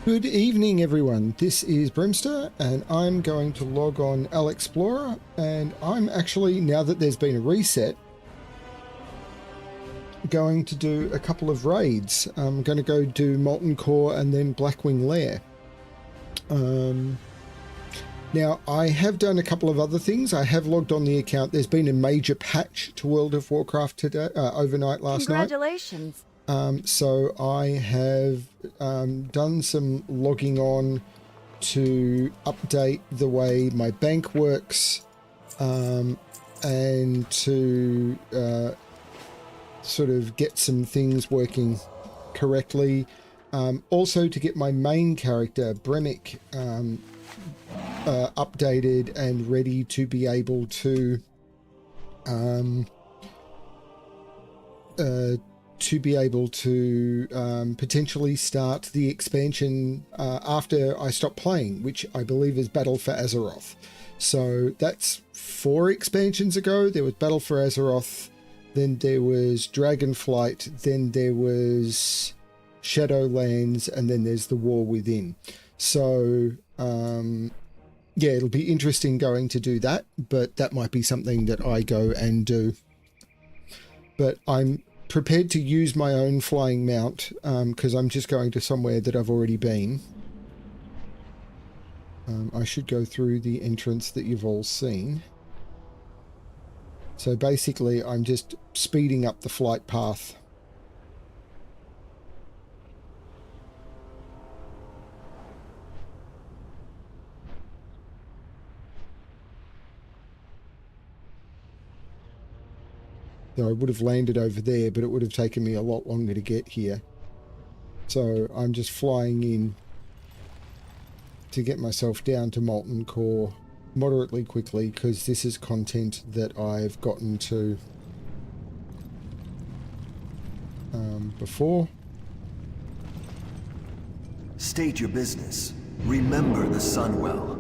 Good evening, everyone. This is Brimster, and I'm going to log on Alexplorer, and I'm actually, now that there's been a reset, going to do a couple of raids. I'm going to go do Molten Core and then Blackwing Lair. Now, I have done a couple of other things. I have logged on the account. There's been a major patch to World of Warcraft today, overnight last night. Congratulations. So I have done some logging on to update the way my bank works, and to sort of get some things working correctly. Also to get my main character, Bremick, updated and ready to be able to potentially start the expansion after I stop playing, which I believe is Battle for Azeroth. So that's 4 expansions ago. There was Battle for Azeroth, then there was Dragonflight, then there was Shadowlands, and then there's the War Within. So yeah, it'll be interesting going to do that, but that might be something that I go and do. But I'm prepared to use my own flying mount, because I'm just going to somewhere that I've already been. I should go through the entrance that you've all seen. So basically I'm just speeding up the flight path. So I would have landed over there, but it would have taken me a lot longer to get here. So I'm just flying in to get myself down to Molten Core moderately quickly, because this is content that I've gotten to before. State your business. Remember the sun well.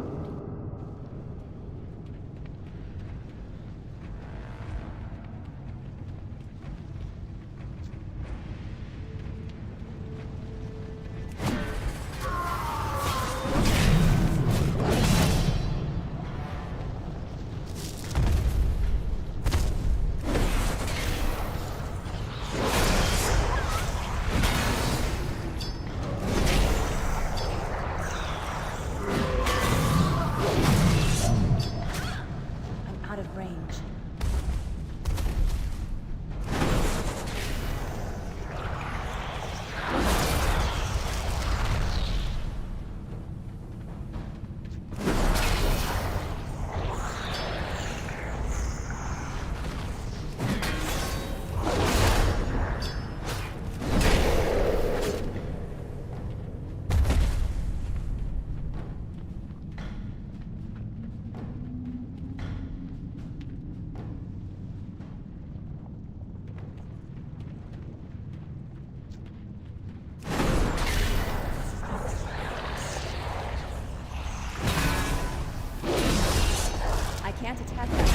Can't attack them.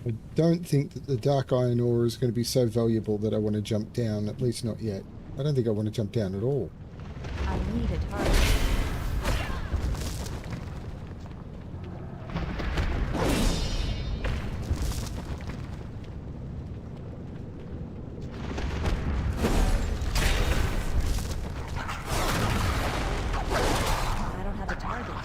I don't think that the Dark Iron Ore is going to be so valuable that I want to jump down, at least not yet. I don't think I want to jump down at all. I need a target. I don't have a target.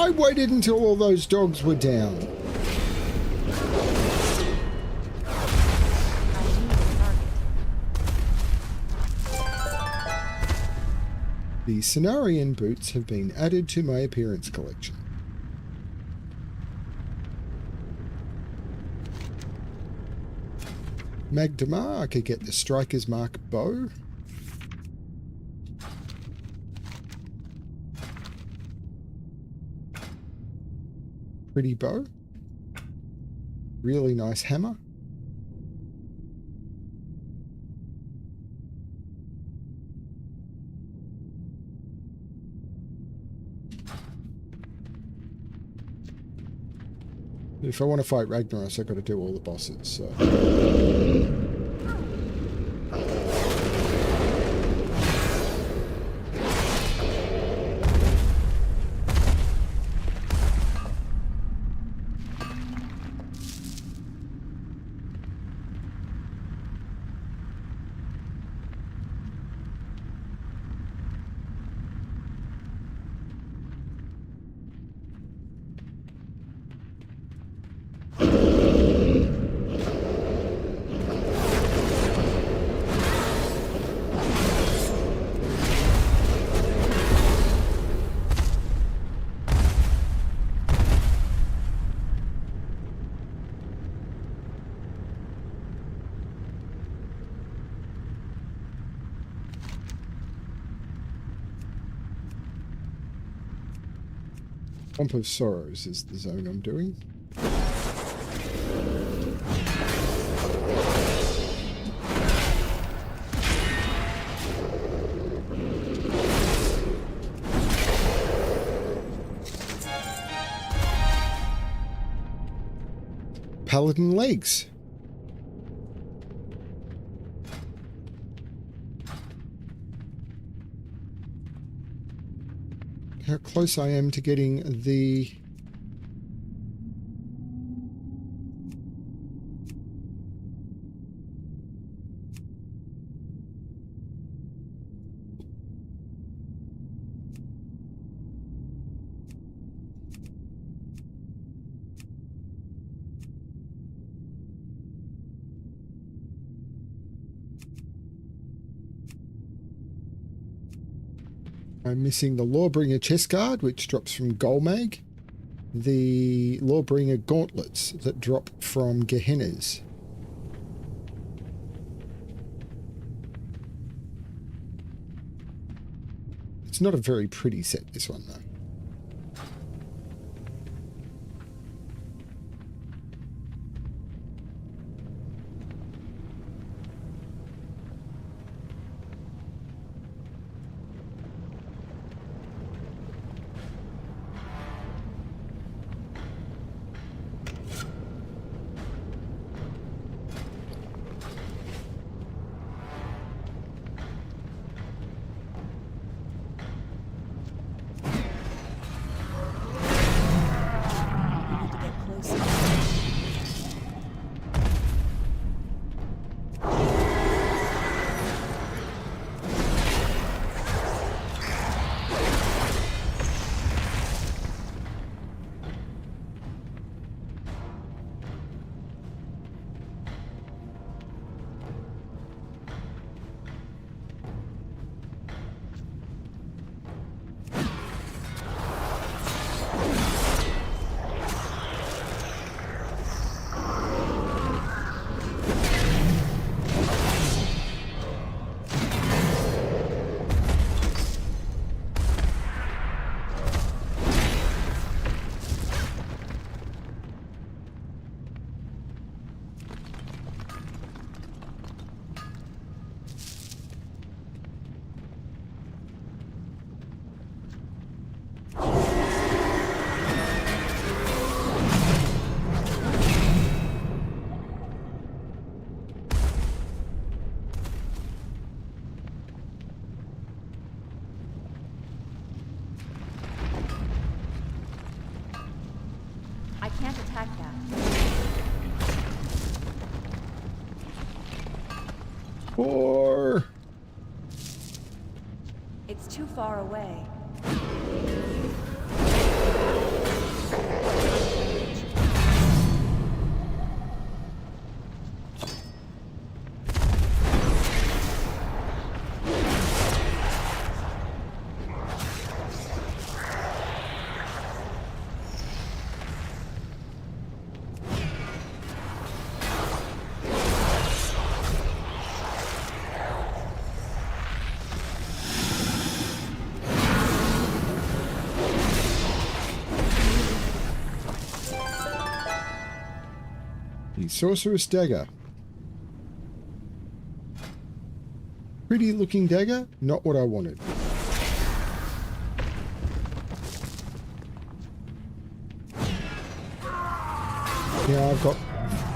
I waited until all those dogs were down. I need a target. The Cenarian boots have been added to my appearance collection. Magdamar, I could get the Striker's Mark bow. Pretty bow. Really nice hammer. If I want to fight Ragnaros, I've got to do all the bosses, so... Pomp of Sorrows is the zone I'm doing. Paladin legs. How close I am to getting the... I'm missing the Lawbringer chest guard, which drops from Golmag. The Lawbringer gauntlets that drop from Gehennas. It's not a very pretty set, this one, though. I can't attack that. Or... It's too far away. The Sorceress Dagger. Pretty looking dagger, not what I wanted. Now I've got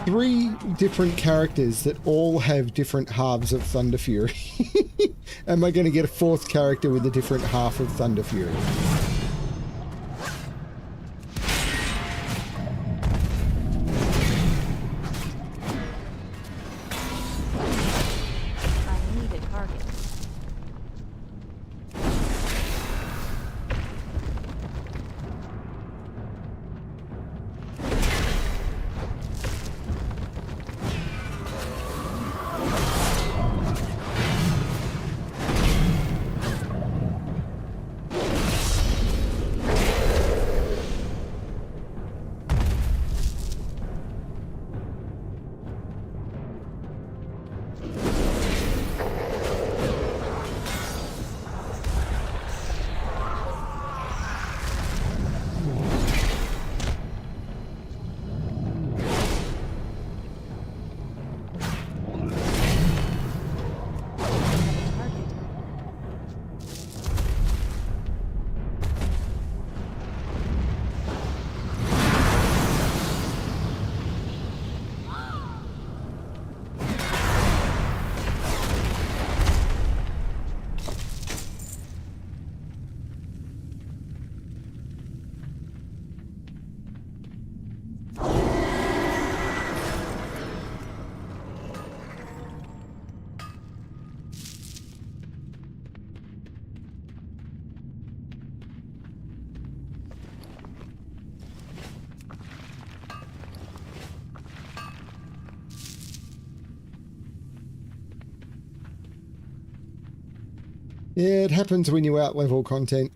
3 different characters that all have different halves of Thunder Fury. Am I going to get a 4th character with a different half of Thunder Fury? I need a target. Yeah, it happens when you out-level content.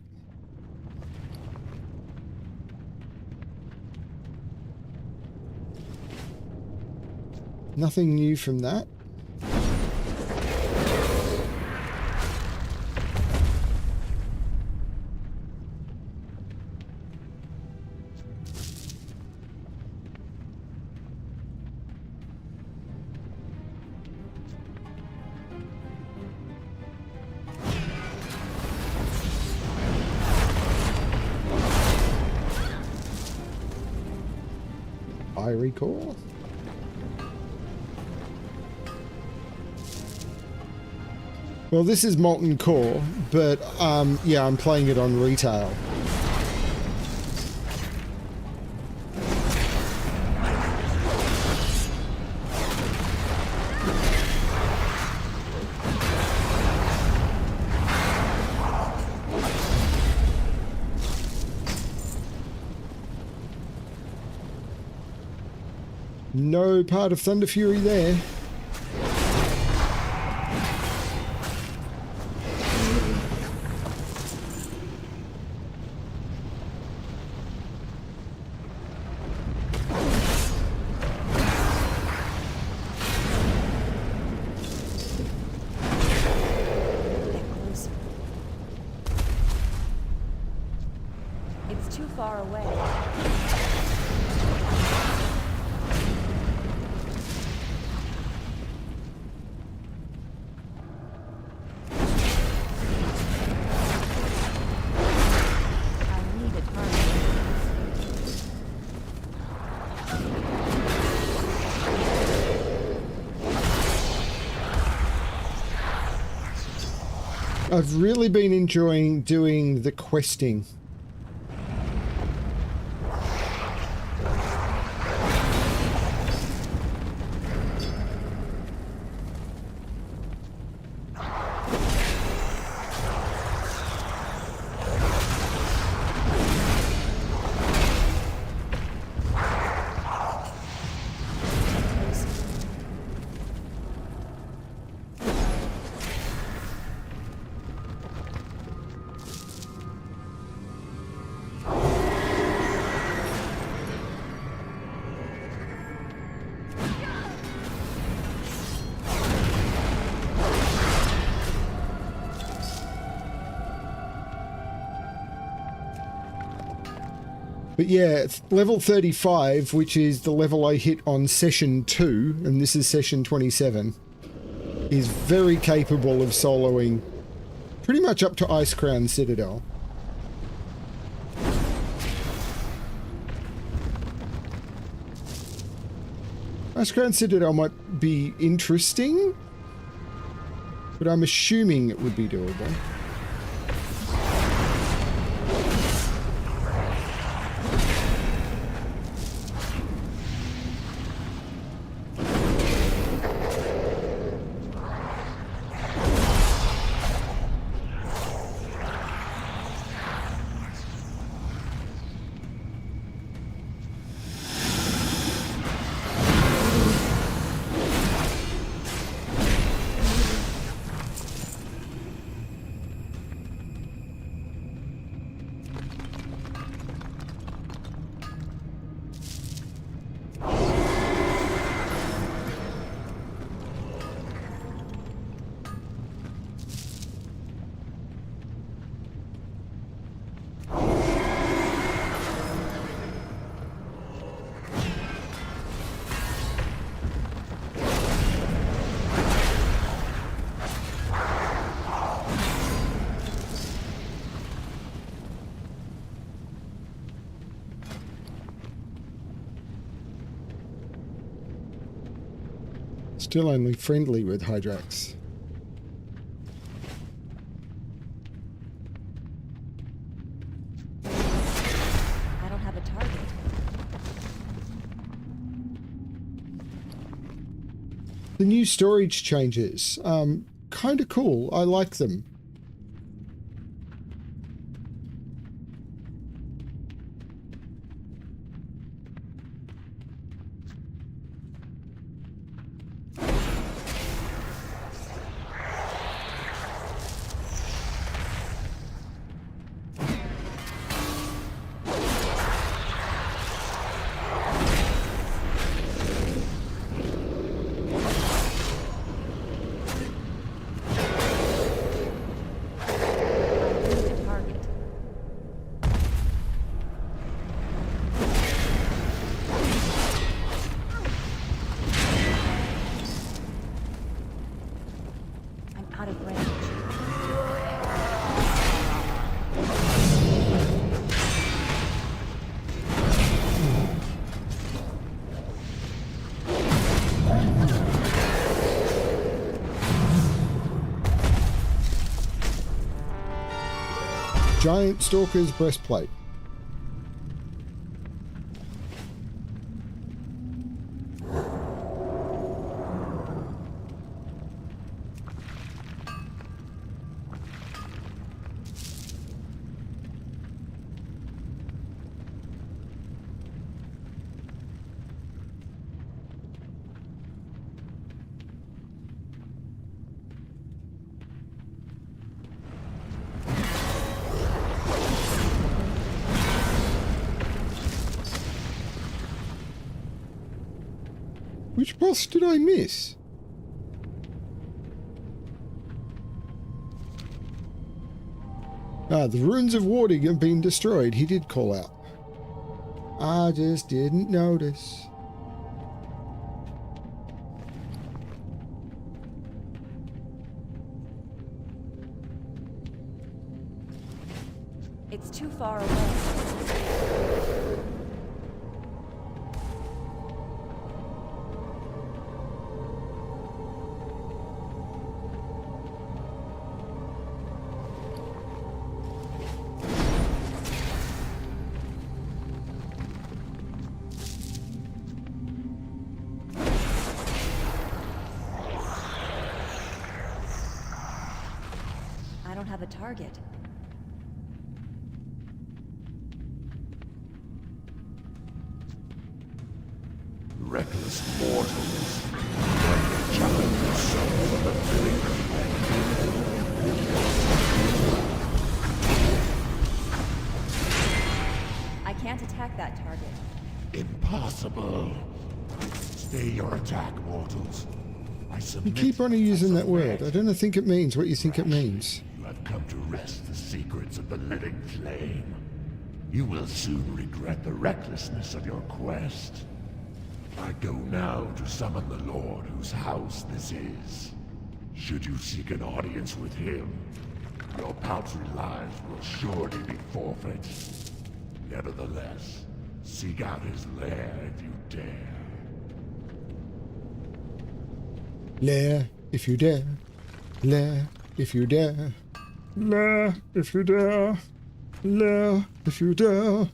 Nothing new from that. Fiery core. Well, this is Molten Core, but yeah, I'm playing it on retail. No part of Thunder Fury there. It's too far away. I've really been enjoying doing the questing. But yeah, it's level 35, which is the level I hit on session 2, and this is session 27, is very capable of soloing pretty much up to Icecrown Citadel. Icecrown Citadel might be interesting, but I'm assuming it would be doable. Still only friendly with Hydrax. I don't have a target. The new storage changes, kind of cool. I like them. Giant Stalker's Breastplate. Which boss did I miss? Ah, the ruins of warding have been destroyed. He did call out. I just didn't notice. It's too far away. I don't have a target. Reckless mortals. Challenge yourself for the filling. I can't attack that target. Impossible. Stay your attack, mortals. I You submit. keep on using that word. I don't think it means what you think it means. You have come to wrest the secrets of the living flame. You will soon regret the recklessness of your quest. I go now to summon the Lord whose house this is. Should you seek an audience with him, your paltry lives will surely be forfeit. Nevertheless, seek out his lair if you dare. Lair, if you dare. Lair, if you dare. Lair, if you dare. Lair, if you dare.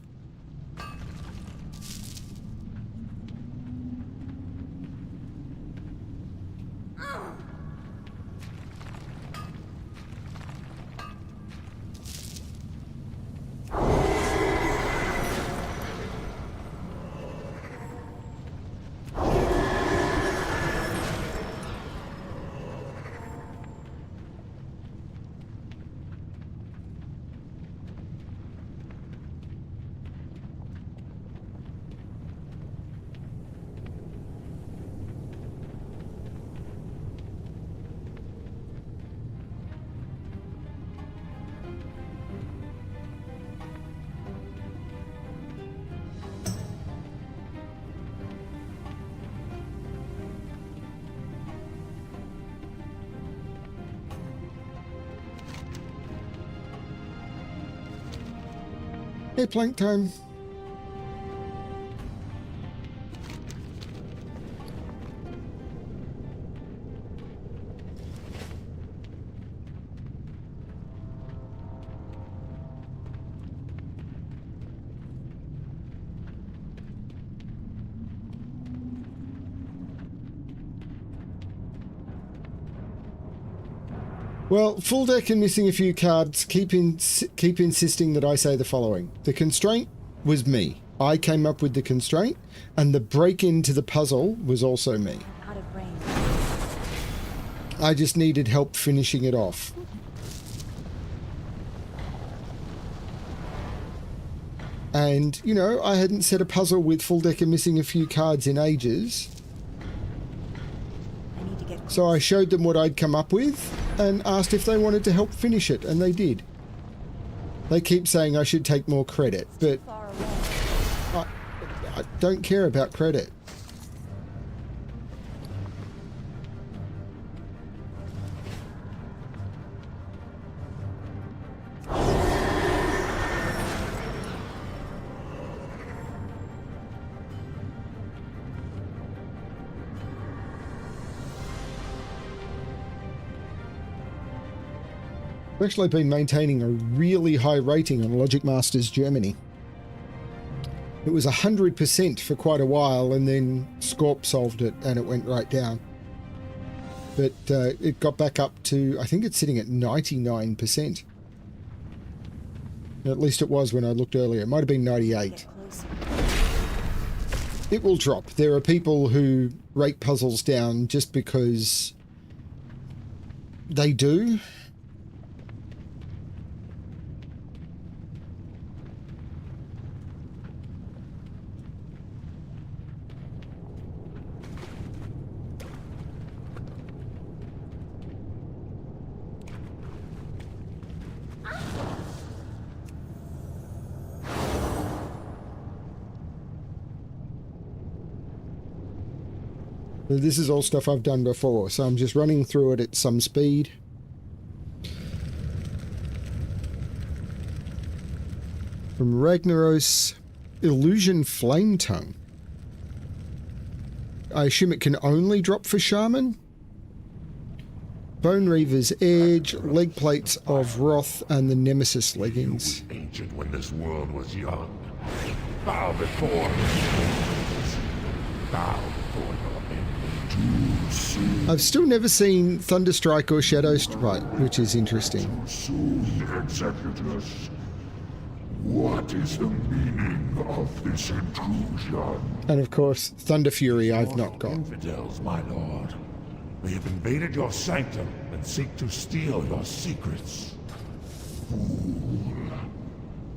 Hey, plank time. Well, full deck and missing a few cards keep insisting that I say the following. The constraint was me. I came up with the constraint, and the break into the puzzle was also me. Out of range. I just needed help finishing it off. And, you know, I hadn't set a puzzle with full deck and missing a few cards in ages. I need to get So I showed them what I'd come up with and asked if they wanted to help finish it, and they did. They keep saying I should take more credit, but far away. I don't care about credit. I've actually been maintaining a really high rating on Logic Masters Germany. It was 100% for quite a while, and then Scorp solved it and it went right down. But it got back up to, I think it's sitting at 99%. At least it was when I looked earlier. It might have been 98. Get closer. It will drop. There are people who rate puzzles down just because they do. This is all stuff I've done before, so I'm just running through it at some speed. From Ragnaros, Illusion Flame Tongue. I assume it can only drop for Shaman? Bone Reaver's Edge, Leg Plates of Wrath, and the Nemesis Leggings. You was ancient when this world was young. Bow before me. Bow before your end. Too soon. I've still never seen Thunderstrike or Shadow Strike, which is interesting. Too soon, Executors. What is the meaning of this intrusion? And of course, Thunder Fury I've not got. Infidels, my lord. They have invaded your sanctum and seek to steal your secrets. Fool.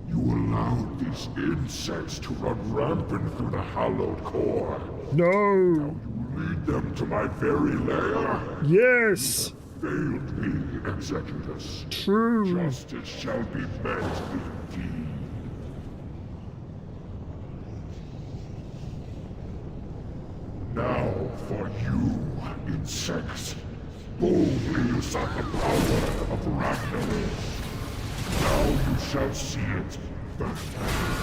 You allowed these insects to run rampant through the hallowed core. No! You lead them to my very lair. Yes! Failed me, Executors. True. Justice shall be met indeed. For you, insects, boldly usurp the power of Ragnar. Now you shall see it firsthand.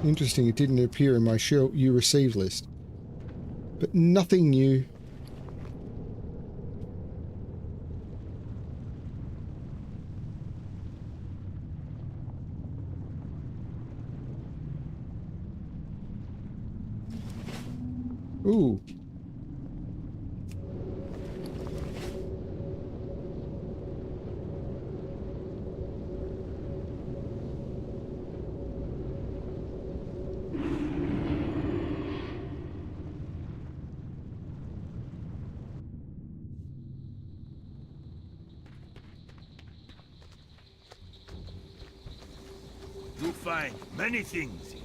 Interesting, it didn't appear in my show you received list. But nothing new. Ooh. You'll find many things here.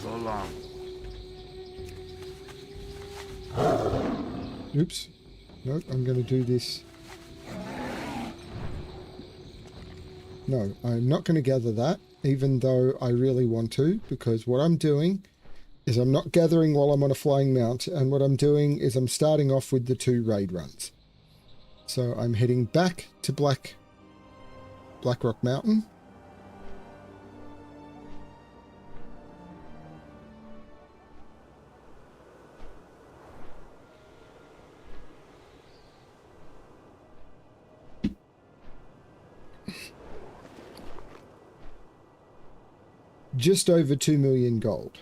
So long. Oops. Nope, I'm going to do this. No, I'm not going to gather that, even though I really want to, because what I'm doing is I'm not gathering while I'm on a flying mount, and what I'm doing is I'm starting off with the 2 raid runs. So I'm heading back to Blackrock Mountain. Just over 2 million gold.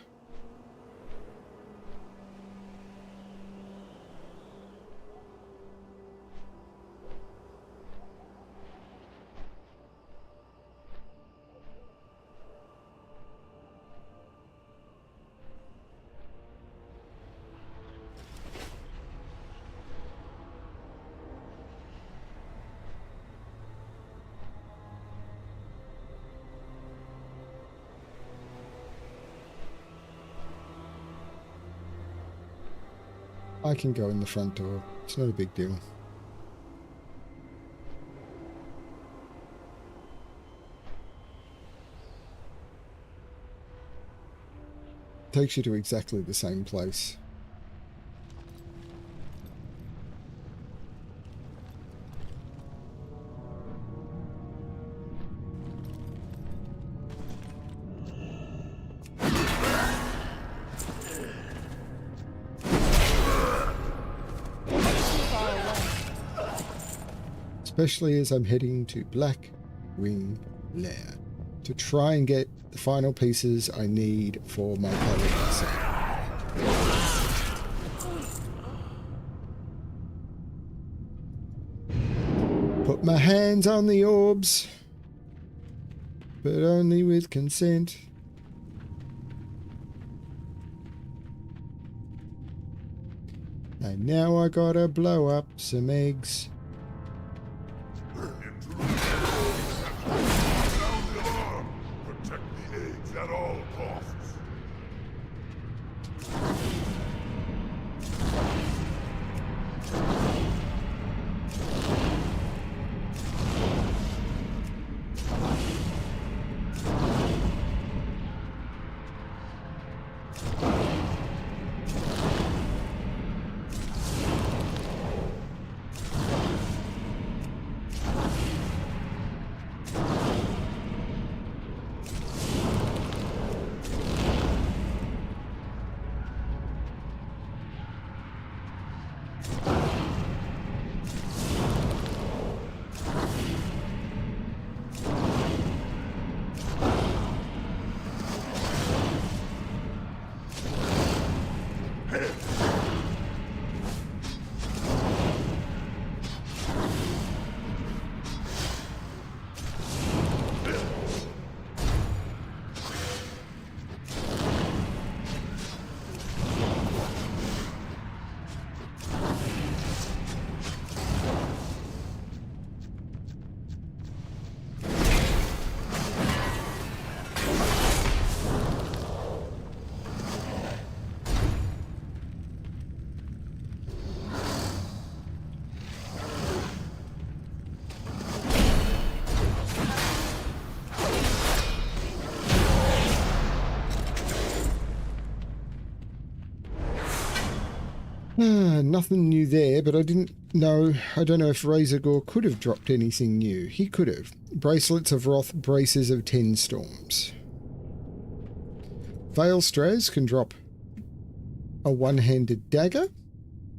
I can go in the front door. It's not a big deal. Takes you to exactly the same place. Especially as I'm heading to Black Wing Lair to try and get the final pieces I need for my Paladin set. Put my hands on the orbs, but only with consent. And now I gotta blow up some eggs. Protect the eggs at all costs. Nothing new there, but I don't know if Razorgore could have dropped anything new. He could have. Bracelets of Wrath, Braces of 10 Storms. Veilstraz can drop a one-handed dagger,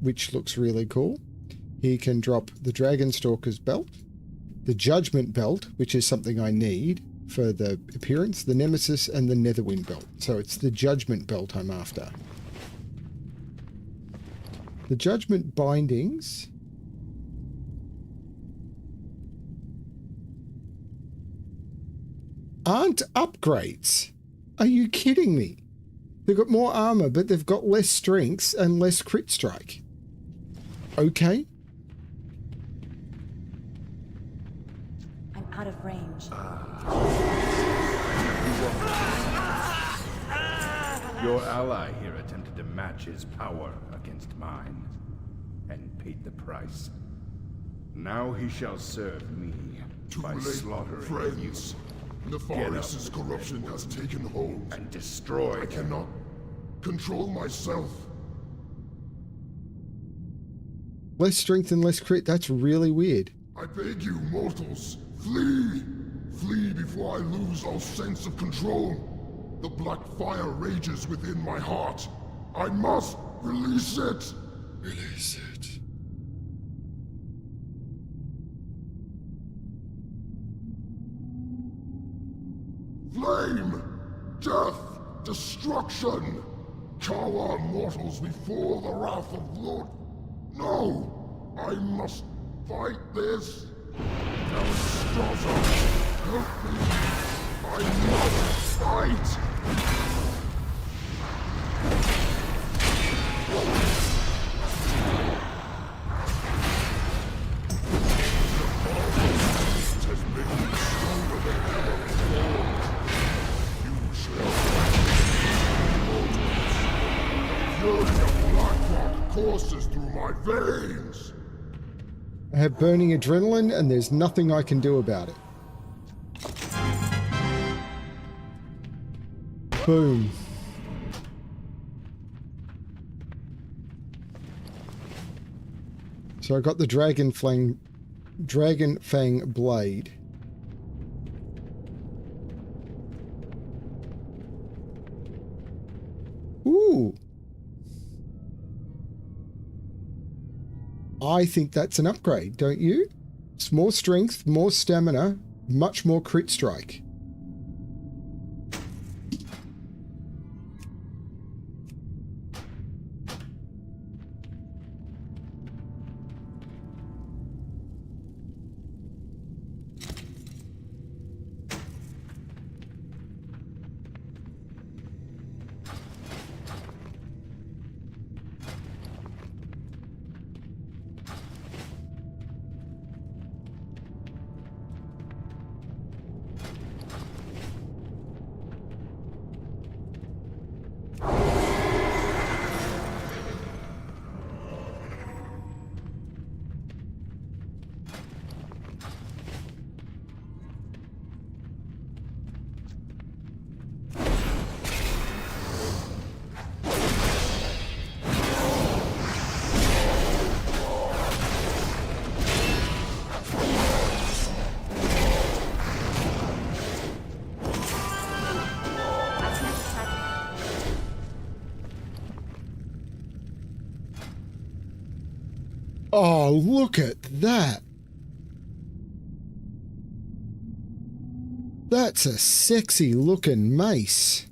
which looks really cool. He can drop the Dragonstalker's belt, the Judgment belt, which is something I need for the appearance, the Nemesis, and the Netherwind belt. So it's the Judgment belt I'm after. The Judgment bindings aren't upgrades. Are you kidding me? They've got more armor, but they've got less strength and less crit strike. Okay. I'm out of range. Your ally here attempted to match his power against mine, and paid the price. Now he shall serve me by slaughtering friends. Nefarious' corruption has taken hold. and destroy I cannot control myself. Less strength and less crit, that's really weird. I beg you, mortals, flee! Flee before I lose all sense of control. The black fire rages within my heart. I must release it! Release it. Flame! Death! Destruction! Cower mortals before the wrath of Lord... No! I must fight this! Alexplorer, help me! I must fight! It has made me stronger than ever before. You shall fury of Blackrock courses through my veins. I have burning adrenaline, and there's nothing I can do about it. Boom. So I got the Dragon Fang blade. Ooh. I think that's an upgrade, don't you? It's more strength, more stamina, much more crit strike. Oh, look at that. That's a sexy looking mace.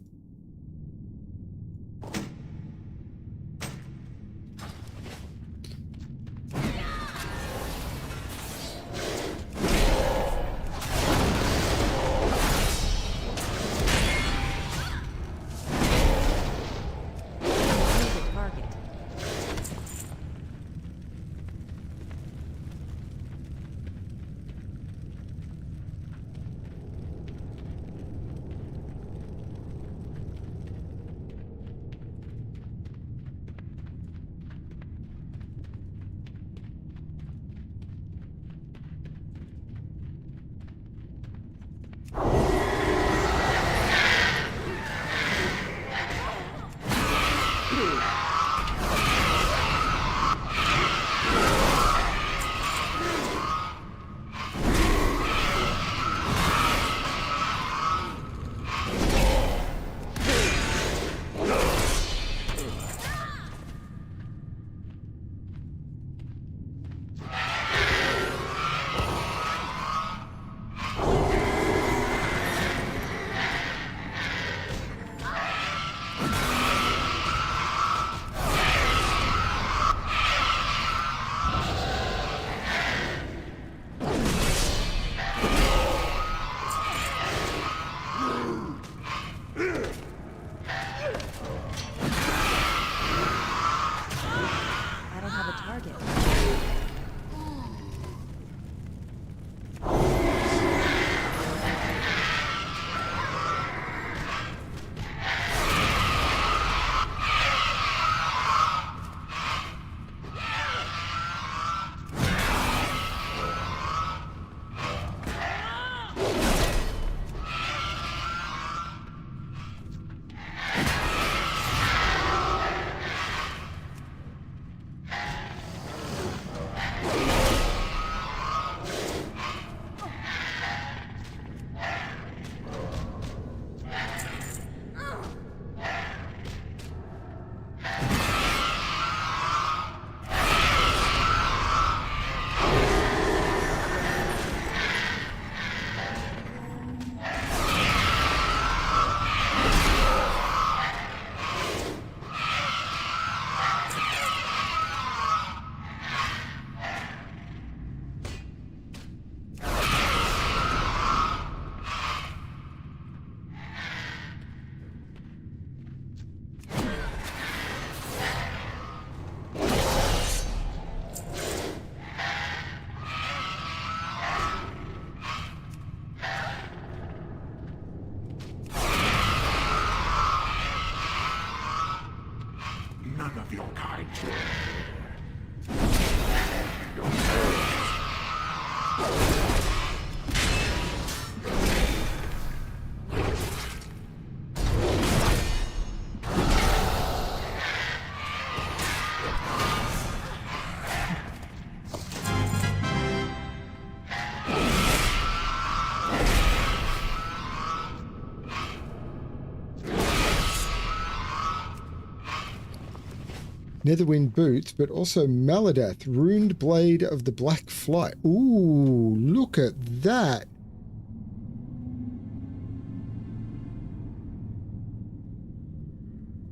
Netherwind boots, but also Maladath, ruined blade of the Black Flight. Ooh, look at that.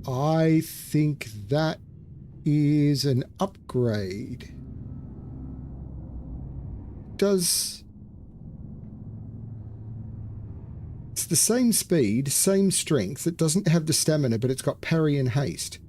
I think that is an upgrade. It's the same speed, same strength. It doesn't have the stamina, but it's got parry and haste.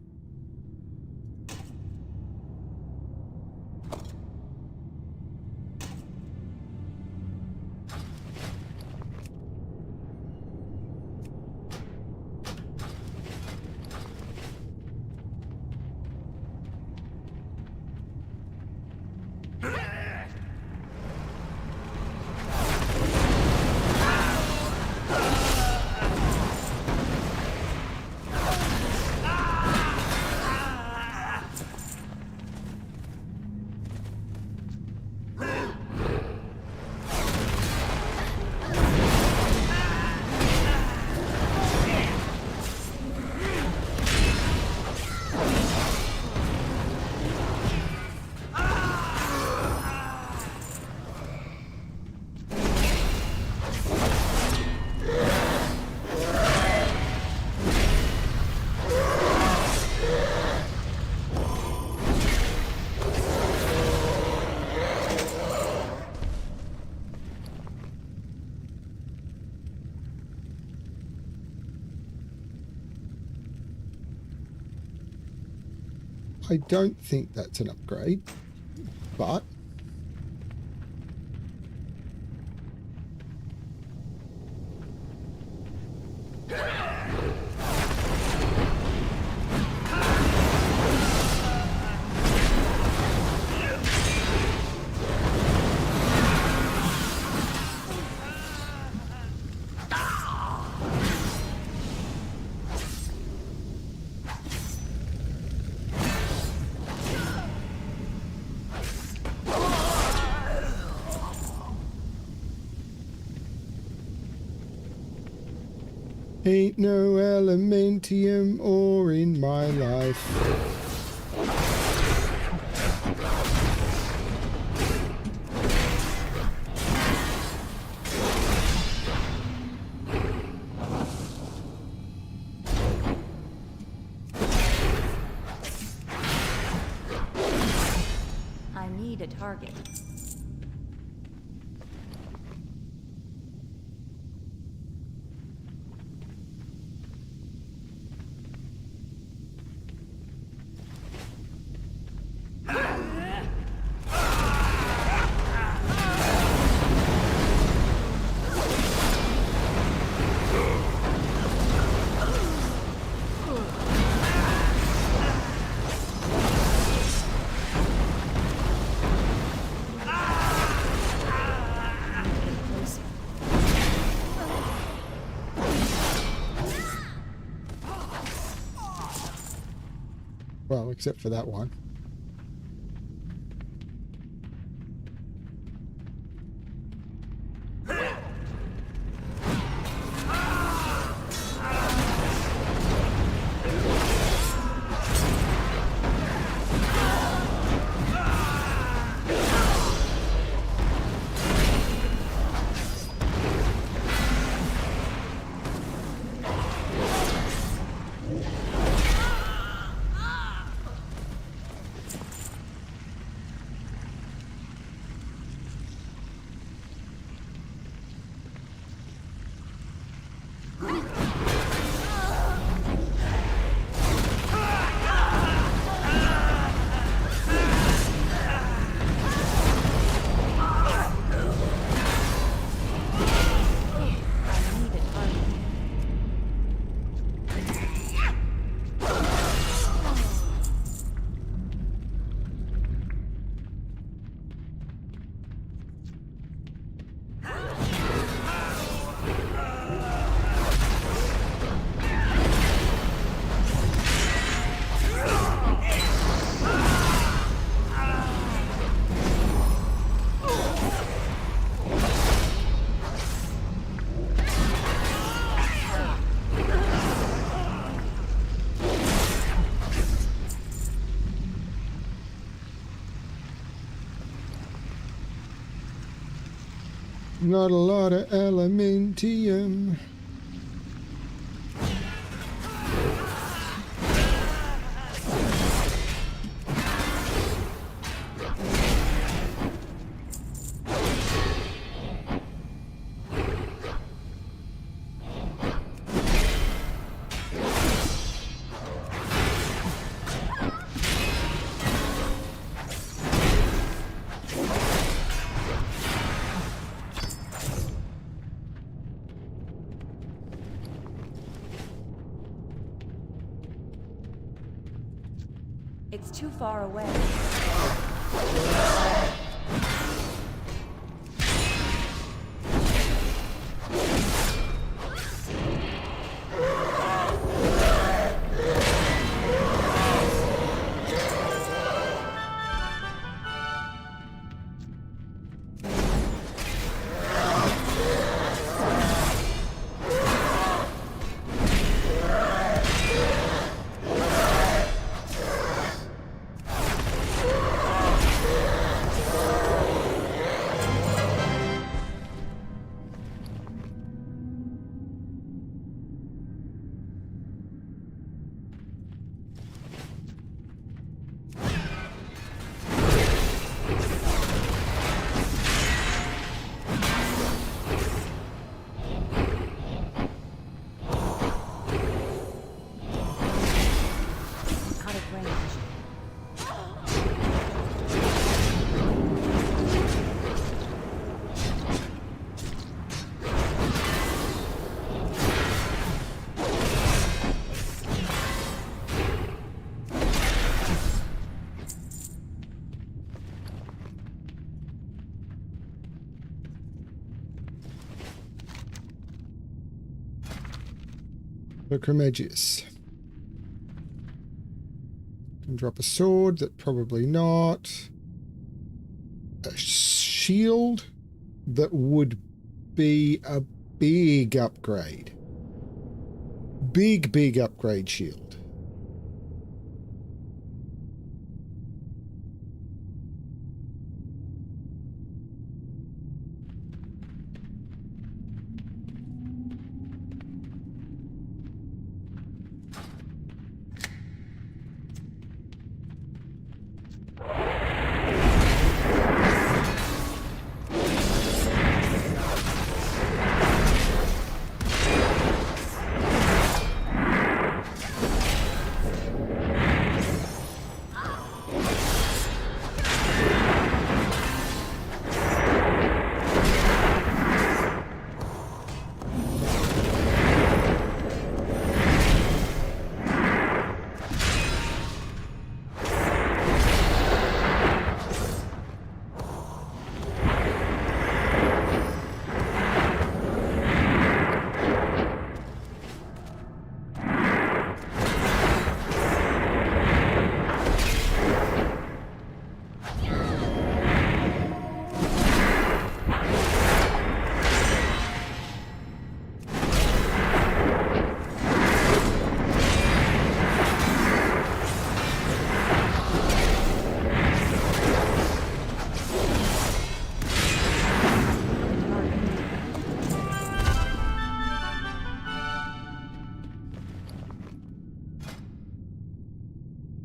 I don't think that's an upgrade, but ain't no elementium ore in my life. I need a target. Well, except for that one. Not a lot of elementium. It's too far away. Out of range. Necromagus. Can drop a sword, that probably not. A shield, that would be a big upgrade. Big upgrade shield.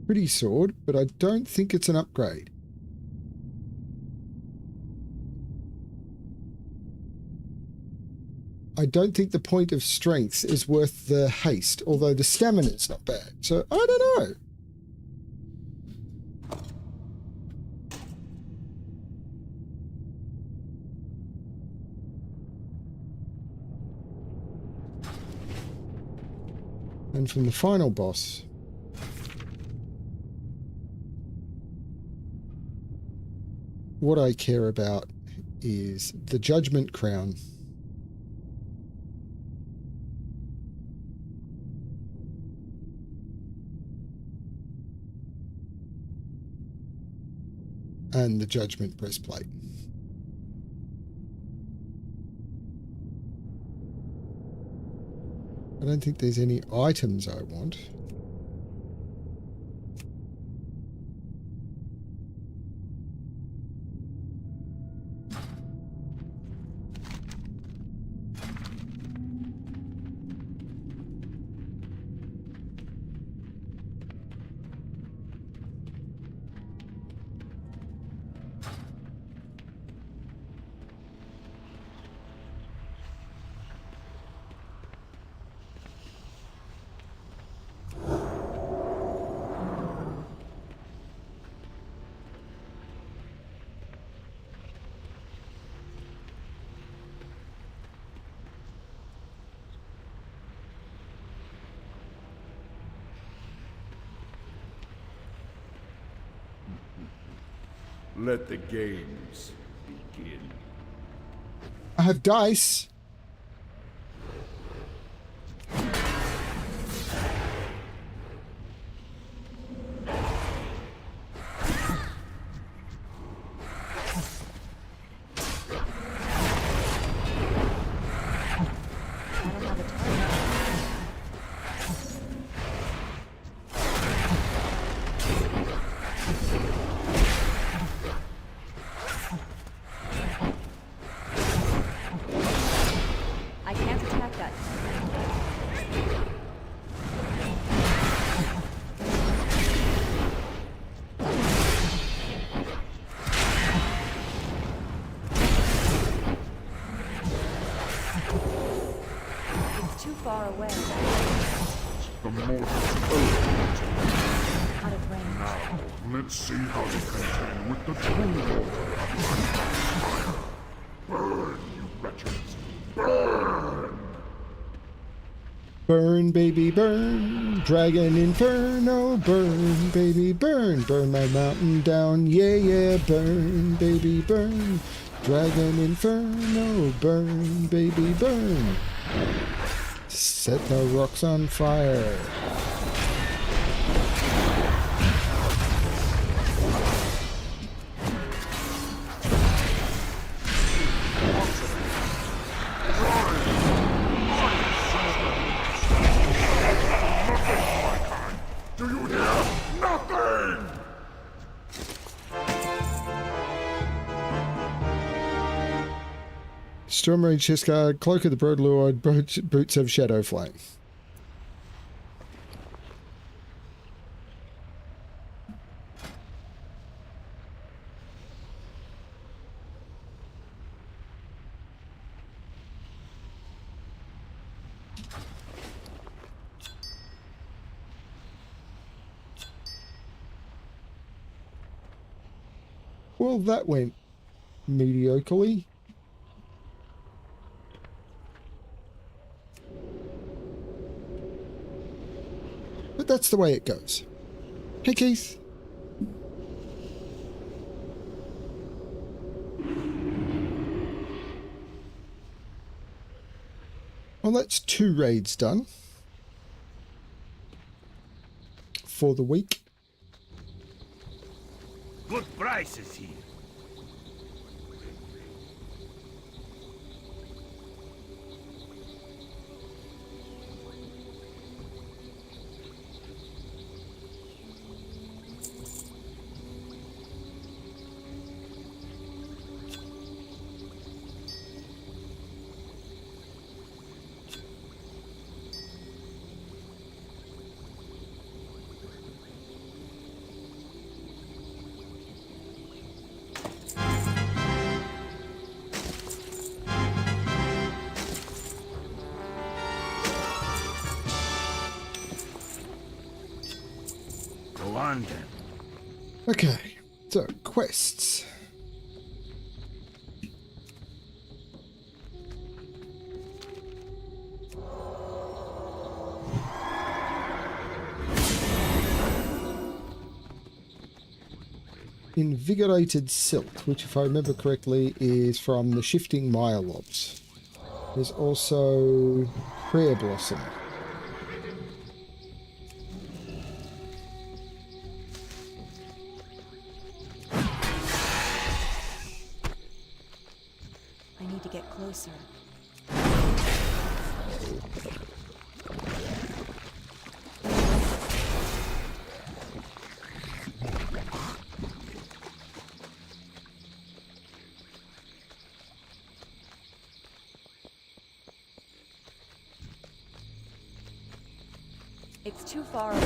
Pretty sword, but I don't think it's an upgrade. I don't think the point of strength is worth the haste, although the stamina's not bad. So, I don't know. And from the final boss, what I care about is the Judgment Crown. And the Judgment Breastplate. I don't think there's any items I want. Let the games begin. I have dice. I can't attack that. It's too far away. The mortals opened. Out of range. Now, let's see how they contend with the true mortal. Burn, you wretches! Burn! Burn, baby, burn. Dragon Inferno. Burn, baby, burn. Burn my mountain down. Yeah, yeah. Burn, baby, burn. Dragon Inferno. Burn, baby, burn. Set the rocks on fire. Do you hear? Nothing! Stormrage Chestguard, Cloak of the Broadlord, Boots of Shadowflame. Well, that went mediocrely. But that's the way it goes. Hey, Keith. Well, that's 2 raids done for the week. Good prices here. Go on then. Okay, so quests. Invigorated Silk, which if I remember correctly is from the Shifting Mirelobs. There's also Prayer Blossom. I need to get closer. It's too far away.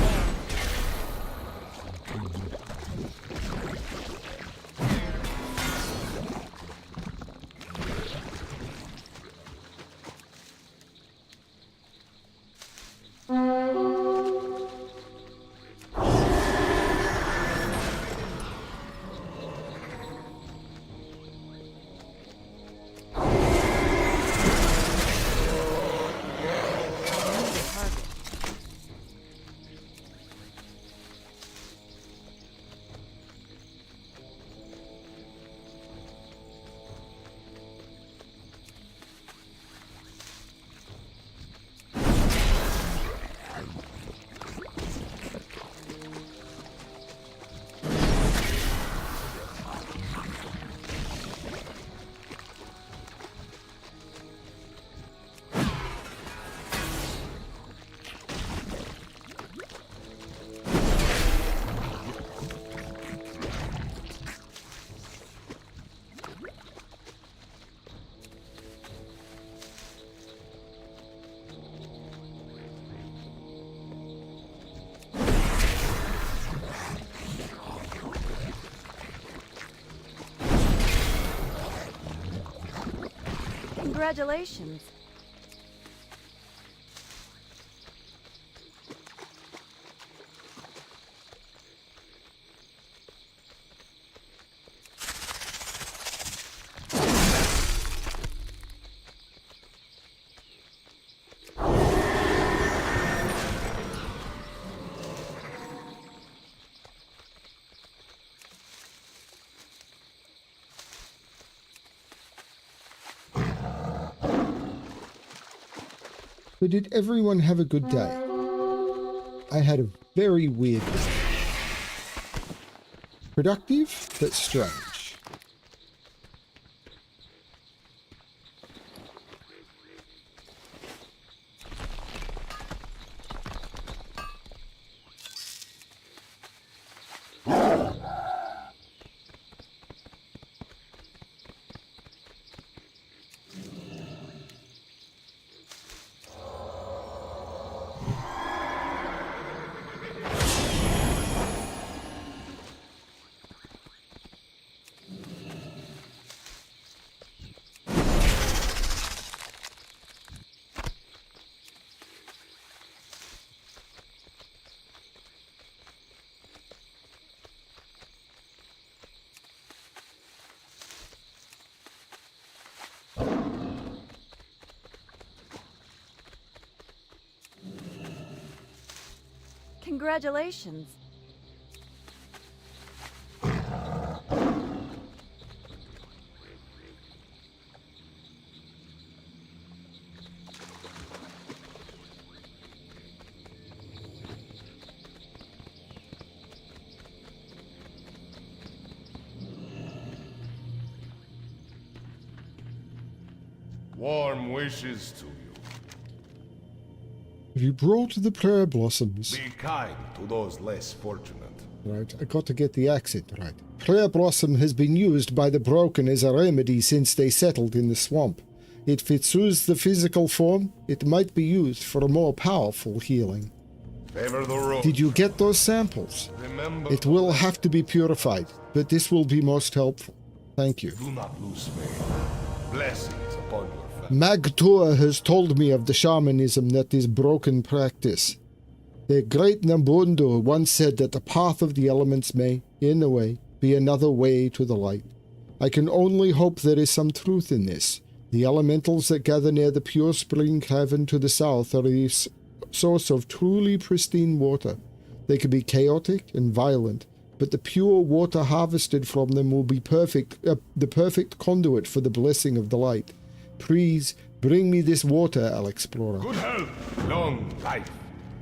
Congratulations. So did everyone have a good day? I had a very weird day. Productive, but strange. Congratulations. Warm wishes to you. Have you brought the prayer blossoms? Be kind to those less fortunate. Right, I got to get the accent right. Prayer blossom has been used by the broken as a remedy since they settled in the swamp. If it soothes the physical form, it might be used for a more powerful healing. Favor the road. Did you get those samples? Remember, It will have to be purified, but this will be most helpful. Thank you. do not lose faith. Blessings upon your family. Magtur has told me of the shamanism that is broken practice. The great Nambundu once said that the path of the elements may, in a way, be another way to the light. I can only hope there is some truth in this. The elementals that gather near the pure spring cavern to the south are the source of truly pristine water. They can be chaotic and violent, but the pure water harvested from them will be the perfect conduit for the blessing of the light. Please, bring me this water, Alexplorer. Good health, long life.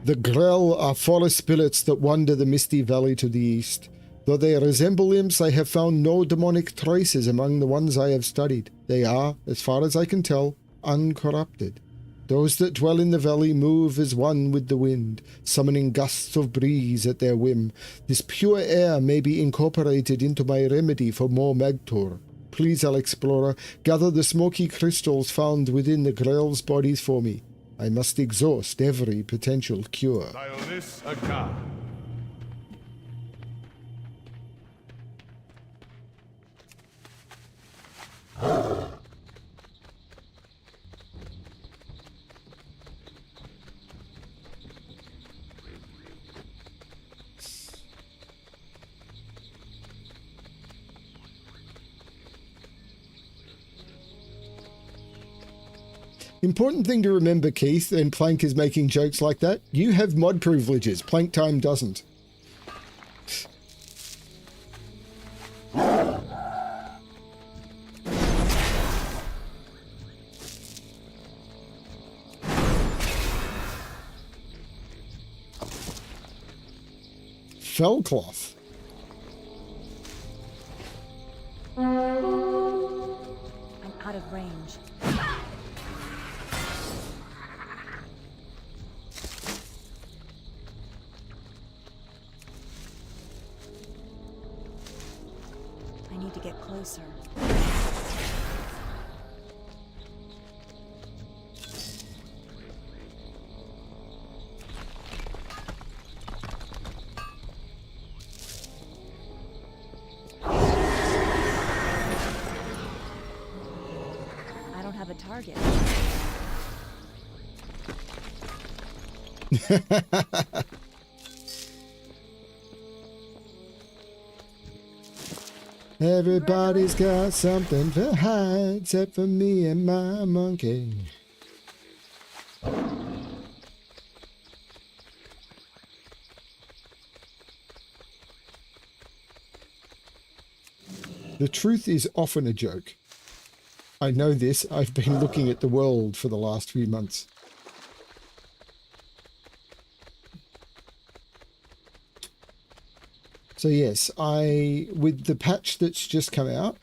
The Grell are forest spirits that wander the misty valley to the east. Though they resemble imps, I have found no demonic traces among the ones I have studied. They are, as far as I can tell, uncorrupted. Those that dwell in the valley move as one with the wind, summoning gusts of breeze at their whim. This pure air may be incorporated into my remedy for more Magtor. Please, Alexplorer, gather the smoky crystals found within the Grell's bodies for me. I must exhaust every potential cure. Style this a god. Important thing to remember, Keith, and Plank is making jokes like that. You have mod privileges. Plank Time doesn't. Fellcloth. I'm out of range. I need to get closer. I don't have a target. target. Everybody's got something to hide except for me and my monkey. The truth is often a joke. I know this. I've been looking at the world for the last few months. So yes, with the patch that's just come out,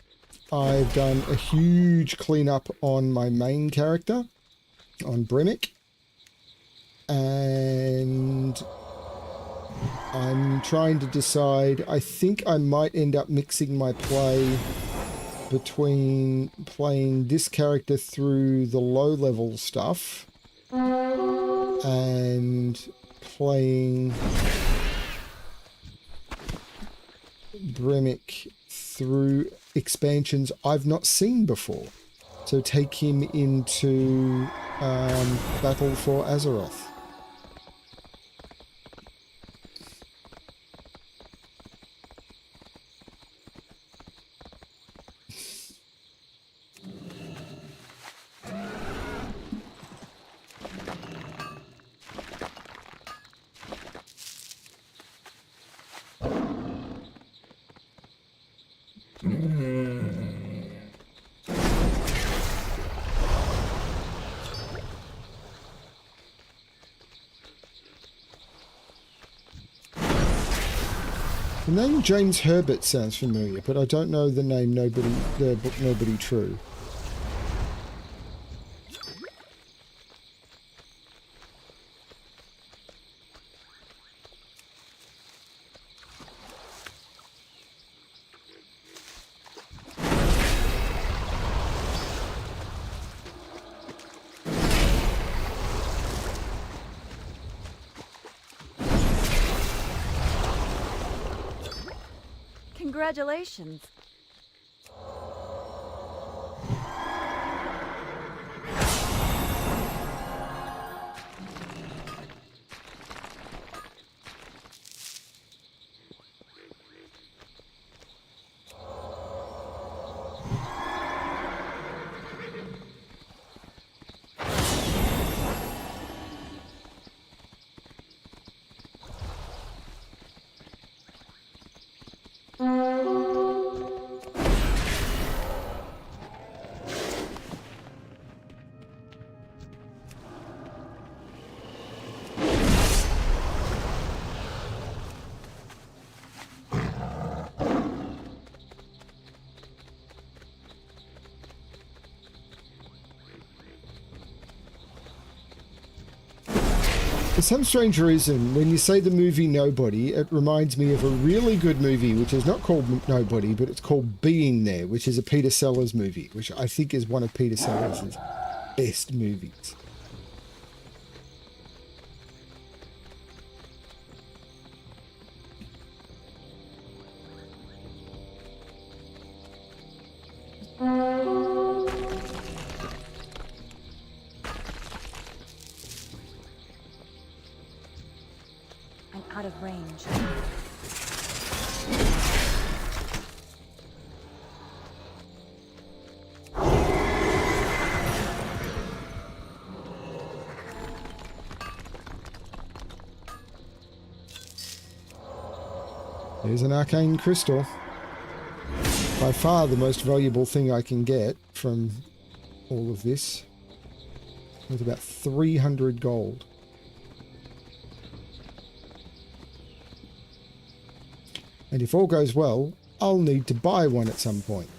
I've done a huge cleanup on my main character, on Bremic, and I'm trying to decide. I think I might end up mixing my play between playing this character through the low-level stuff and playing Bremic through expansions I've not seen before. So take him into Battle for Azeroth. The name James Herbert sounds familiar, but I don't know the name the book Nobody True. Congratulations. For some strange reason, when you say the movie Nobody, it reminds me of a really good movie, which is not called Nobody, but it's called Being There, which is a Peter Sellers movie, which I think is one of Peter Sellers' best movies. Out of range. There's an arcane crystal. By far the most valuable thing I can get from all of this. With about 300 gold. And if all goes well, I'll need to buy one at some point.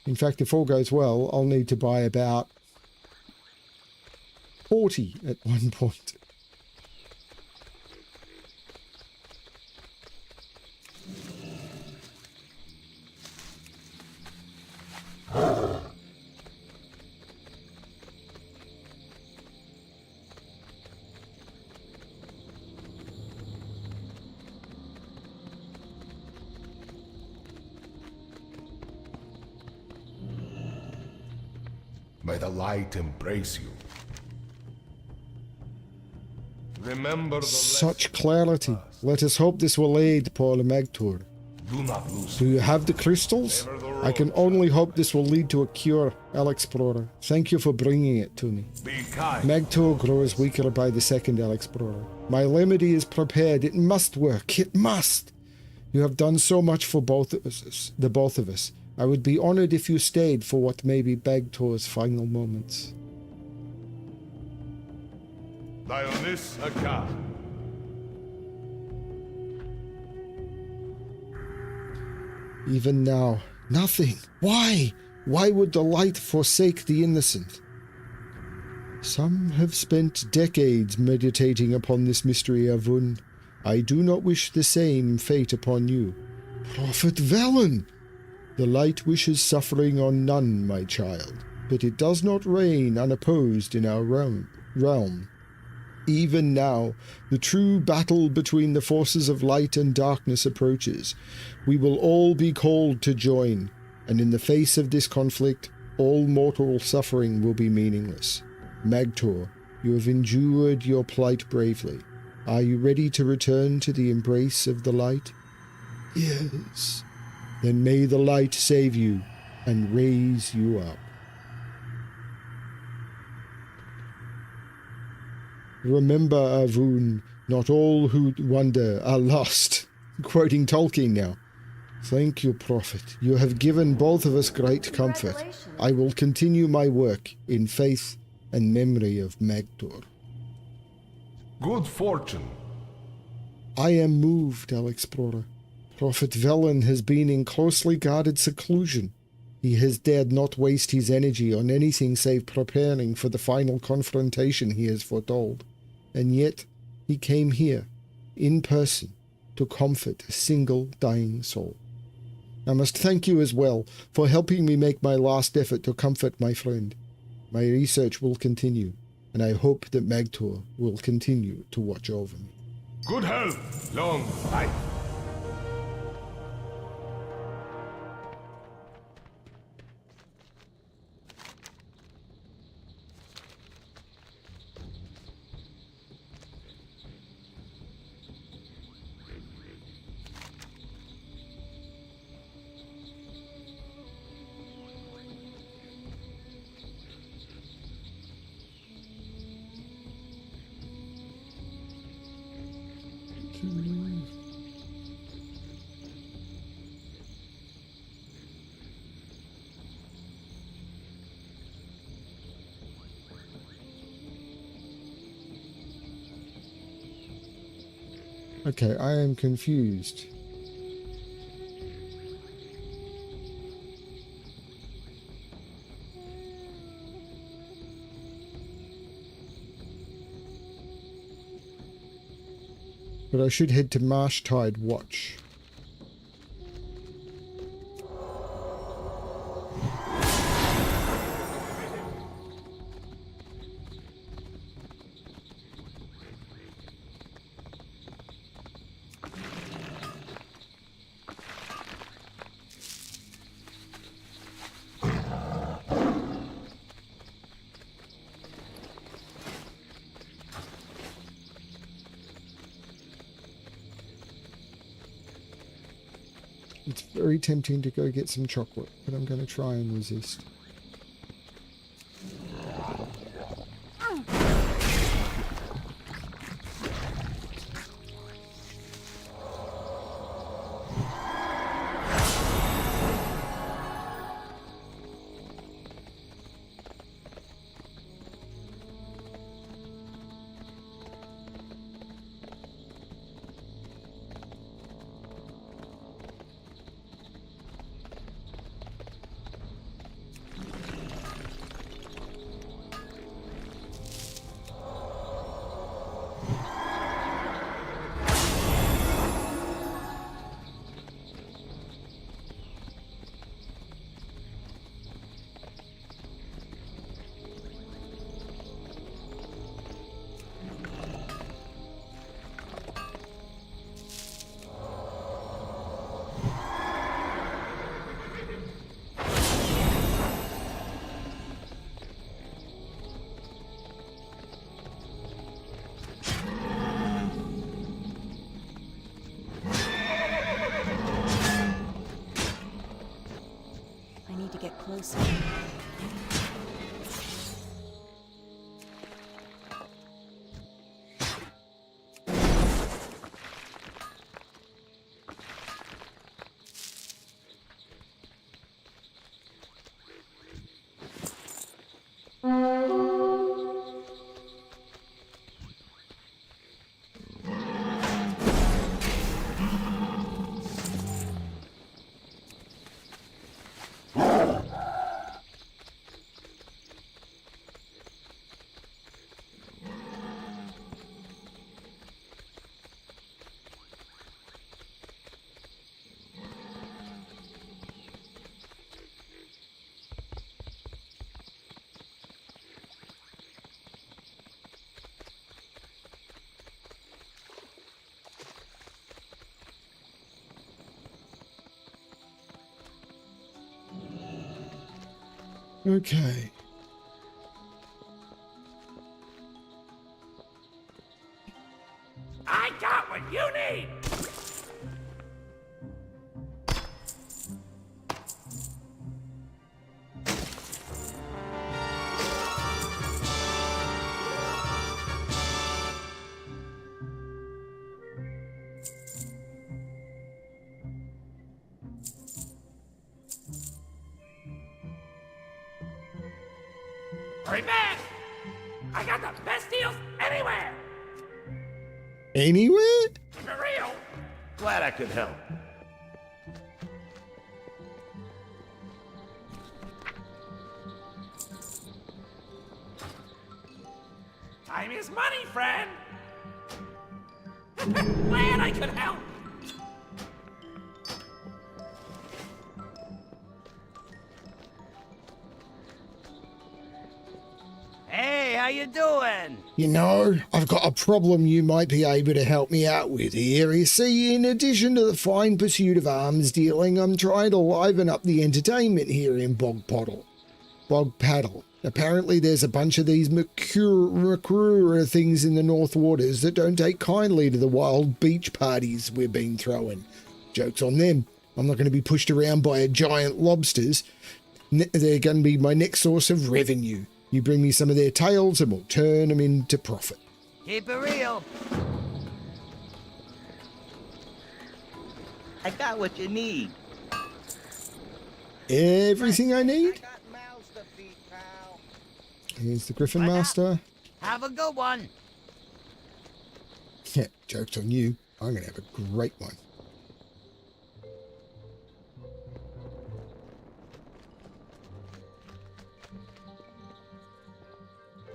In fact, if all goes well, I'll need to buy about 40 at one point. May the light embrace you. Remember the Such clarity. Let us hope this will aid Paul Magtor. Do not lose. Do you have the crystals? I can only hope this will lead to a cure, Alexplorer. Thank you for bringing it to me. Be kind. Magtor grows weaker by the second, Alexplorer. My remedy is prepared. It must work. It must. You have done so much for both of us. I would be honored if you stayed for what may be Magtor's final moments. Dionys Akar. Even now, nothing. Why? Why would the light forsake the innocent? Some have spent decades meditating upon this mystery, Avun. I do not wish the same fate upon you. Prophet Velen! The light wishes suffering on none, my child, but it does not reign unopposed in our realm. Even now, the true battle between the forces of light and darkness approaches. We will all be called to join, and in the face of this conflict, all mortal suffering will be meaningless. Magtor, you have endured your plight bravely. Are you ready to return to the embrace of the light? Yes. Then may the light save you and raise you up. Remember, Avun, not all who wander are lost. Quoting Tolkien now. Thank you, Prophet. You have given both of us great comfort. I will continue my work in faith and memory of Magtor. Good fortune. I am moved, Alexplorer. Prophet Velen has been in closely guarded seclusion. He has dared not waste his energy on anything save preparing for the final confrontation he has foretold. And yet, he came here, in person, to comfort a single dying soul. I must thank you as well for helping me make my last effort to comfort my friend. My research will continue, and I hope that Magtor will continue to watch over me. Good health. Long life. Okay, I am confused. But I should head to Marshtide Watch. It's very tempting to go get some chocolate, but I'm going to try and resist. Okay. I got what you need! Hurry back! I got the best deals anywhere! Anywhere? For real? Glad I could help. Time is money, friend! Glad I could help! Hey, how you doing? You know, I've got a problem you might be able to help me out with here. You see, in addition to the fine pursuit of arms dealing, I'm trying to liven up the entertainment here in Bog Paddle. Apparently there's a bunch of these Makura things in the North Waters that don't take kindly to the wild beach parties we've been throwing. Joke's on them. I'm not going to be pushed around by a giant lobsters. They're going to be my next source of revenue. You bring me some of their tails and we'll turn them into profit. Keep it real. I got what you need. Everything I need? I got mouths to feed, pal. Here's the Griffin Master. Have a good one. Yeah, joke's on you. I'm going to have a great one.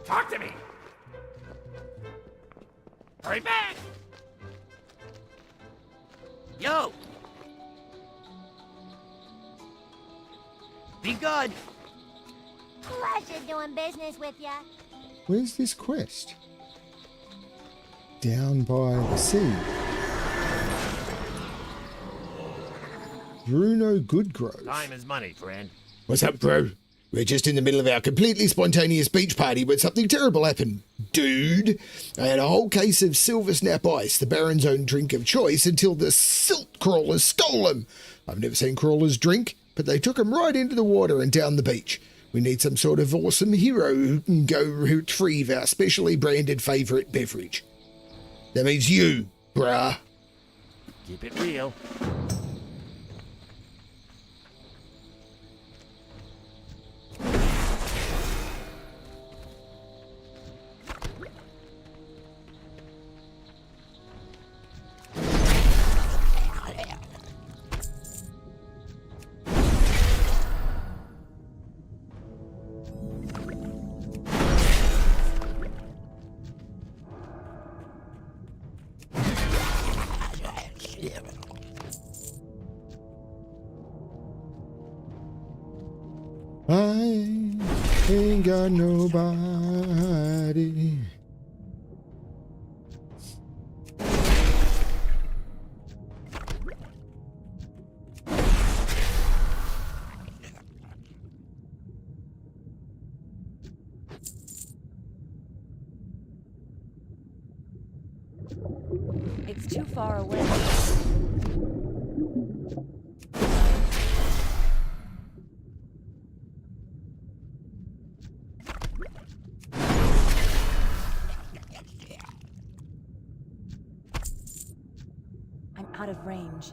Talk to me. Hurry back. Yo. Be good. Pleasure doing business with ya. Where's this quest? Down by the sea. Bruno Goodgrove. Time is money, friend. What's up, bro? We're just in the middle of our completely spontaneous beach party when something terrible happened. Dude, I had a whole case of Silver Snap Ice, the Baron's own drink of choice, until the silt crawlers stole them. I've never seen crawlers drink, but they took them right into the water and down the beach. We need some sort of awesome hero who can go retrieve our specially branded favourite beverage. That means you, brah. Keep it real. I ain't got nobody. It's too far away. I'm out of range.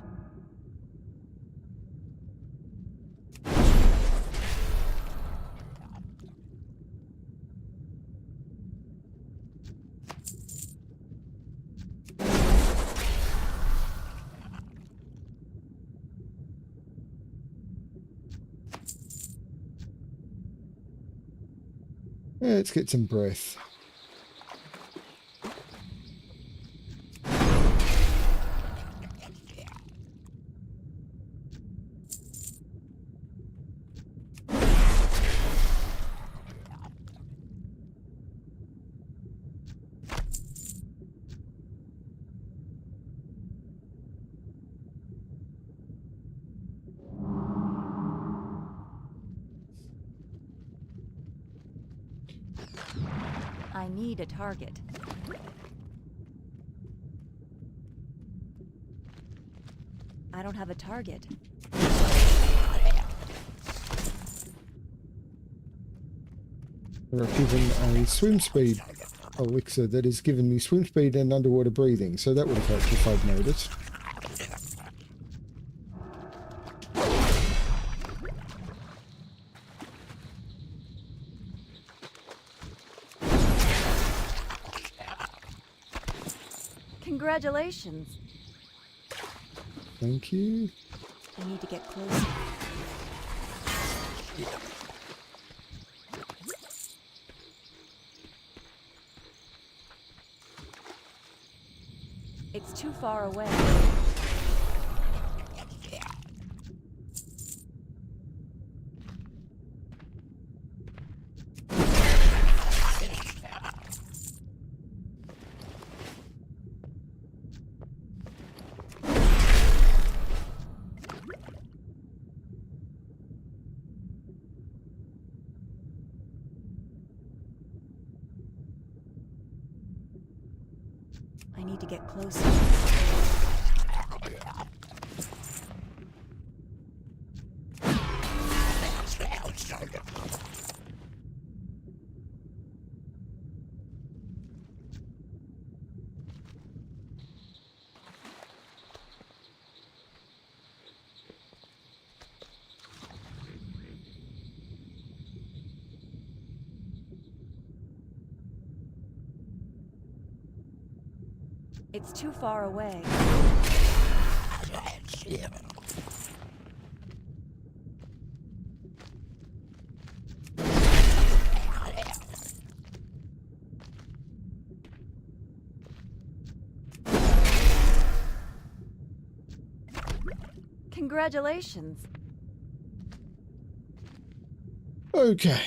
Let's get some breath. I need a target. I don't have a target. I've given a swim speed elixir that has given me swim speed and underwater breathing, so that would have helped if I'd noticed. Congratulations. Thank you. I need to get closer. It's too far away. I need to get closer. It's too far away. Congratulations. Okay.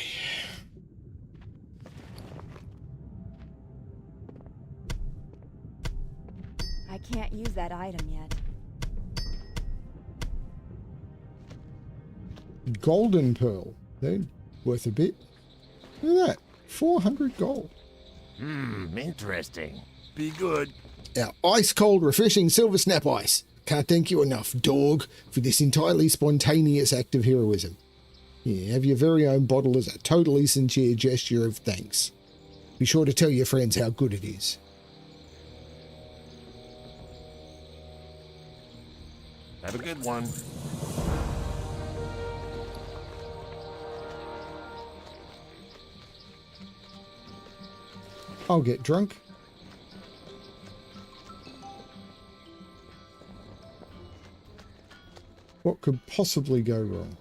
I can't use that item yet. Golden pearl. They're worth a bit. Look at that. 400 gold. Interesting. Be good. Our ice-cold, refreshing silver snap ice. Can't thank you enough, dog, for this entirely spontaneous act of heroism. Yeah, have your very own bottle as a totally sincere gesture of thanks. Be sure to tell your friends how good it is. Have a good one. I'll get drunk. What could possibly go wrong?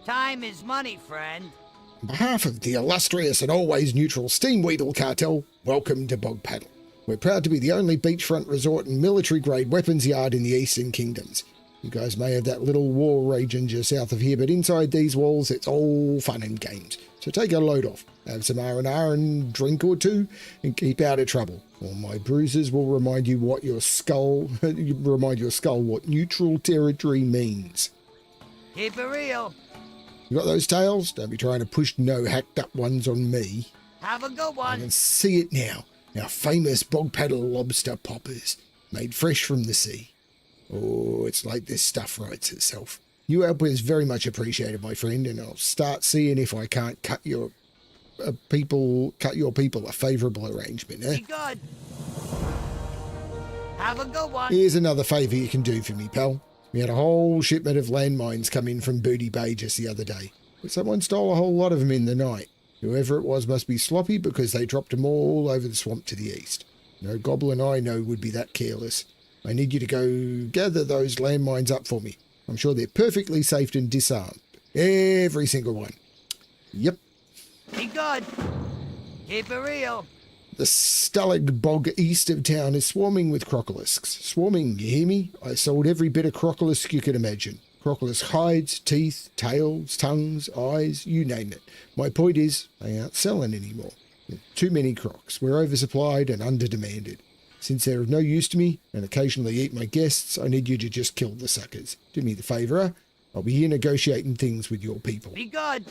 Time is money, friend. On behalf of the illustrious and always neutral Steam Weedle Cartel, welcome to Bog Paddle. We're proud to be the only beachfront resort and military-grade weapons yard in the Eastern Kingdoms. You guys may have that little war raging just south of here, but inside these walls, it's all fun and games. So take a load off, have some R&R and drink or two, and keep out of trouble. Or my bruises will remind you what your skull what neutral territory means. Keep it real. You got those tails? Don't be trying to push no hacked up ones on me. Have a good I one. can see it now. Our famous bog paddle lobster poppers, made fresh from the sea. Oh, it's like this stuff writes itself. Your help is very much appreciated, my friend, and I'll start seeing if I can't cut your people a favourable arrangement, eh? Be good. Have a good one. Here's another favour you can do for me, pal. We had a whole shipment of landmines come in from Booty Bay just the other day, but someone stole a whole lot of them in the night. Whoever it was must be sloppy because they dropped them all over the swamp to the east. No goblin I know would be that careless. I need you to go gather those landmines up for me. I'm sure they're perfectly safe and disarmed. Every single one. Yep. Be good. Keep it real. The Stalag bog east of town is swarming with crocolisks. Swarming, you hear me? I sold every bit of crocolisk you could imagine. Crocolisk hides, teeth, tails, tongues, eyes, you name it. My point is, they aren't selling anymore. Too many crocs. We're oversupplied and underdemanded. Since they're of no use to me and occasionally eat my guests, I need you to just kill the suckers. Do me the favour, huh? I'll be here negotiating things with your people. Be good.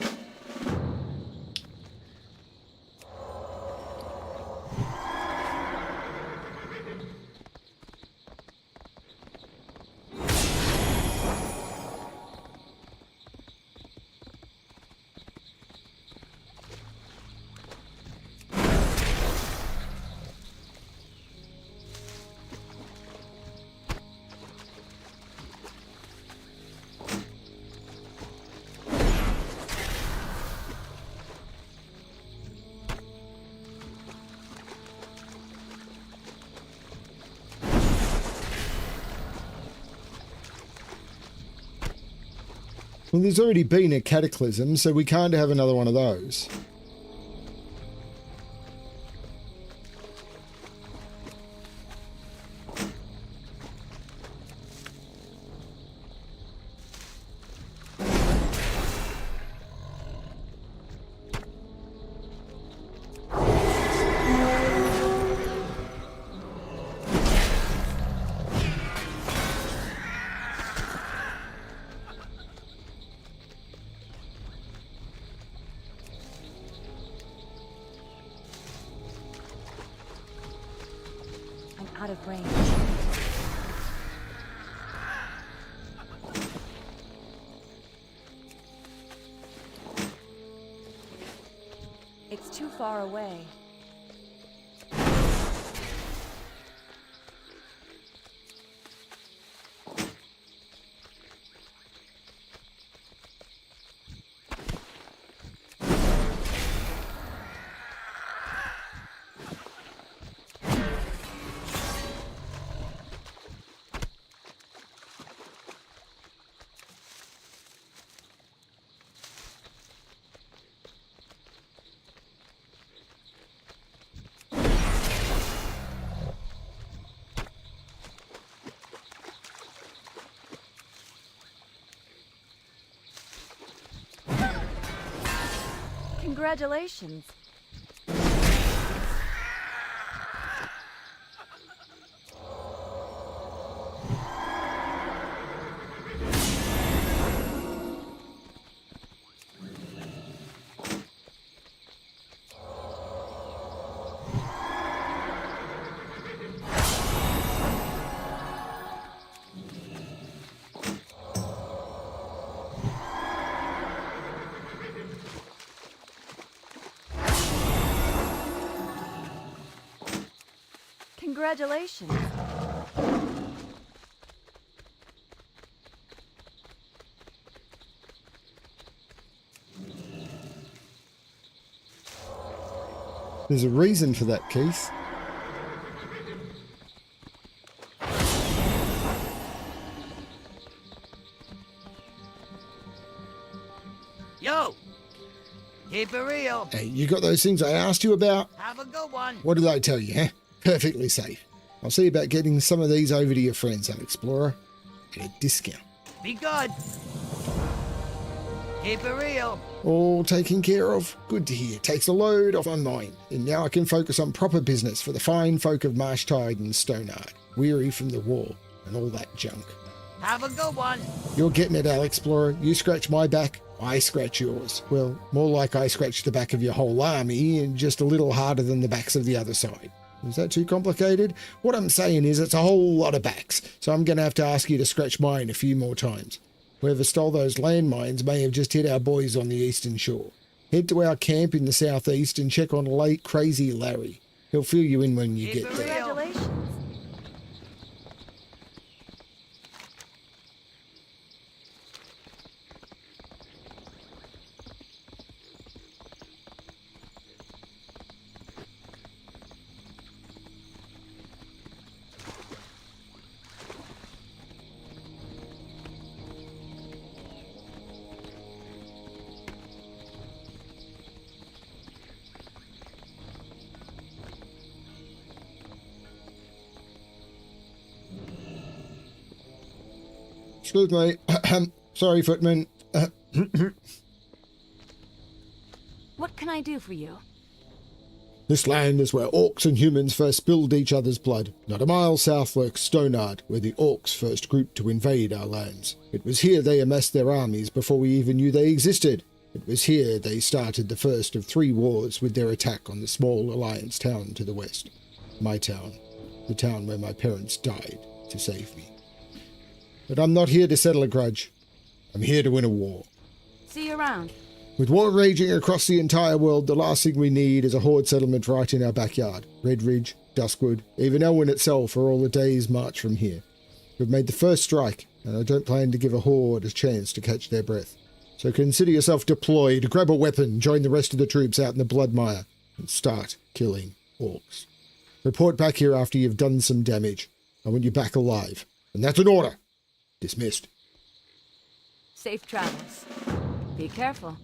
Well, there's already been a cataclysm, so we can't have another one of those. Out of range. It's too far away. Congratulations. Congratulations. There's a reason for that, Keith. Yo! Keep it real. Hey, you got those things I asked you about? Have a good one. What did I tell you, huh? Perfectly safe. I'll see about getting some of these over to your friends, Alexplorer, at a discount. Be good. Keep it real. All taken care of. Good to hear. Takes a load off my mind. And now I can focus on proper business for the fine folk of Marshtide and Stonard, weary from the war and all that junk. Have a good one. You're getting it, Alexplorer. You scratch my back, I scratch yours. Well, more like I scratch the back of your whole army, and just a little harder than the backs of the other side. Is that too complicated? What I'm saying is it's a whole lot of backs, so I'm going to have to ask you to scratch mine a few more times. Whoever stole those landmines may have just hit our boys on the eastern shore. Head to our camp in the southeast and check on late Crazy Larry. He'll fill you in when you get there. Congratulations. Excuse me. Sorry, footman. What can I do for you? This land is where orcs and humans first spilled each other's blood. Not a mile south lurks Stonard, where the orcs first grouped to invade our lands. It was here they amassed their armies before we even knew they existed. It was here they started the first of 3 wars with their attack on the small alliance town to the west. My town. The town where my parents died to save me. But I'm not here to settle a grudge. I'm here to win a war. See you around. With war raging across the entire world, the last thing we need is a horde settlement right in our backyard. Red Ridge, Duskwood, even Elwyn itself are all a day's march from here. We've made the first strike, and I don't plan to give a horde a chance to catch their breath. So consider yourself deployed, grab a weapon, join the rest of the troops out in the Bloodmire, and start killing orcs. Report back here after you've done some damage. I want you back alive. And that's an order. Dismissed. Safe travels. Be careful.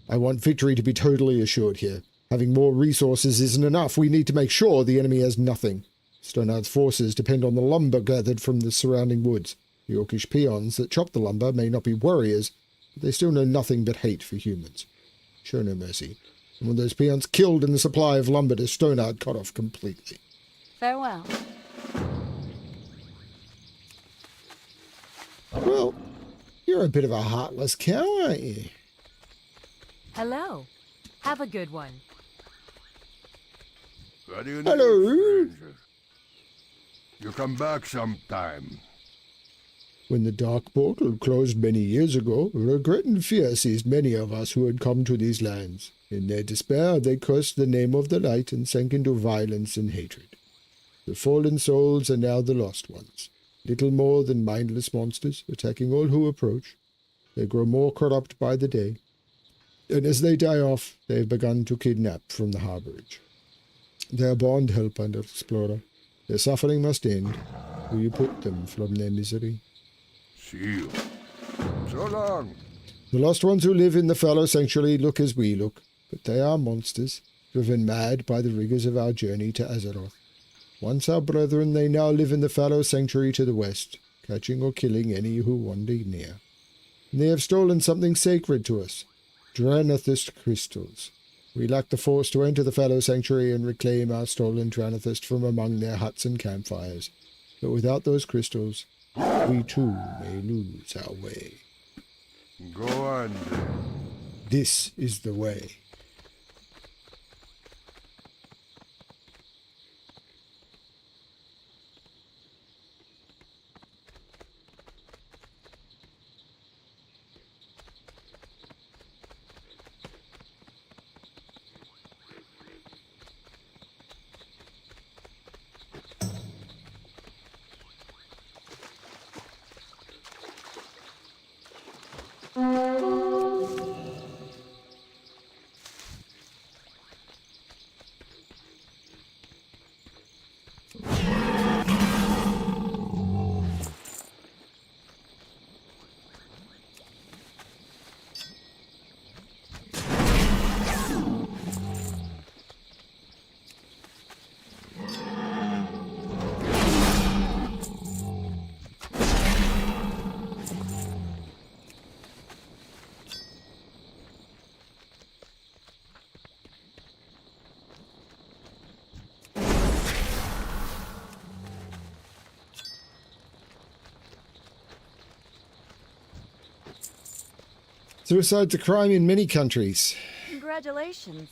I want victory to be totally assured here. Having more resources isn't enough. We need to make sure the enemy has nothing. Stoneheart's forces depend on the lumber gathered from the surrounding woods. The orcish peons that chop the lumber may not be warriors, but they still know nothing but hate for humans. Show no mercy. And when those peons killed and the supply of lumber to Stoneheart cut off completely. Farewell. Well, you're a bit of a heartless cow, aren't you? Hello. Have a good one. What do you Hello. need, stranger? You come back sometime. When the dark portal closed many years ago, regret and fear seized many of us who had come to these lands. In their despair, they cursed the name of the light and sank into violence and hatred. The fallen souls are now the lost ones, little more than mindless monsters, attacking all who approach. They grow more corrupt by the day, and as they die off, they have begun to kidnap from the harborage. They are bond help under Alexplorer. Their suffering must end, or you put them from their misery. See you. So long. The lost ones who live in the fallow sanctuary look as we look, but they are monsters, driven mad by the rigors of our journey to Azeroth. Once our brethren, they now live in the fallow sanctuary to the west, catching or killing any who wander near. And they have stolen something sacred to us, Dranathist crystals. We lack the force to enter the fallow sanctuary and reclaim our stolen Dranathist from among their huts and campfires. But without those crystals, we too may lose our way. Go on, then. This is the way. Suicide's a crime in many countries. Congratulations.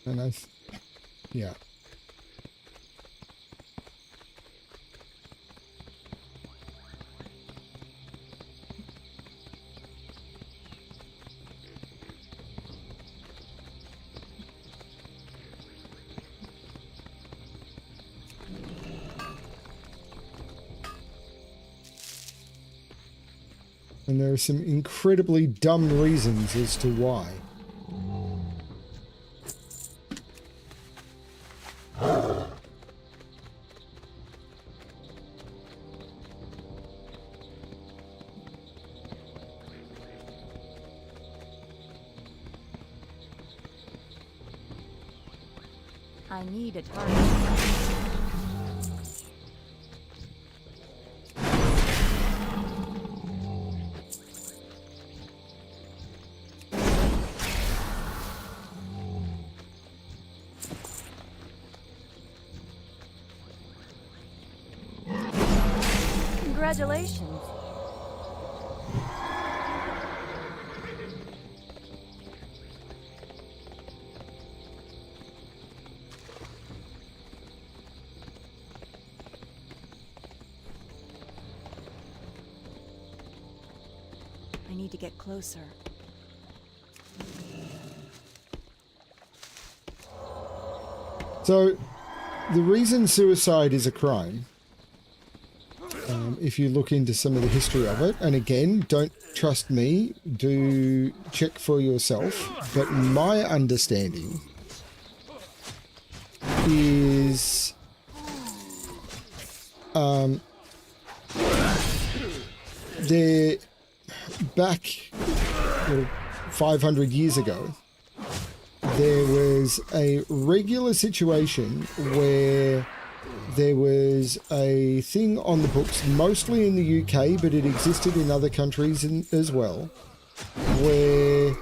And yeah. And there are some incredibly dumb reasons as to why. I need a target. Congratulations. I need to get closer. So, the reason suicide is a crime if you look into some of the history of it. And again, don't trust me, do check for yourself. But my understanding is they're back 500 years ago. There was a regular situation where there was a thing on the books, mostly in the UK, but it existed in other countries as well, where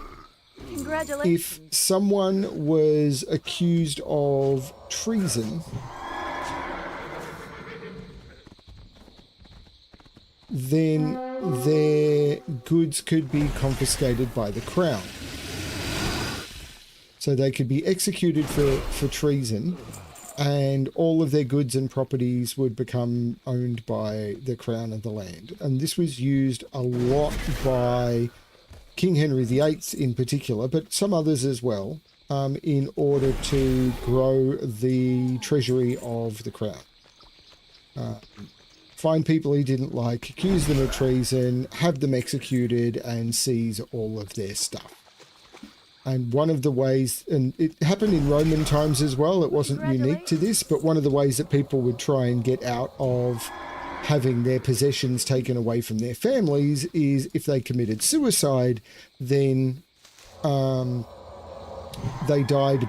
if someone was accused of treason, then their goods could be confiscated by the crown. So they could be executed for treason, and all of their goods and properties would become owned by the crown of the land. And this was used a lot by King Henry VIII in particular, but some others as well, in order to grow the treasury of the crown. Find people he didn't like, accuse them of treason, have them executed, and seize all of their stuff. And one of the ways, and it happened in Roman times as well, it wasn't unique to this, but one of the ways that people would try and get out of having their possessions taken away from their families is if they committed suicide, then they died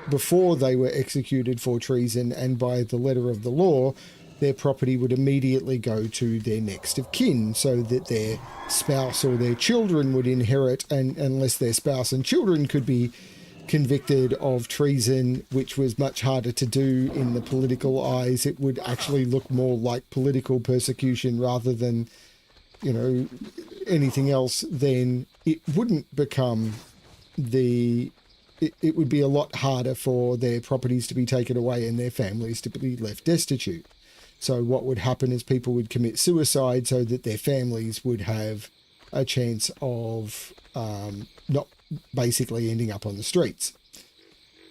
before they were executed for treason, and by the letter of the law, their property would immediately go to their next of kin, so that their spouse or their children would inherit, and unless their spouse and children could be convicted of treason, which was much harder to do in the political eyes, it would actually look more like political persecution rather than, you know, anything else, then it wouldn't become it would be a lot harder for their properties to be taken away and their families to be left destitute. So what would happen is people would commit suicide so that their families would have a chance of not basically ending up on the streets.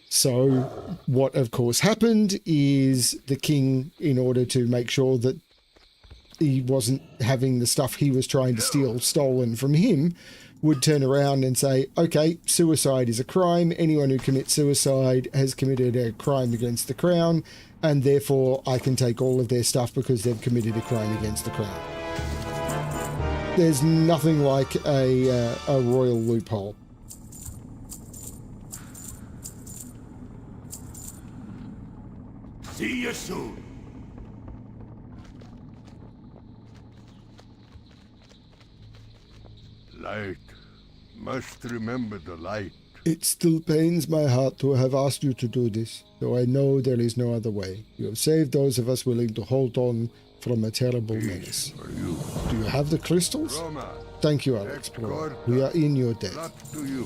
So what, of course, happened is the king, in order to make sure that he wasn't having the stuff he was trying to steal stolen from him, would turn around and say, okay, suicide is a crime. Anyone who commits suicide has committed a crime against the crown, and therefore I can take all of their stuff because they've committed a crime against the crown. There's nothing like a royal loophole. See you soon. Light. Must remember the light. It still pains my heart to have asked you to do this, though I know there is no other way. You have saved those of us willing to hold on from a terrible menace. Do you have the crystals? Roma. Thank you, Alexplorer. We are in your debt. Not to you.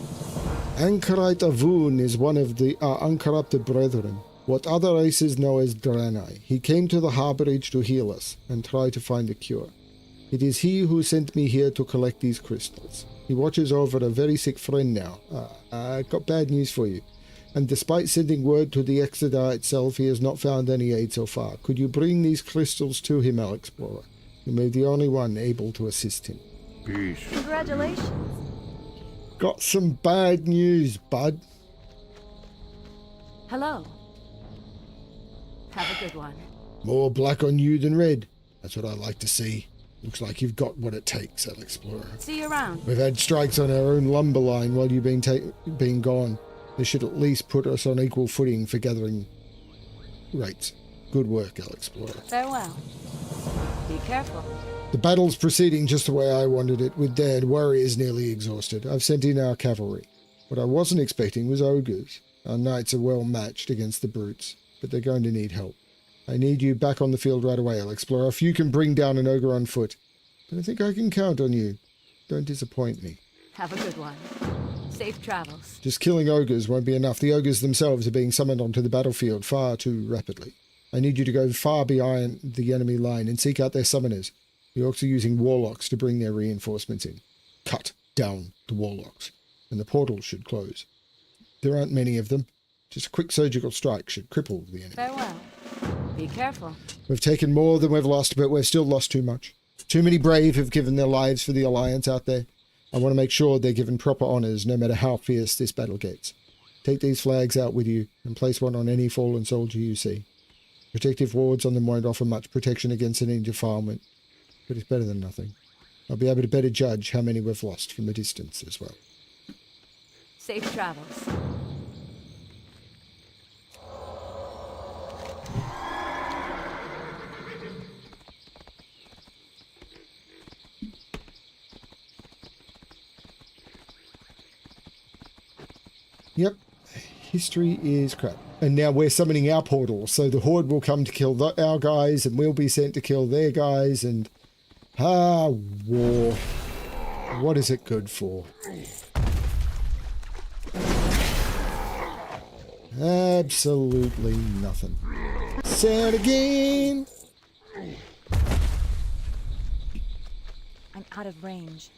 Anchorite Avun is one of the uncorrupted brethren, what other races know as Draenei. He came to the harborage to heal us and try to find a cure. It is he who sent me here to collect these crystals. He watches over a very sick friend now. I've got bad news for you. And despite sending word to the Exodar itself, he has not found any aid so far. Could you bring these crystals to him, Alexplorer? You may be the only one able to assist him. Peace. Congratulations. Got some bad news, bud. Hello. Have a good one. More black on you than red. That's what I like to see. Looks like you've got what it takes, Alexplorer. See you around. We've had strikes on our own lumber line while you've been gone. They should at least put us on equal footing for gathering rates. Good work, Alexplorer. Farewell. Be careful. The battle's proceeding just the way I wanted it, with dead warriors nearly exhausted. I've sent in our cavalry. What I wasn't expecting was ogres. Our knights are well matched against the brutes, but they're going to need help. I need you back on the field right away, Alexplorer. If you can bring down an ogre on foot. But I think I can count on you. Don't disappoint me. Have a good one. Safe travels. Just killing ogres won't be enough. The ogres themselves are being summoned onto the battlefield far too rapidly. I need you to go far behind the enemy line and seek out their summoners. The orcs are using warlocks to bring their reinforcements in. Cut down the warlocks, and the portals should close. There aren't many of them. Just a quick surgical strike should cripple the enemy. Farewell. Be careful. We've taken more than we've lost, but we've still lost too much. Too many brave have given their lives for the Alliance out there. I want to make sure they're given proper honors, no matter how fierce this battle gets. Take these flags out with you, and place one on any fallen soldier you see. Protective wards on them won't offer much protection against any defilement, but it's better than nothing. I'll be able to better judge how many we've lost from a distance as well. Safe travels. Yep, history is crap. And now we're summoning our portal, so the Horde will come to kill our guys, and we'll be sent to kill their guys, and... war. What is it good for? Absolutely nothing. Say it again! I'm out of range.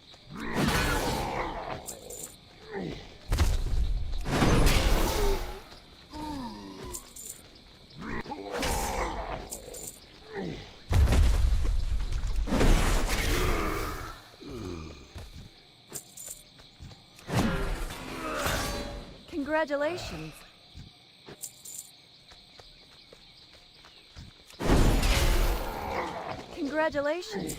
Congratulations. Congratulations.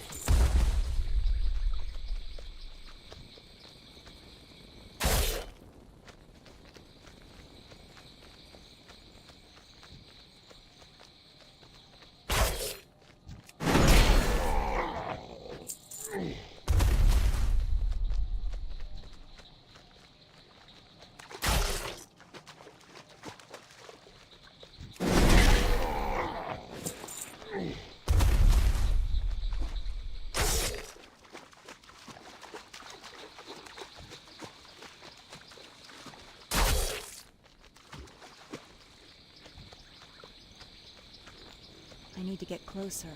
I need to get closer.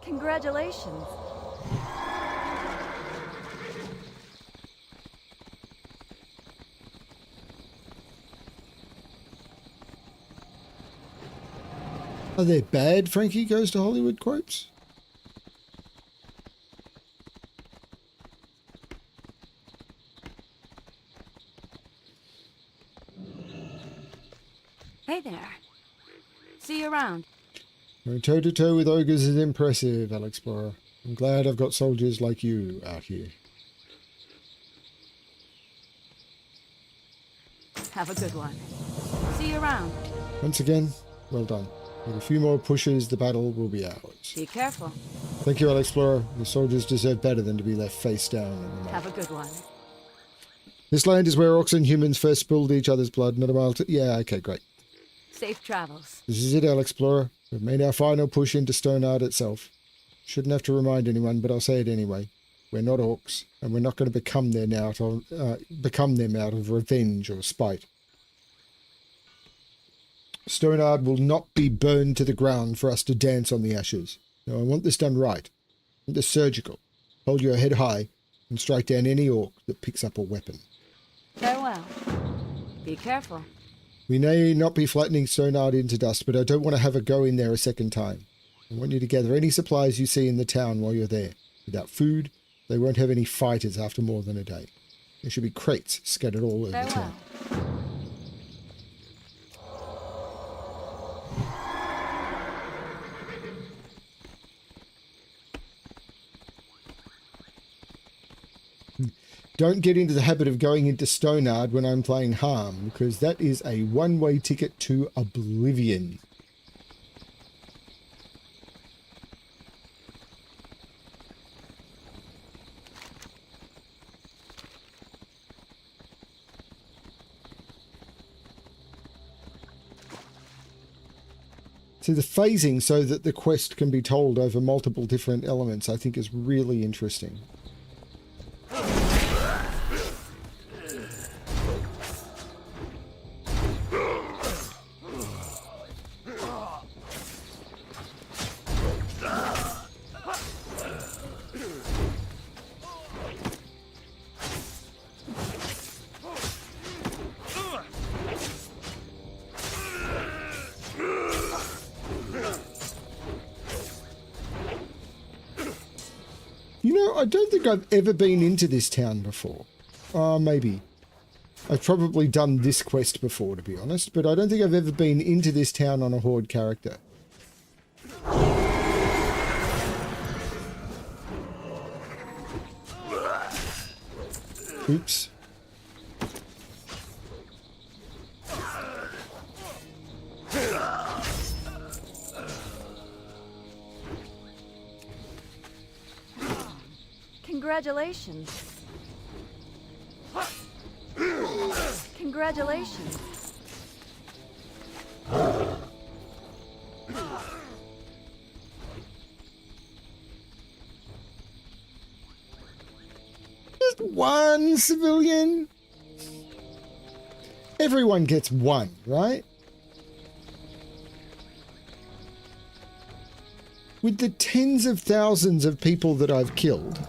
Congratulations. Are they bad, Frankie Goes to Hollywood quotes? Hey there. See you around. Going toe-to-toe with ogres is impressive, Alexplorer. I'm glad I've got soldiers like you out here. Have a good one. See you around. Once again, well done. With a few more pushes, the battle will be ours. Be careful. Thank you, Alexplorer. The soldiers deserve better than to be left face down in the mud. Have a good one. This land is where orcs and humans first spilled each other's blood, not a mile to... Yeah, okay, great. Safe travels. This is it, Alexplorer. We've made our final push into Stonehard itself. Shouldn't have to remind anyone, but I'll say it anyway. We're not orcs, and we're not going to become them out of revenge or spite. Stonehard will not be burned to the ground for us to dance on the ashes. No, I want this done right. I want this surgical. Hold your head high and strike down any orc that picks up a weapon. Farewell. Be careful. We may not be flattening Stonehard into dust, but I don't want to have a go in there a second time. I want you to gather any supplies you see in the town while you're there. Without food, they won't have any fighters after more than a day. There should be crates scattered all over the town. Don't get into the habit of going into Stonehard when I'm playing Harm, because that is a one-way ticket to oblivion. So the phasing so that the quest can be told over multiple different elements, I think, is really interesting. I don't think I've ever been into this town before. Maybe. I've probably done this quest before, to be honest, but I don't think I've ever been into this town on a Horde character. Oops. Congratulations. Congratulations. Just one civilian? Everyone gets one, right? With the tens of thousands of people that I've killed.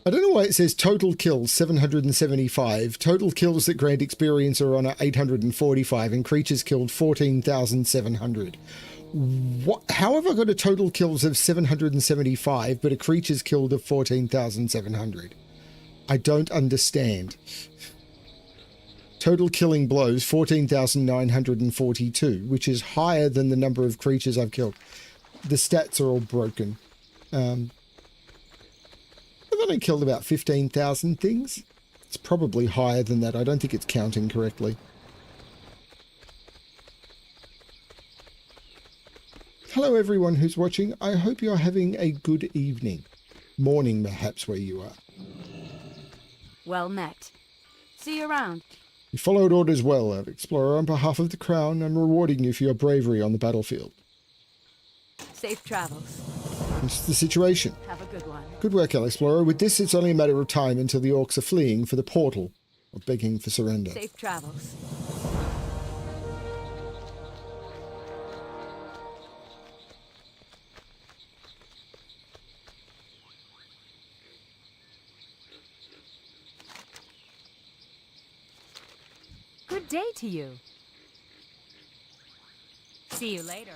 I don't know why it says total kills 775, total kills that grant experience are on 845, and creatures killed 14,700. What? How have I got a total kills of 775 but a creatures killed of 14,700? I don't understand. Total killing blows 14,942, which is higher than the number of creatures I've killed. The stats are all broken. I've only killed about 15,000 things. It's probably higher than that. I don't think it's counting correctly. Hello everyone who's watching. I hope you're having a good evening. Morning perhaps where you are. Well met. See you around. You followed orders well, Alexplorer. On behalf of the Crown, I'm rewarding you for your bravery on the battlefield. Safe travels. What's the situation? Have a good one. Good work, Alexplorer. With this, it's only a matter of time until the orcs are fleeing for the portal, or begging for surrender. Safe travels. Good day to you. See you later.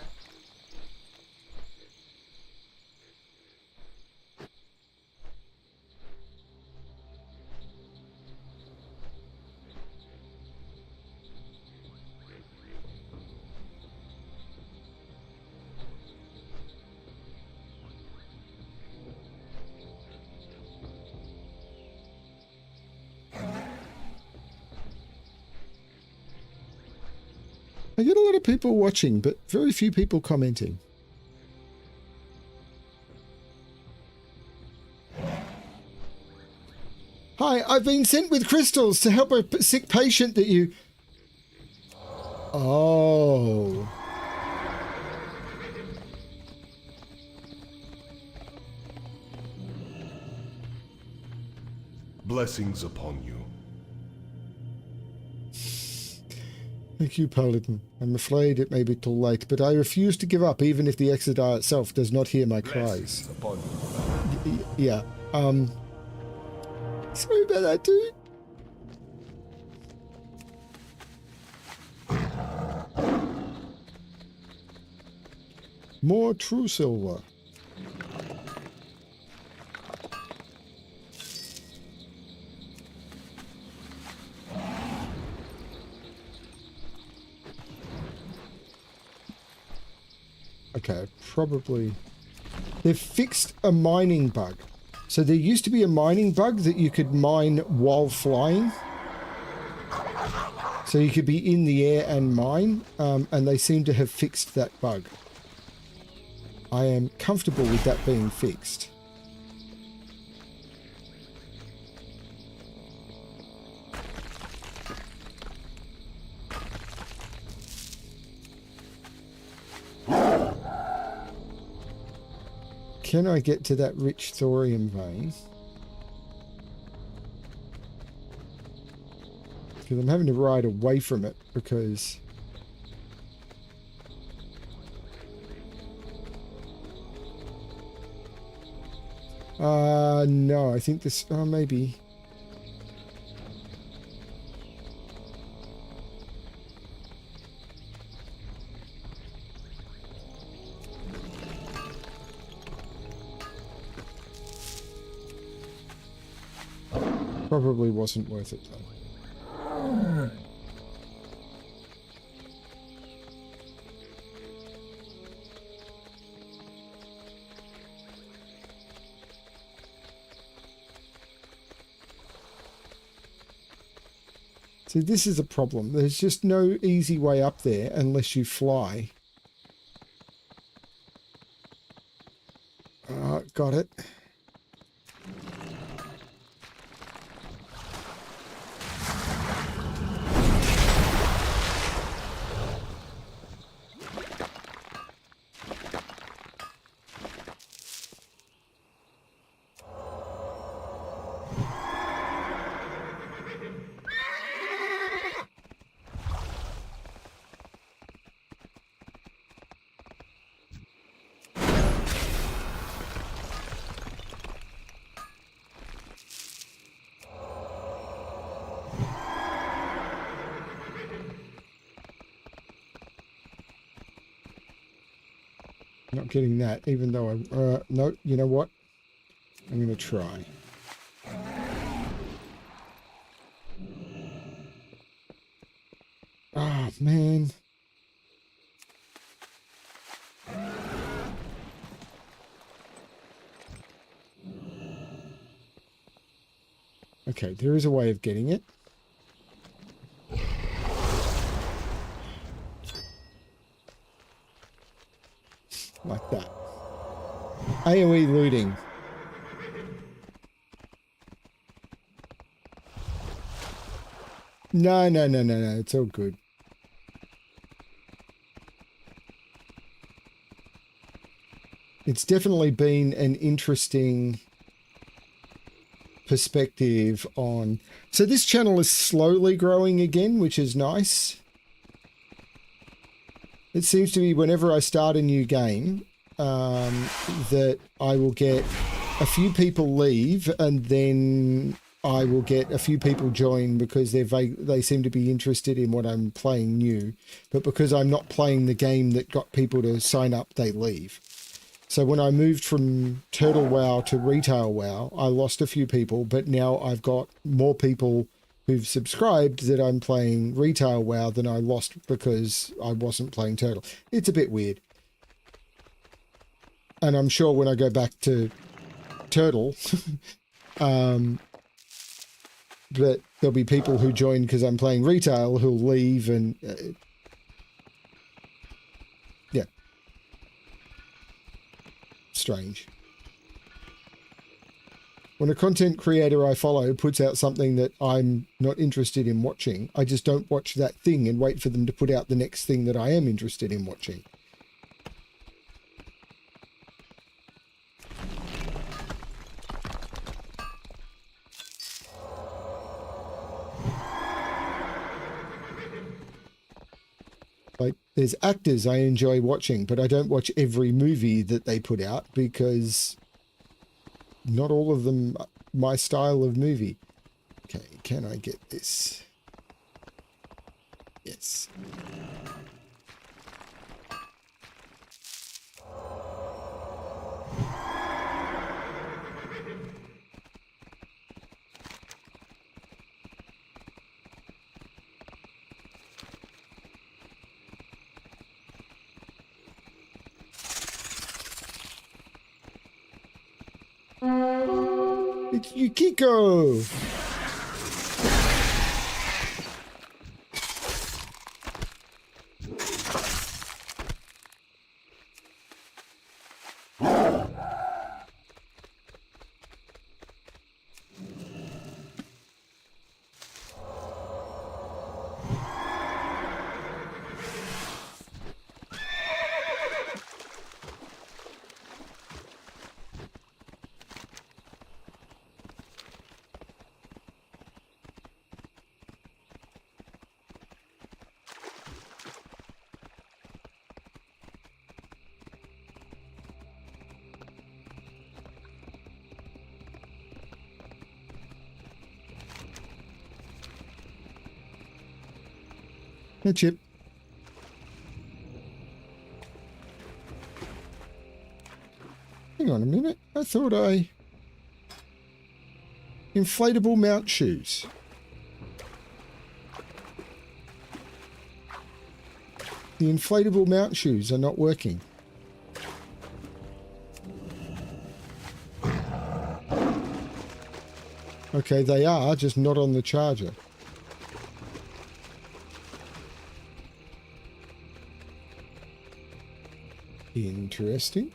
I get a lot of people watching, but very few people commenting. Hi, I've been sent with crystals to help a sick patient that you... Oh. Blessings upon you. Thank you, Paladin. I'm afraid it may be too late, but I refuse to give up even if the Exodar itself does not hear my cries. Upon you. Yeah. Sorry about that, dude. More true silver. Okay, probably... They've fixed a mining bug. So there used to be a mining bug that you could mine while flying. So you could be in the air and mine, and they seem to have fixed that bug. I am comfortable with that being fixed. Can I get to that rich thorium vein? Because I'm having to ride away from it because... no, I think this... Oh, maybe... Probably wasn't worth it though. See, this is a problem. There's just no easy way up there unless you fly. Got it. Not getting that, even though I... no, you know what? I'm going to try. Oh, man. Okay, there is a way of getting it. Like that. AoE looting. No, it's all good. It's definitely been an interesting perspective on... So this channel is slowly growing again, which is nice. It seems to be whenever I start a new game, that I will get a few people leave and then I will get a few people join because they seem to be interested in what I'm playing new. But because I'm not playing the game that got people to sign up, they leave. So when I moved from Turtle WoW to Retail WoW, I lost a few people, but now I've got more people who've subscribed that I'm playing Retail WoW than I lost because I wasn't playing Turtle. It's a bit weird. And I'm sure when I go back to Turtle, that there'll be people who join because I'm playing Retail who'll leave and... yeah. Strange. When a content creator I follow puts out something that I'm not interested in watching, I just don't watch that thing and wait for them to put out the next thing that I am interested in watching. Like, there's actors I enjoy watching, but I don't watch every movie that they put out because not all of them are my style of movie. Okay, can I get this? Yes. It's Yukiko! Hey, Chip. Hang on a minute. I thought I... Inflatable mount shoes. The inflatable mount shoes are not working. Okay, they are, just not on the charger. Interesting.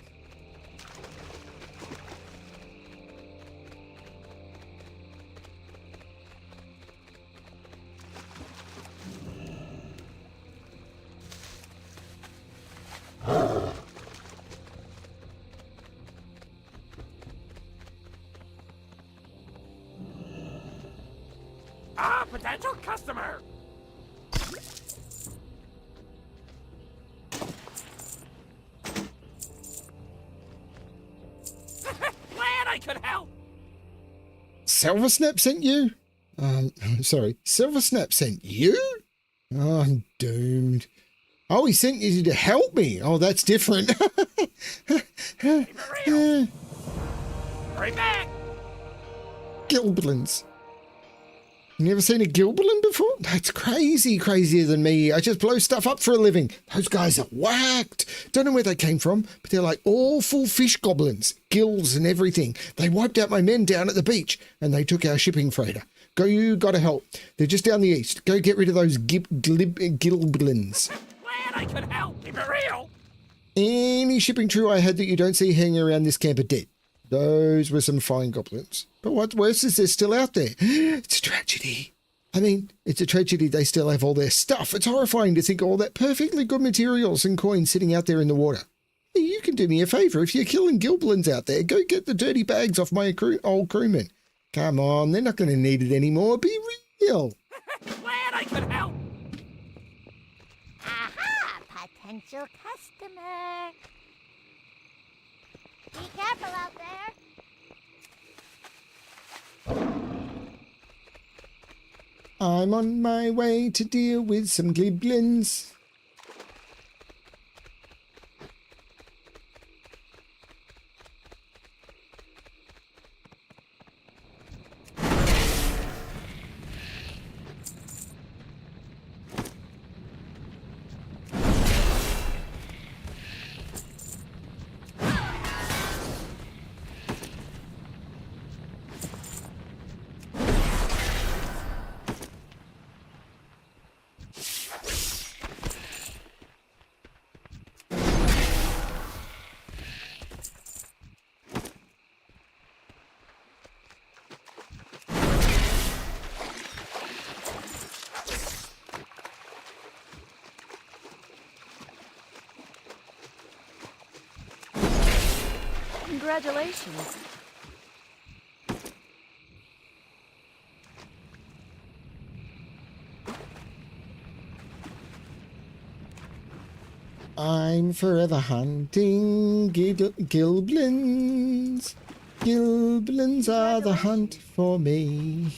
Ah, potential customer! Glad I could help! Silversnap sent you? Sorry, Silversnap sent you? Oh, I'm doomed. Oh, he sent you to help me. Oh, that's different. Keep it real! Right back! Gilblins. You never seen a Gilblin before? That's crazy, crazier than me. I just blow stuff up for a living. Those guys are whacked. Don't know where they came from, but they're like awful fish goblins, gills and everything. They wiped out my men down at the beach, and they took our shipping freighter. Go, you gotta help. They're just down the east. Go get rid of those Gilblins. Glad I could help. Keep it real! Any shipping crew I had that you don't see hanging around this camp are dead. Those were some fine goblins. But what's worse is they're still out there. It's a tragedy. I mean, it's a tragedy they still have all their stuff. It's horrifying to think of all that perfectly good materials and coins sitting out there in the water. Hey, you can do me a favour. If you're killing Gilblins out there, go get the dirty bags off my old crewmen. Come on, they're not going to need it anymore. Be real. Glad I could help! Aha! Potential customer. Be careful out there. I'm on my way to deal with some Gilblins. Congratulations. I'm forever hunting Gilblins. Gilblins are the hunt for me.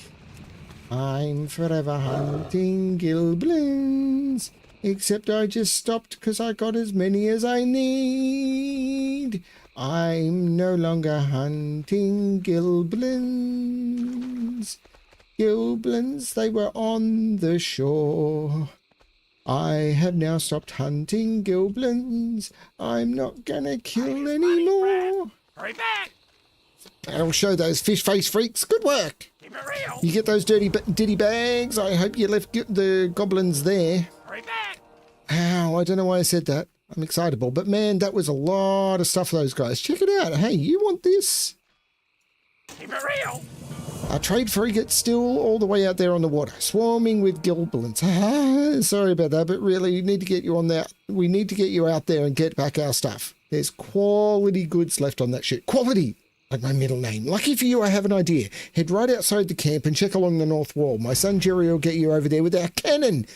I'm forever hunting Gilblins. Except I just stopped because I got as many as I need. I'm no longer hunting Gilblins. Gilblins, they were on the shore. I have now stopped hunting Gilblins. I'm not gonna kill any more. Hurry back! That'll show those fish face freaks. Good work. Keep it real! You get those ditty bags. I hope you left the goblins there. Hurry back! Ow, I don't know why I said that. I'm excitable, but man, that was a lot of stuff for those guys. Check it out. Hey, you want this? Keep it real! Our trade frigate still all the way out there on the water, swarming with Gilblins. Sorry about that, but really, we need to get you on there. We need to get you out there and get back our stuff. There's quality goods left on that ship. Quality! Like my middle name. Lucky for you, I have an idea. Head right outside the camp and check along the north wall. My son Jerry will get you over there with our cannon.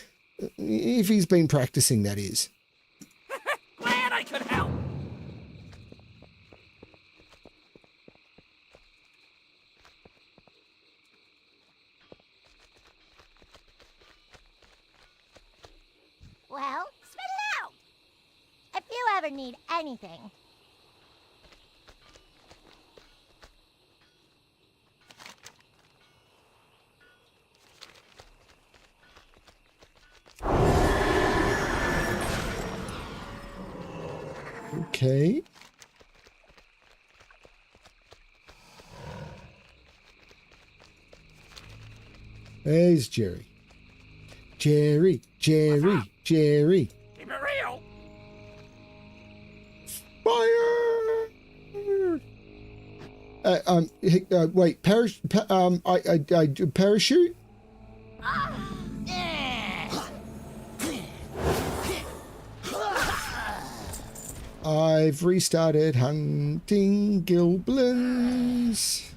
If he's been practicing, that is. Glad I could help! Well, spit it out. If you ever need anything. Okay. There's Jerry. Jerry. Keep it real. Fire! Wait, parachute? I've restarted hunting goblins.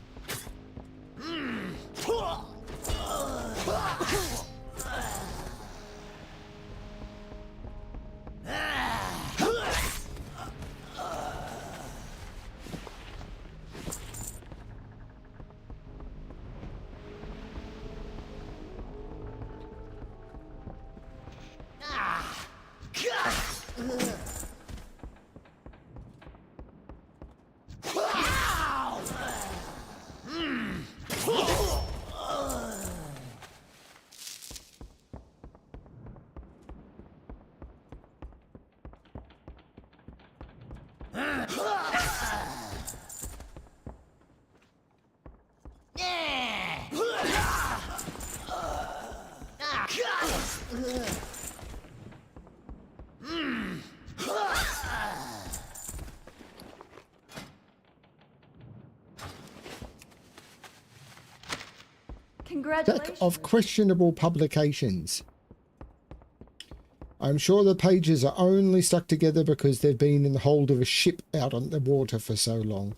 Deck of questionable publications. I'm sure the pages are only stuck together because they've been in the hold of a ship out on the water for so long.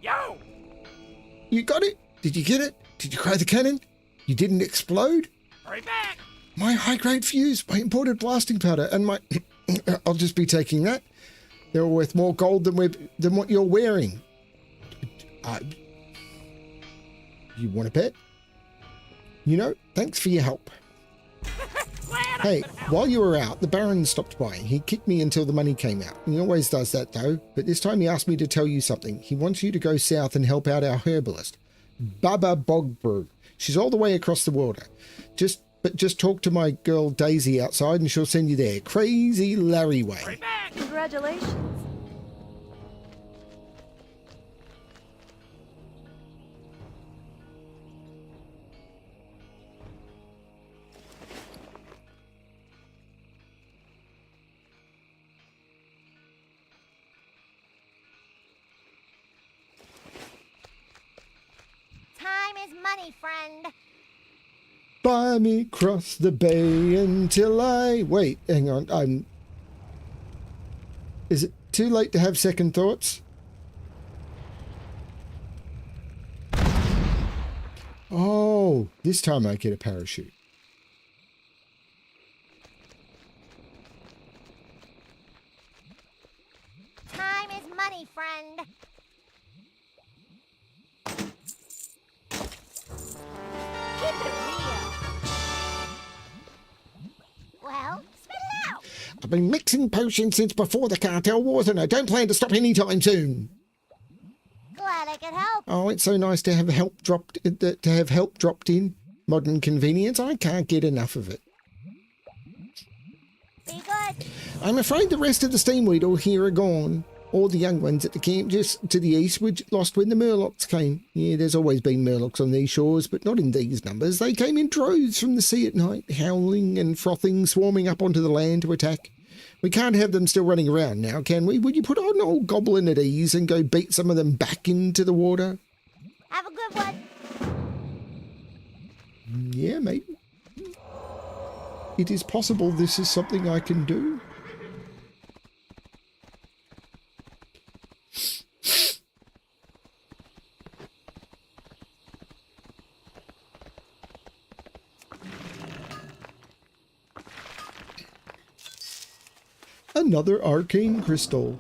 Yo! You got it? Did you get it? Did you cry the cannon? You didn't explode? Hurry back! My high-grade fuse, my imported blasting powder, and my... I'll just be taking that. They're worth more gold than what you're wearing. You want to bet? You know, thanks for your help. Hey, while you were out, the Baron stopped by. He kicked me until the money came out. He always does that, though. But this time he asked me to tell you something. He wants you to go south and help out our herbalist, Baba Bogbrew. She's all the way across the water. Just talk to my girl Daisy outside and she'll send you there. Crazy Larry way. Hurry back! Congratulations. Time is money, friend. Buy me across the bay until I... Wait, hang on. Is it too late to have second thoughts? Oh, this time I get a parachute. Time is money, friend. Keep it real. Well, spit it out. I've been mixing potions since before the cartel wars and I don't plan to stop anytime soon. Glad I could help. Oh, it's so nice to have help dropped in. Modern convenience. I can't get enough of it. Be good. I'm afraid the rest of the steamweed here are gone. All the young ones at the camp just to the east were lost when the Murlocs came. Yeah, there's always been Murlocs on these shores, but not in these numbers. They came in droves from the sea at night, howling and frothing, swarming up onto the land to attack. We can't have them still running around now, can we? Would you put on old Goblin at ease and go beat some of them back into the water? Have a good one. Yeah, maybe. It is possible this is something I can do. Another arcane crystal.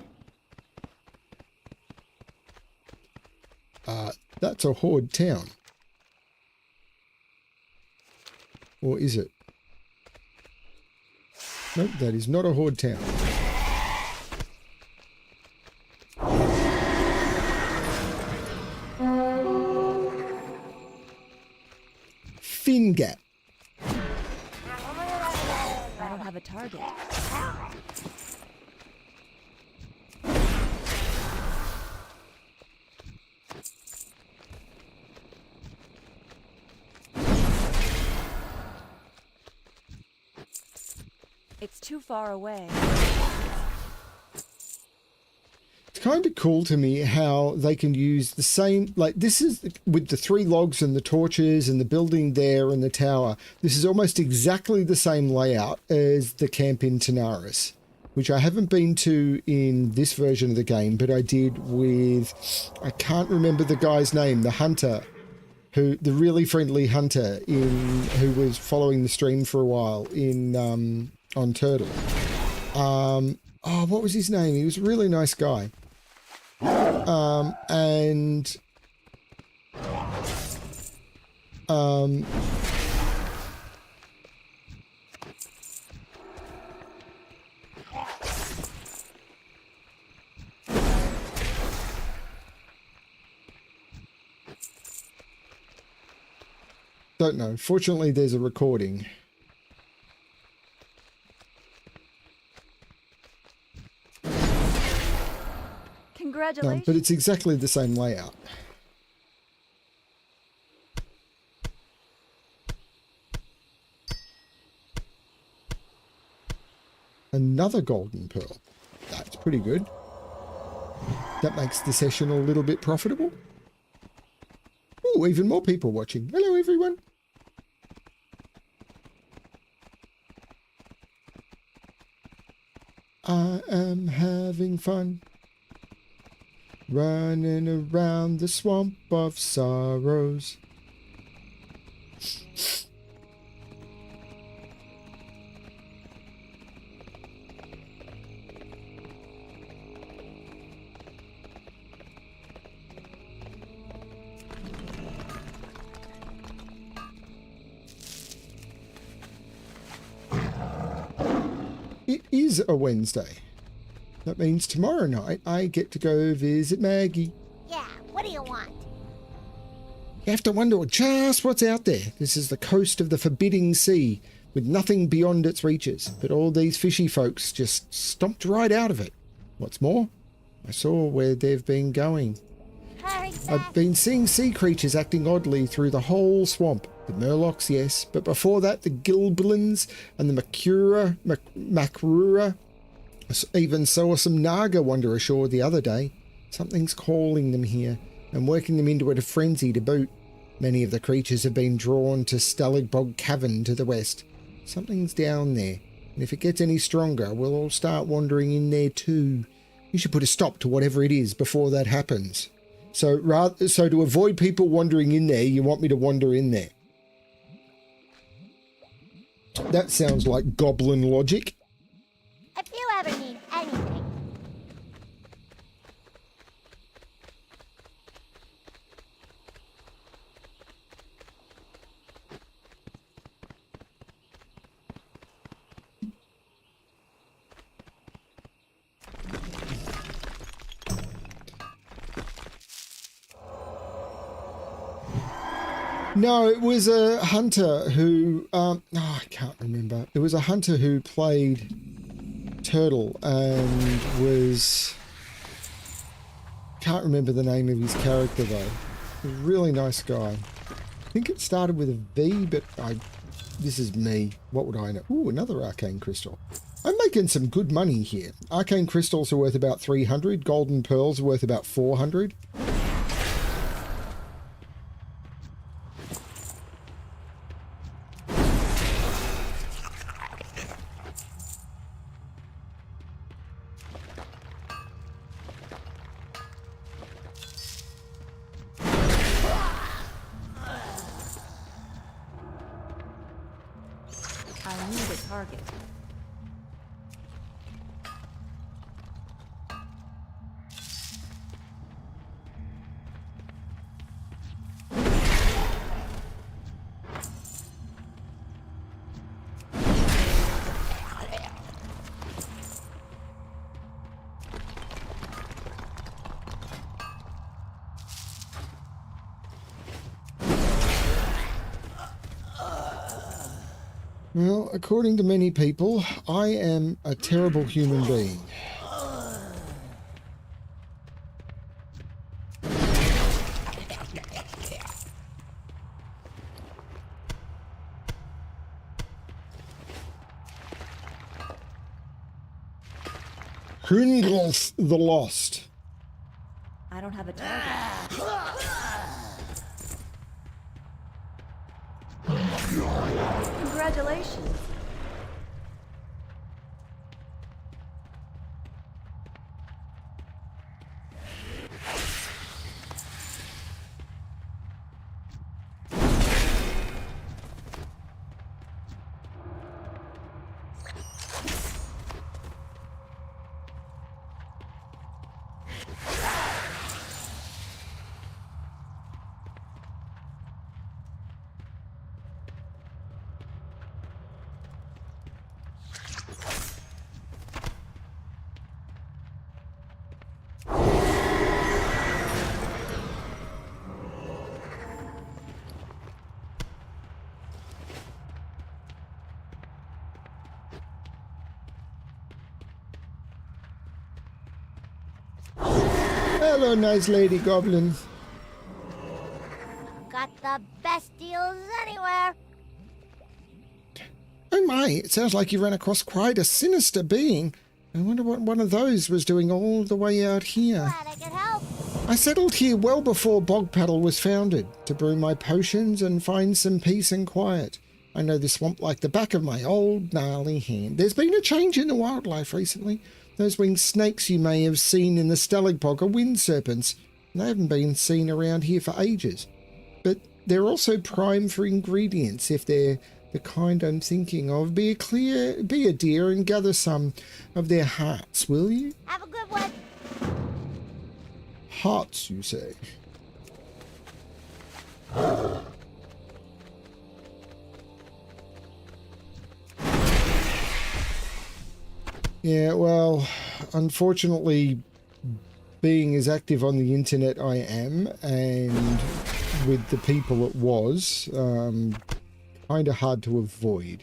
that's a horde town. Or is it? Nope, that is not a horde town. Fin Gap. I don't have a target. It's too far away. It's kind of cool to me how they can use the same, like this is with the 3 logs and the torches and the building there and the tower. This is almost exactly the same layout as the camp in Tanaris, which I haven't been to in this version of the game, but I did with, I can't remember the guy's name, the hunter, who, the really friendly hunter who was following the stream for a while in, on Turtle. Oh, what was his name? He was a really nice guy. Don't know. Fortunately, there's a recording. Congratulations. No, but it's exactly the same layout. Another golden pearl. That's pretty good. That makes the session a little bit profitable. Ooh, even more people watching. Hello, everyone. I am having fun. Running around the swamp of sorrows. It is a Wednesday. That means tomorrow night I get to go visit Maggie. Yeah, what do you want? You have to wonder just what's out there. This is the coast of the forbidding sea, with nothing beyond its reaches. But all these fishy folks just stomped right out of it. What's more, I saw where they've been going. I've been seeing sea creatures acting oddly through the whole swamp. The Murlocs, yes, but before that the Gilblins and the Makrura. Even saw some Naga wander ashore the other day. Something's calling them here and working them into a frenzy to boot. Many of the creatures have been drawn to Stalagbog Cavern to the west. Something's down there, and if it gets any stronger, we'll all start wandering in there too. You should put a stop to whatever it is before that happens. So to avoid people wandering in there, you want me to wander in there. That sounds like goblin logic. If you ever need anything. No, it was a hunter who, I can't remember. It was a hunter who played Turtle and was, can't remember the name of his character though. A really nice guy. I think it started with a V, but this is me. What would I know? Ooh, another arcane crystal. I'm making some good money here. Arcane crystals are worth about 300. Golden pearls are worth about 400. Target. Well, according to many people, I am a terrible human being. Hringolf the Lost. I don't have a target. Congratulations. Hello, nice lady goblin. Got the best deals anywhere. Oh my, it sounds like you ran across quite a sinister being. I wonder what one of those was doing all the way out here. Glad I could help. I settled here well before Bog Paddle was founded, to brew my potions and find some peace and quiet. I know this swamp like the back of my old gnarly hand. There's been a change in the wildlife recently. Those winged snakes you may have seen in the Stalag are wind serpents. They haven't been seen around here for ages. But they're also prime for ingredients if they're the kind I'm thinking of. Be a dear and gather some of their hearts, will you? Have a good one. Hearts, you say? Yeah, well, unfortunately, being as active on the internet I am, and with the people it was, kind of hard to avoid.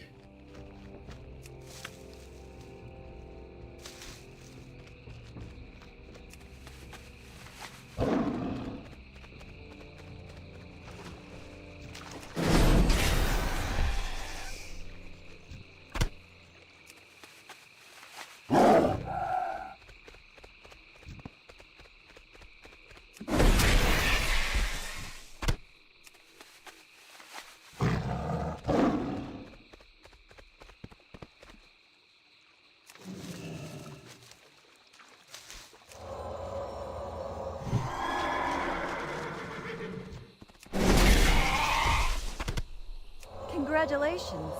Congratulations.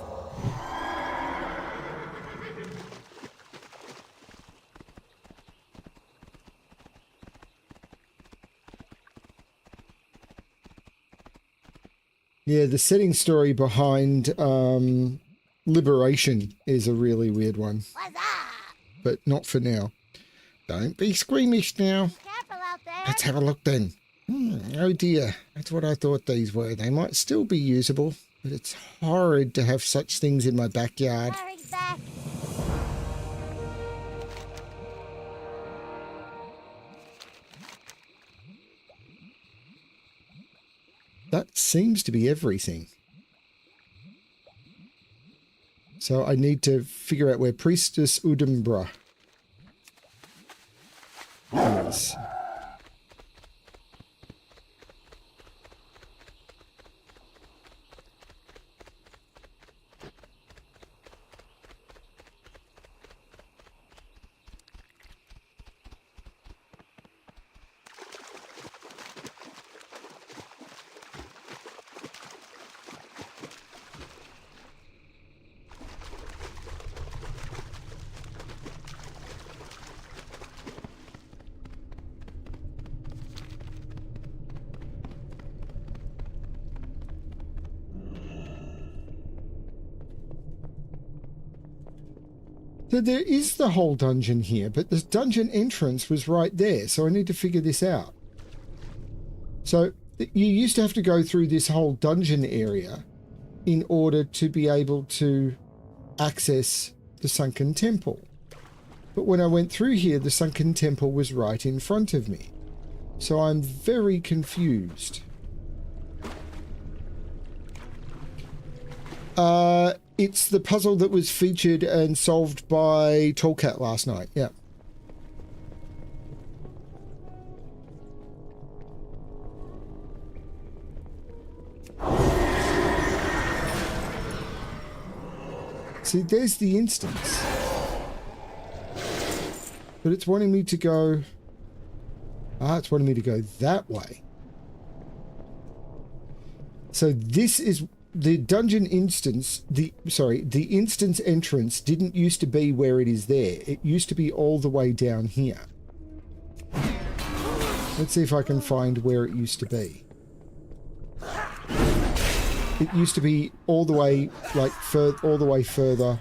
Yeah, the setting story behind Liberation is a really weird one. What's up? But not for now. Don't be squeamish now. Careful out there. Let's have a look then. Oh dear, that's what I thought these were. They might still be usable, but it's horrid to have such things in my backyard. Hurry's back. That seems to be everything. So I need to figure out where Priestess Udumbra is. So there is the whole dungeon here, but the dungeon entrance was right there, so I need to figure this out. So you used to have to go through this whole dungeon area in order to be able to access the sunken temple. But when I went through here, the sunken temple was right in front of me. So I'm very confused. It's the puzzle that was featured and solved by Tallcat last night. Yeah. See, there's the instance. But it's wanting me to go... it's wanting me to go that way. So this is... The dungeon instance, the instance entrance didn't used to be where it is there. It used to be all the way down here. Let's see if I can find where it used to be. It used to be all the way, like, all the way further.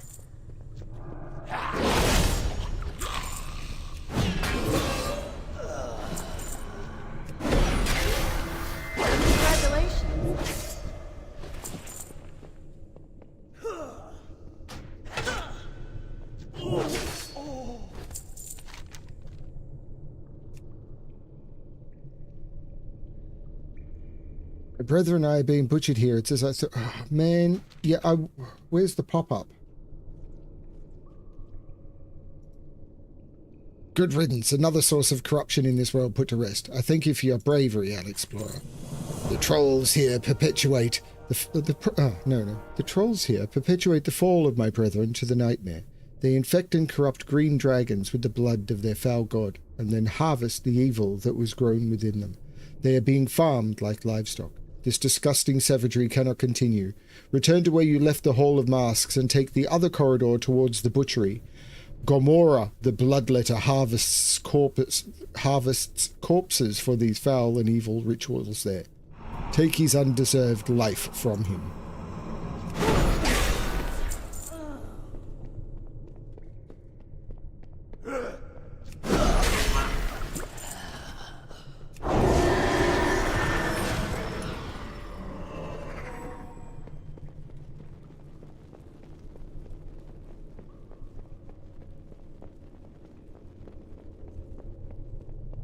My brother and I are being butchered here. It says, oh, man, yeah, where's the pop-up? Good riddance. Another source of corruption in this world put to rest. I thank you for your bravery, Alexplorer. The trolls here perpetuate the trolls here perpetuate the fall of my brethren to the nightmare. They infect and corrupt green dragons with the blood of their foul god, and then harvest the evil that was grown within them. They are being farmed like livestock. This disgusting savagery cannot continue. Return to where you left the Hall of Masks and take the other corridor towards the butchery. Gomorrah, the bloodletter, harvests corpses for these foul and evil rituals there. Take his undeserved life from him.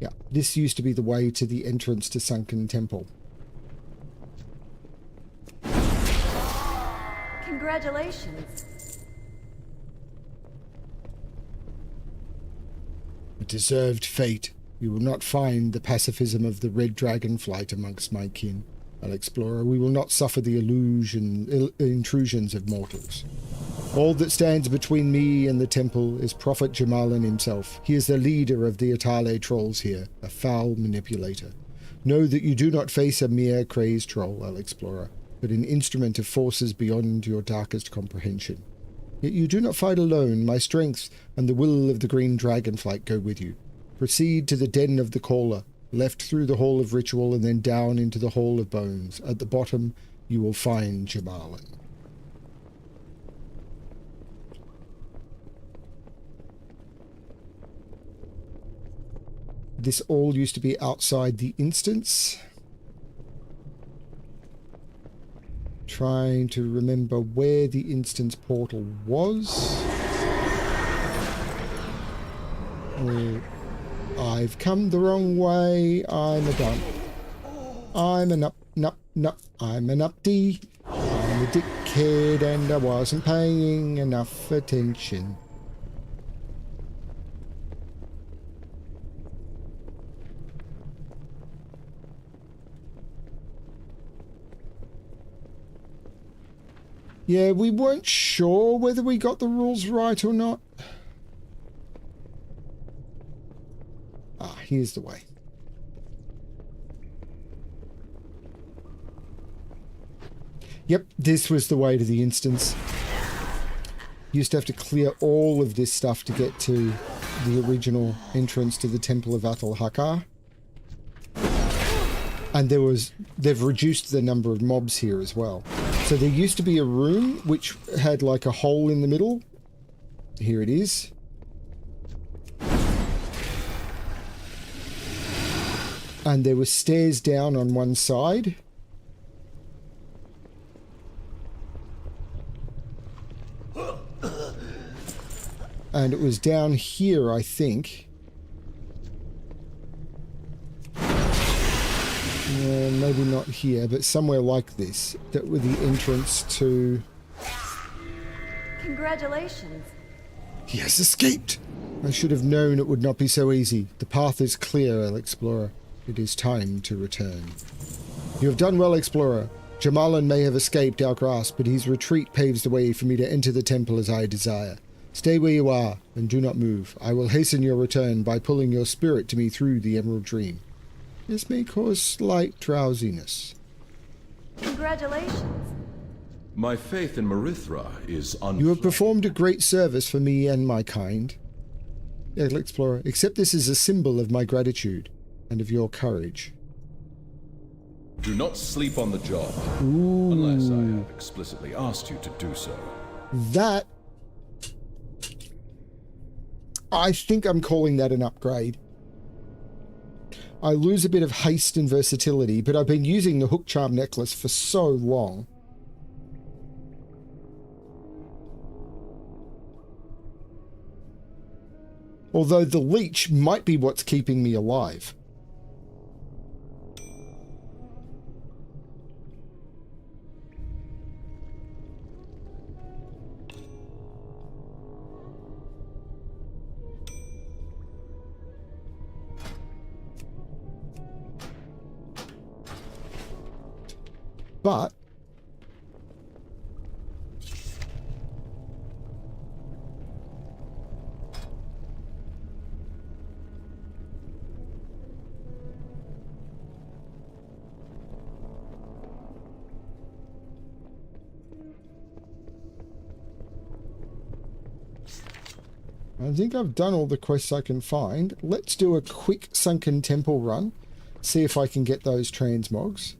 Yeah, this used to be the way to the entrance to Sunken Temple. Congratulations. A deserved fate. You will not find the pacifism of the red dragonflight amongst my kin, Alexplorer. We will not suffer the intrusions of mortals. All that stands between me and the temple is Prophet Jamalin himself. He is the leader of the Atale trolls here, a foul manipulator. Know that you do not face a mere crazed troll, Alexplorer, but an instrument of forces beyond your darkest comprehension. Yet you do not fight alone. My strength and the will of the green dragonflight go with you. Proceed to the den of the caller, left through the hall of ritual and then down into the hall of bones. At the bottom, you will find Jamalin. This all used to be outside the instance. Trying to remember where the instance portal was. Oh, I've come the wrong way. I'm a dump. I'm an I'm an updee. I'm a dickhead and I wasn't paying enough attention. Yeah, we weren't sure whether we got the rules right or not. Ah, here's the way. Yep, this was the way to the instance. Used to have to clear all of this stuff to get to the original entrance to the Temple of Atal Hakar. And they've reduced the number of mobs here as well. So there used to be a room which had like a hole in the middle. Here it is. And there were stairs down on one side. And it was down here, I think. Maybe not here, but somewhere like this. That were the entrance to... Congratulations. He has escaped! I should have known it would not be so easy. The path is clear, Alexplorer. It is time to return. You have done well, Explorer. Jamalan may have escaped our grasp, but his retreat paves the way for me to enter the temple as I desire. Stay where you are, and do not move. I will hasten your return by pulling your spirit to me through the Emerald Dream. This may cause slight drowsiness. Congratulations. My faith in Marithra is You have performed a great service for me and my kind. Explorer, accept this as a symbol of my gratitude and of your courage. Do not sleep on the job, Ooh. unless I have explicitly asked you to do so. That... I think I'm calling that an upgrade. I lose a bit of haste and versatility, but I've been using the hook charm necklace for so long. Although the leech might be what's keeping me alive. But I think I've done all the quests I can find. Let's do a quick Sunken Temple run. See if I can get those transmogs.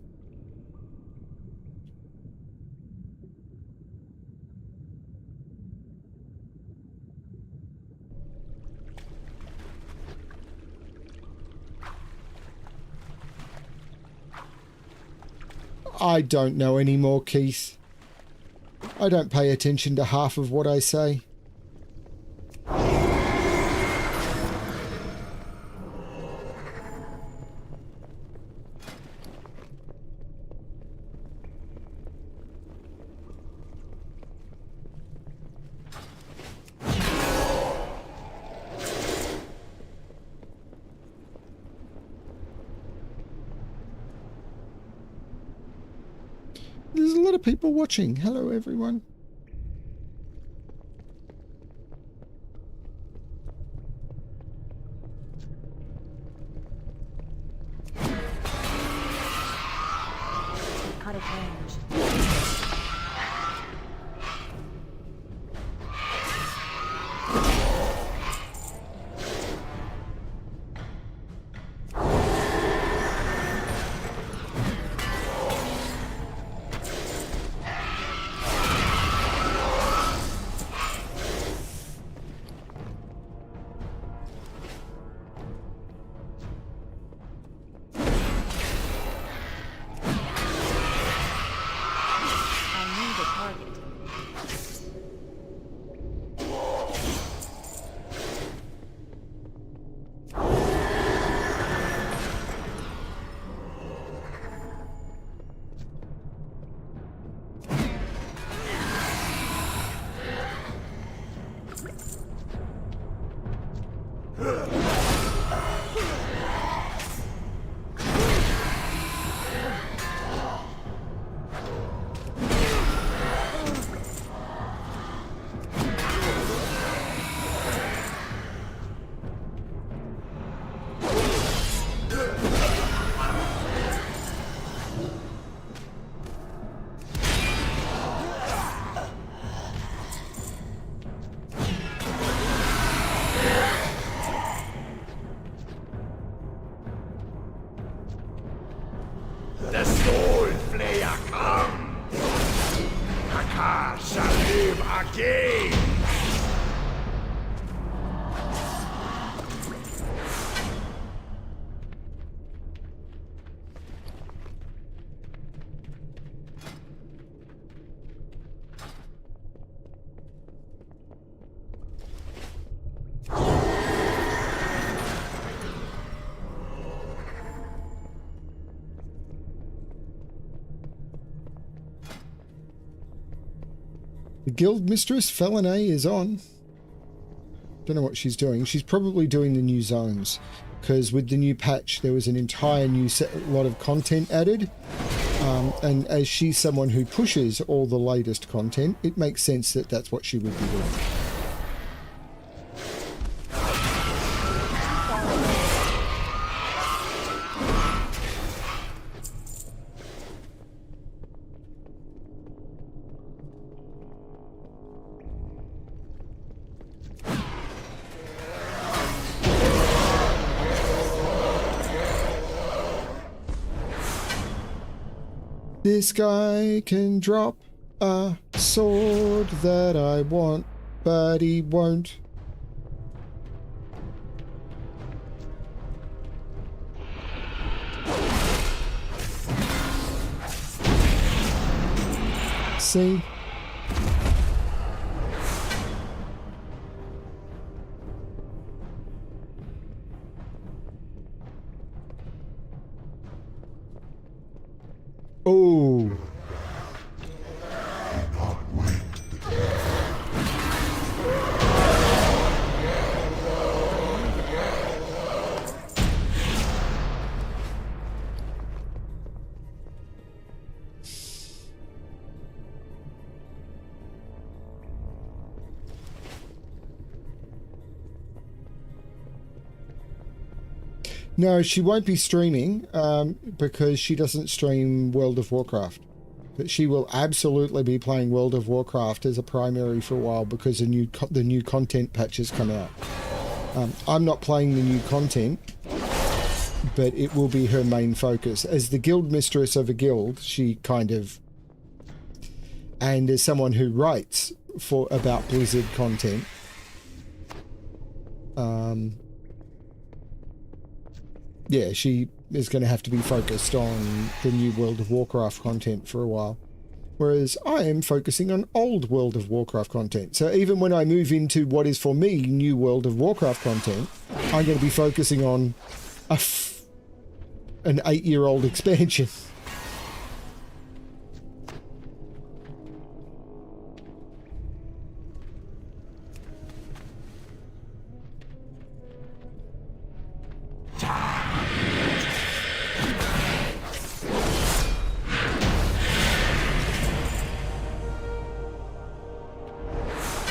I don't know anymore, Keith. I don't pay attention to half of what I say. There's a lot of people watching. Hello, everyone. Out of range. The Soul Flayer comes! Kaka shall live again! Guild Mistress Felinae is on. Don't know what she's doing. She's probably doing the new zones, because with the new patch there was an entire new lot of content added, and as she's someone who pushes all the latest content, it makes sense that that's what she would be doing. This guy can drop a sword that I want, but he won't. See? Oh. No, she won't be streaming because she doesn't stream World of Warcraft. But she will absolutely be playing World of Warcraft as a primary for a while because the new content patches come out. I'm not playing the new content, but it will be her main focus. As the guild mistress of a guild, she kind of... And as someone who writes about Blizzard content... yeah, she is going to have to be focused on the new World of Warcraft content for a while. Whereas I am focusing on old World of Warcraft content. So even when I move into what is for me new World of Warcraft content, I'm going to be focusing on an 8-year-old expansion.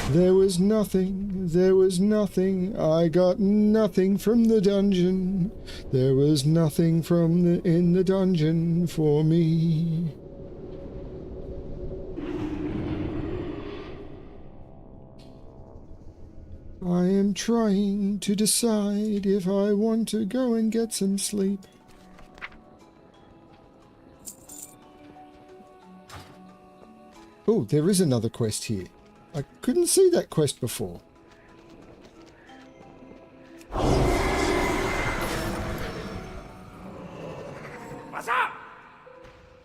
There was nothing, I got nothing from the dungeon. There was nothing in the dungeon for me. I am trying to decide if I want to go and get some sleep. Oh, there is another quest here. I couldn't see that quest before. What's up?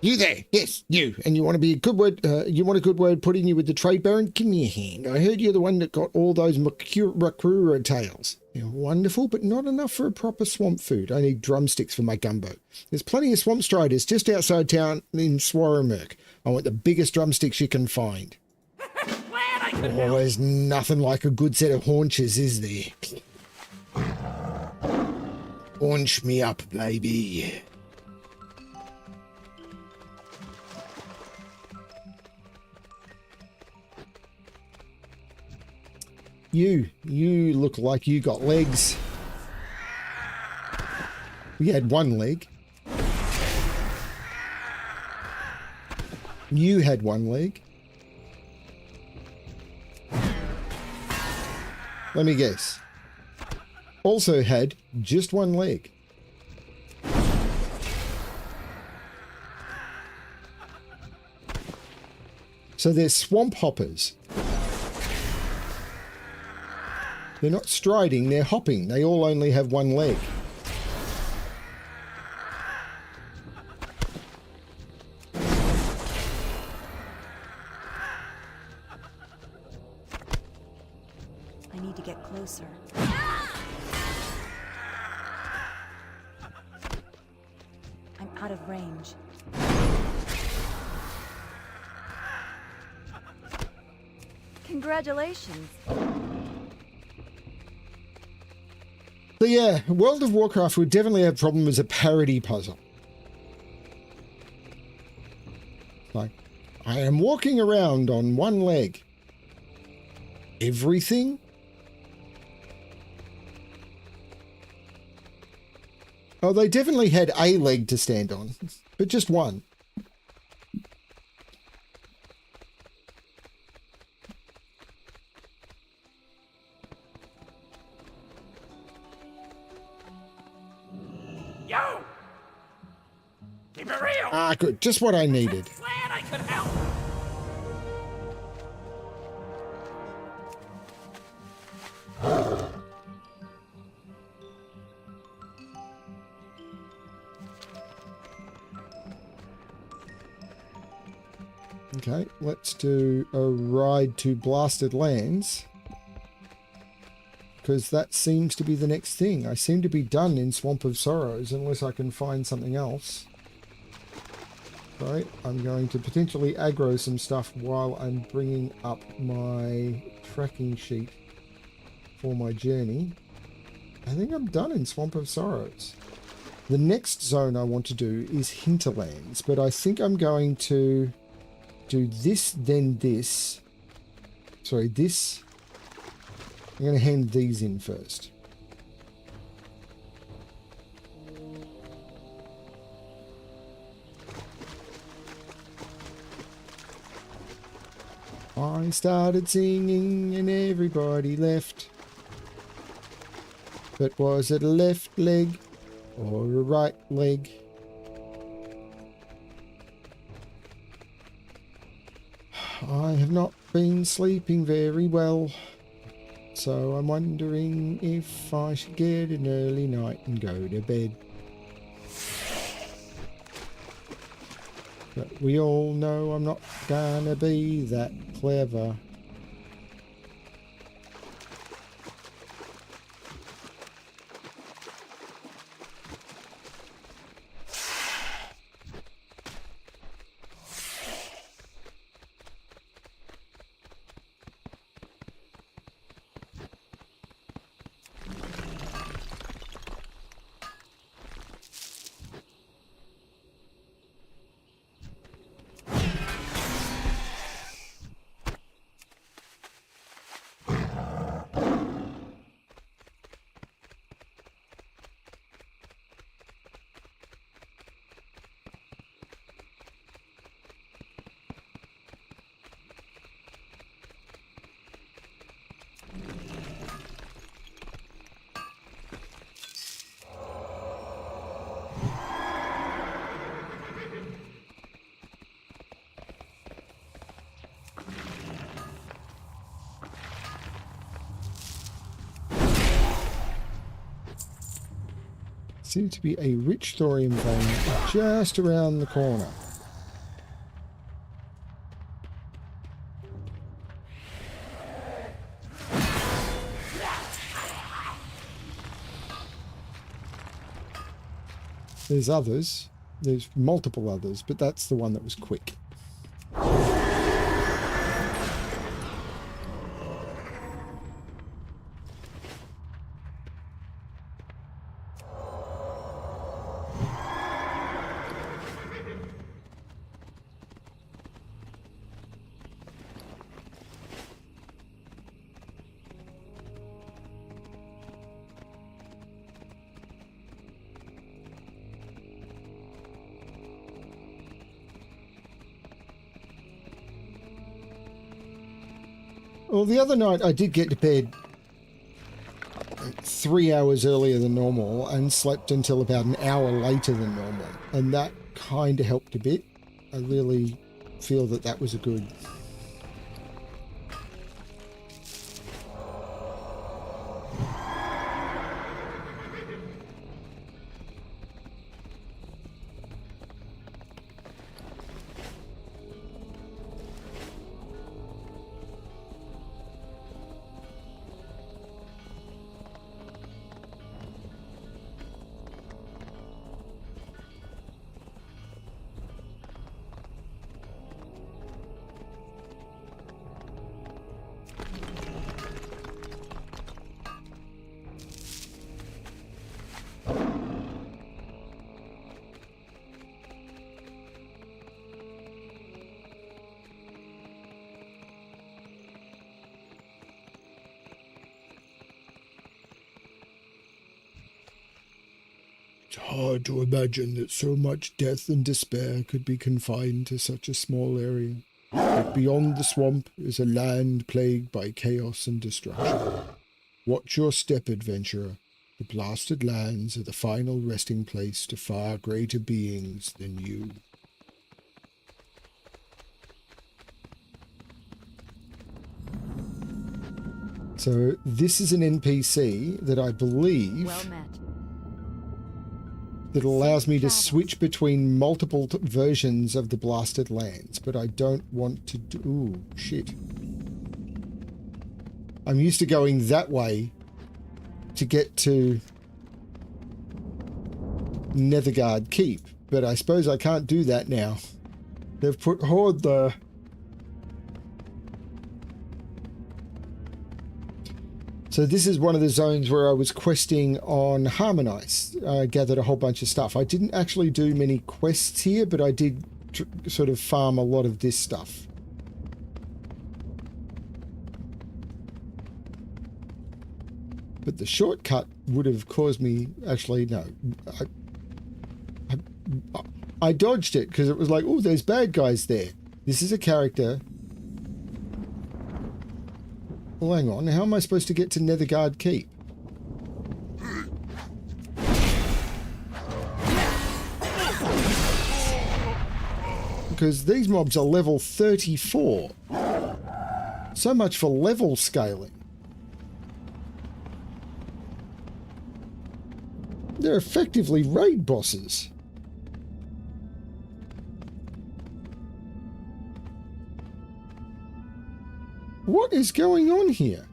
You there? Yes, you. And you want to be a good word? You want a good word put in you with the trade baron? Give me a hand. I heard you're the one that got all those Makura tails. You're wonderful, but not enough for a proper swamp food. I need drumsticks for my gumbo. There's plenty of swamp striders just outside town in Swarramirk. I want the biggest drumsticks you can find. Oh, there's nothing like a good set of haunches, is there? Haunch me up, baby. You look like you got legs. We had one leg. You had one leg. Let me guess. Also had just one leg. So they're swamp hoppers. They're not striding, they're hopping. They all only have one leg. I need to get closer. I'm out of range. Congratulations. So yeah, World of Warcraft would definitely have a problem as a parody puzzle. Like, I am walking around on one leg. Everything? Oh, they definitely had a leg to stand on, but just one. Yo! Keep it real! Ah, good. Just what I needed. Glad I could help! Okay, let's do a ride to Blasted Lands. Because that seems to be the next thing. I seem to be done in Swamp of Sorrows unless I can find something else. Right, I'm going to potentially aggro some stuff while I'm bringing up my tracking sheet for my journey. I think I'm done in Swamp of Sorrows. The next zone I want to do is Hinterlands, but I think I'm going to do this, then this. Sorry, this. I'm going to hand these in first. I started singing and everybody left. But was it a left leg or a right leg? I have not been sleeping very well, so I'm wondering if I should get an early night and go to bed. But we all know I'm not gonna be that clever. Seems to be a rich thorium vein just around the corner. There's others. There's multiple others, but that's the one that was quick. Well, the other night I did get to bed 3 hours earlier than normal and slept until about an hour later than normal. And that kind of helped a bit. I really feel that that was a good... It's hard to imagine that so much death and despair could be confined to such a small area. But beyond the swamp is a land plagued by chaos and destruction. Watch your step, adventurer. The blasted lands are the final resting place to far greater beings than you. So this is an NPC that I believe Well met. that allows me to switch between multiple versions of the blasted lands, but I don't want to do... Ooh, shit. I'm used to going that way to get to Netherguard Keep, but I suppose I can't do that now. They've put Horde there. So this is one of the zones where I was questing on Harmonize. I gathered a whole bunch of stuff. I didn't actually do many quests here, but I did sort of farm a lot of this stuff. But the shortcut would have caused me... Actually, no. I dodged it because it was like, oh, there's bad guys there. This is a character... Well, hang on. How am I supposed to get to Netherguard Keep? Because these mobs are level 34. So much for level scaling. They're effectively raid bosses. What is going on here?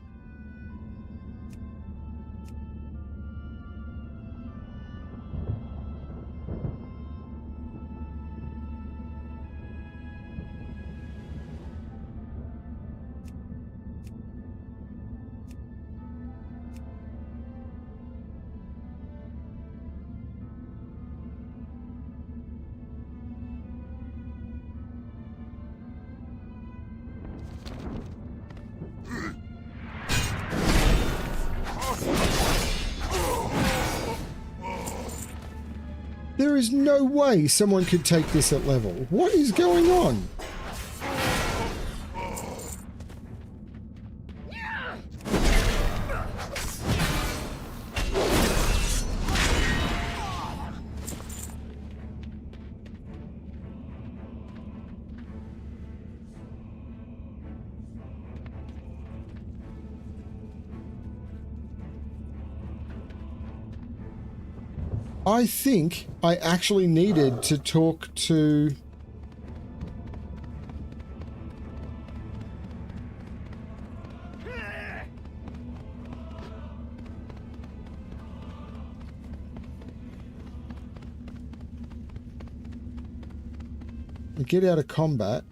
There is no way someone could take this at level. What is going on? I think I actually needed to talk to... Get out of combat.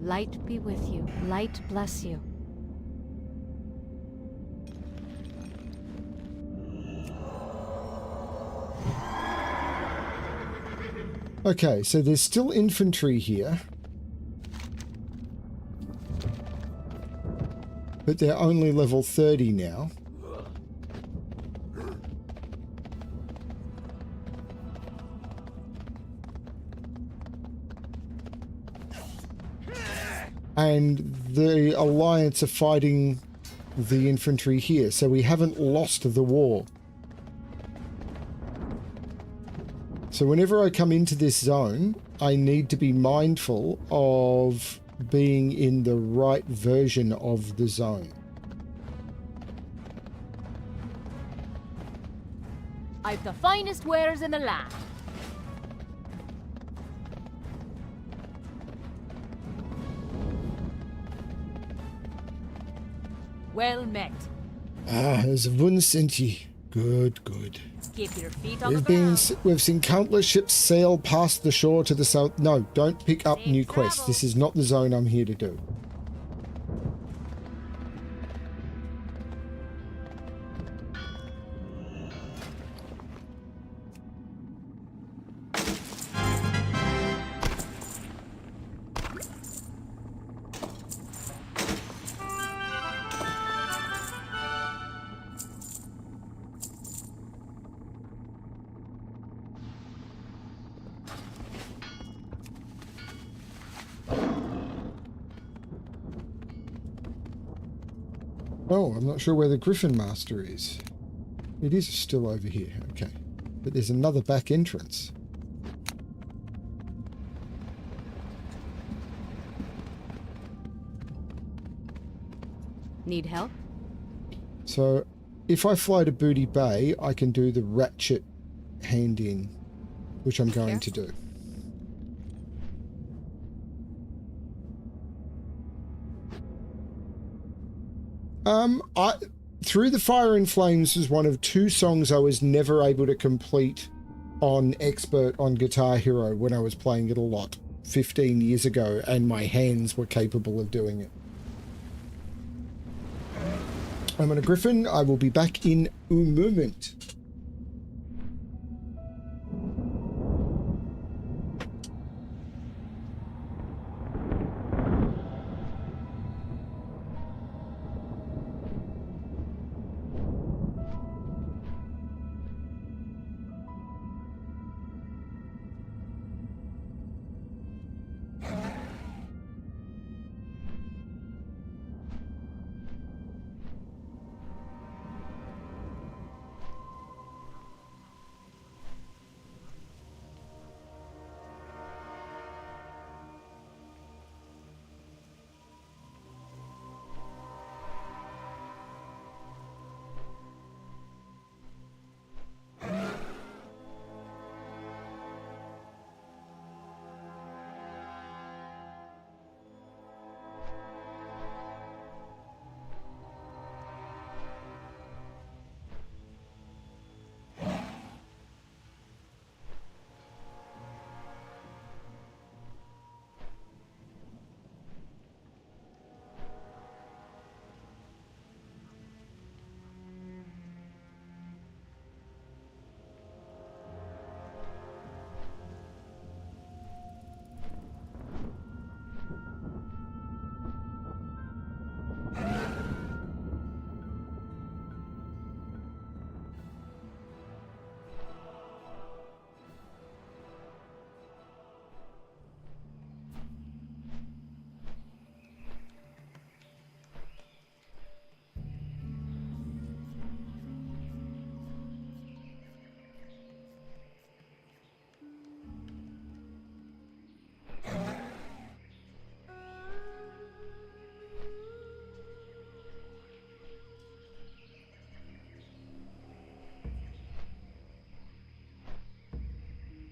Light be with you. Light bless you. Okay, so there's still infantry here. But they're only level 30 now. And the Alliance are fighting the infantry here, so we haven't lost the war. So whenever I come into this zone, I need to be mindful of being in the right version of the zone. I've the finest wares in the land. Well met. Ah, there's one sentry. Good, good. Keep your feet on the ground. We've seen countless ships sail past the shore to the south. No, don't pick up new quests. This is not the zone I'm here to do. Oh, I'm not sure where the Griffin Master is. It is still over here, okay. But there's another back entrance. Need help? So, if I fly to Booty Bay, I can do the ratchet hand-in, which I'm going to do. Through the Fire and Flames was one of 2 songs I was never able to complete on Expert on Guitar Hero when I was playing it a lot 15 years ago, and my hands were capable of doing it. I'm on a Griffin. I will be back in a moment.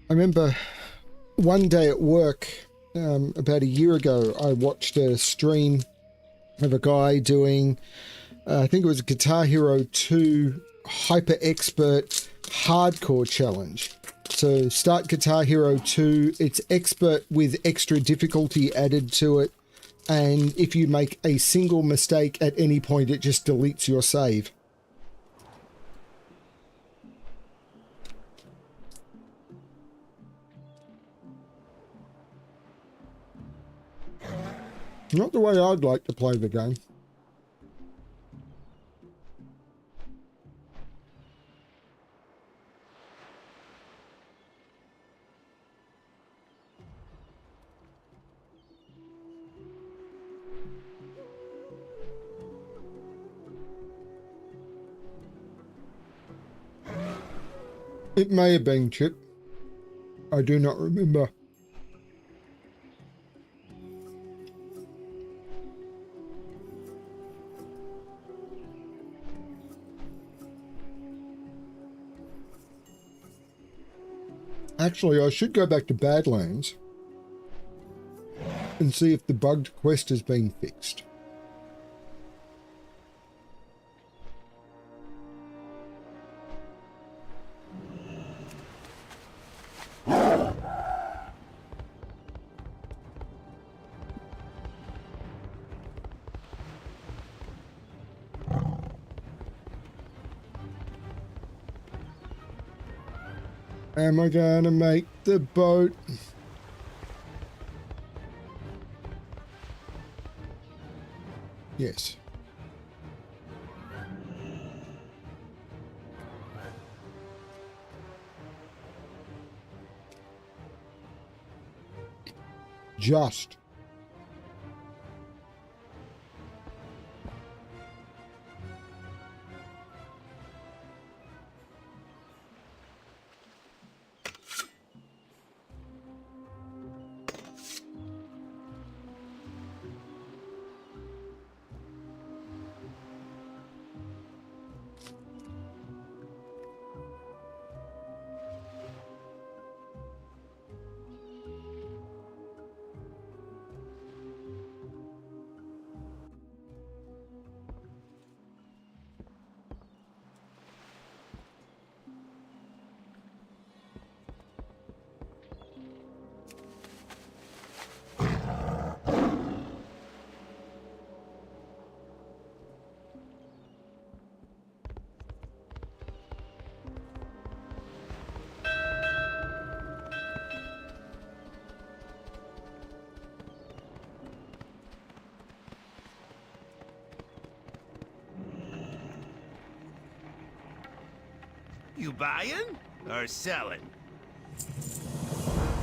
I remember one day at work, about a year ago, I watched a stream of a guy doing, I think it was a Guitar Hero 2 Hyper Expert Hardcore Challenge. So start Guitar Hero 2, it's expert with extra difficulty added to it, and if you make a single mistake at any point, it just deletes your save. Not the way I'd like to play the game. It may have been Chip. I do not remember. Actually, I should go back to Badlands and see if the bugged quest has been fixed. Am I gonna make the boat? Yes. Just. You buying or selling?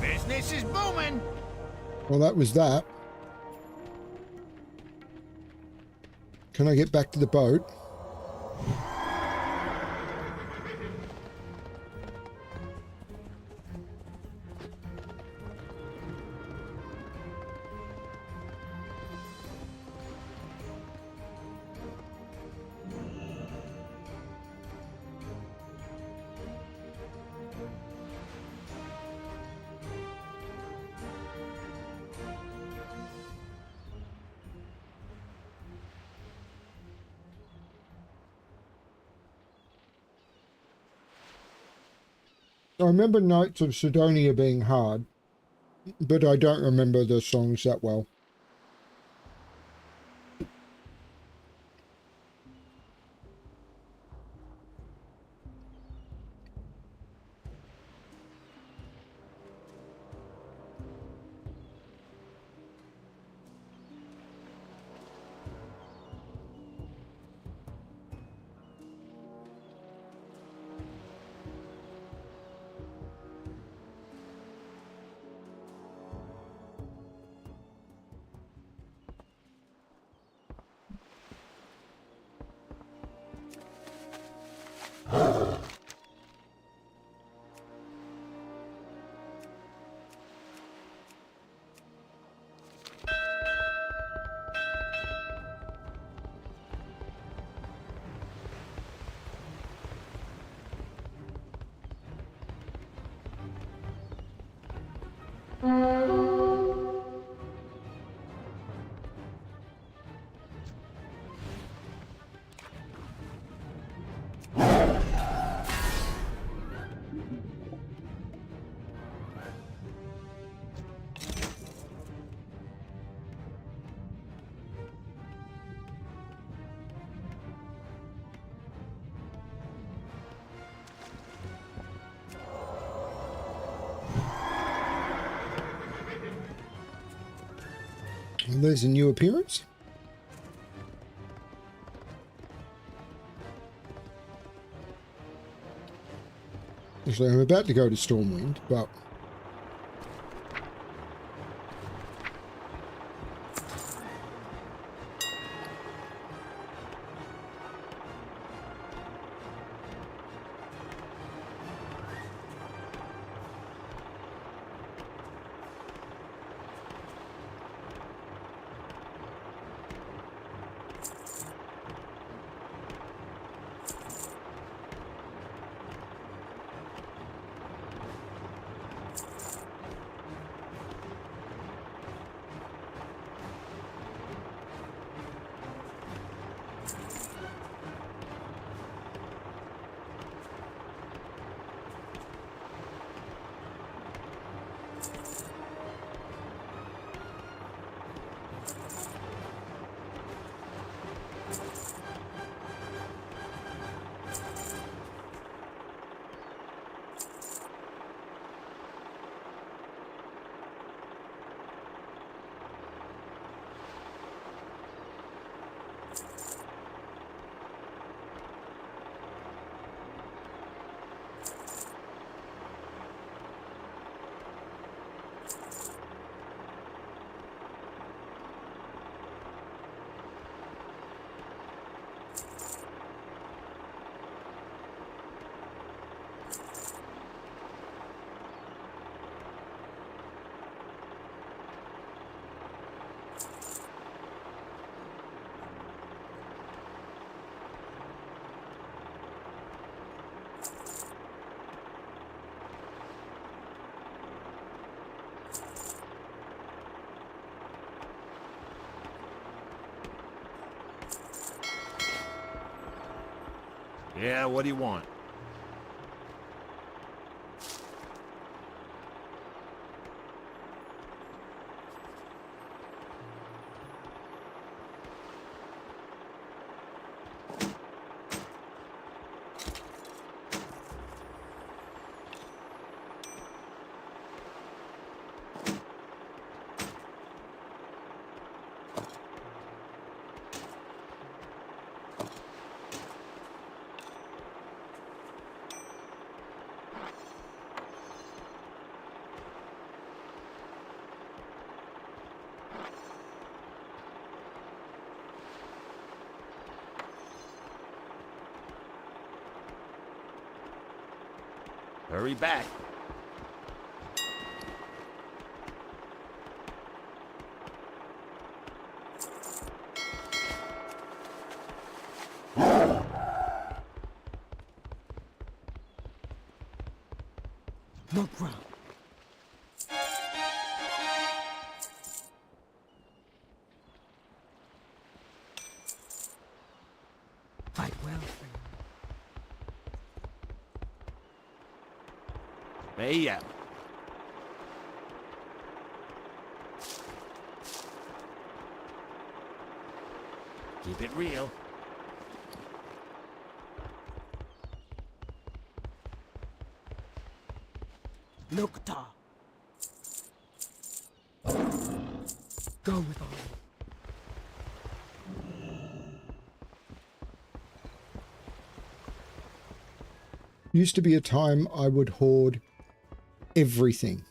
Business is booming. Well, that was that. Can I get back to the boat? I remember Knights of Sidonia being hard, but I don't remember the songs that well. And there's a new appearance. Actually, I'm about to go to Stormwind, but Yeah, what do you want? Hurry back. No ground. Fight well, friend. Hey, out. Keep it real. Nukta. Go with all. Used to be a time I would hoard everything.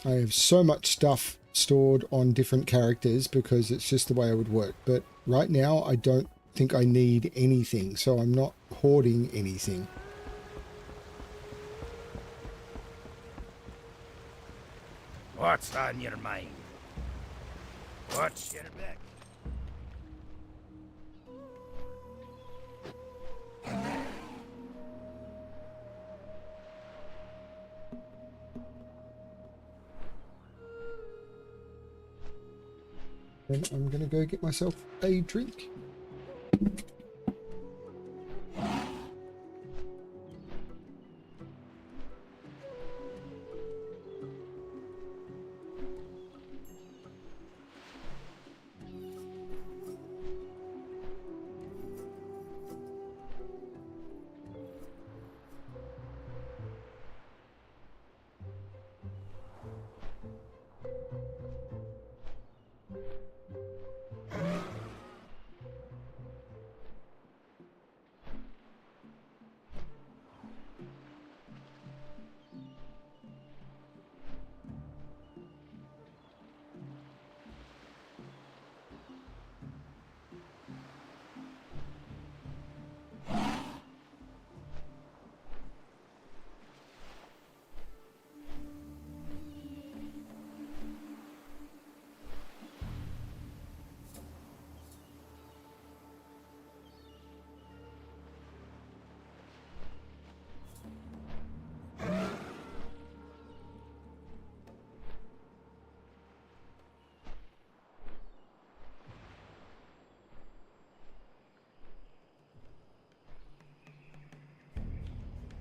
I have so much stuff stored on different characters because it's just the way I would work. But right now, I don't think I need anything, so I'm not hoarding anything. What's on your mind? What's your back? Then I'm going to go get myself a drink.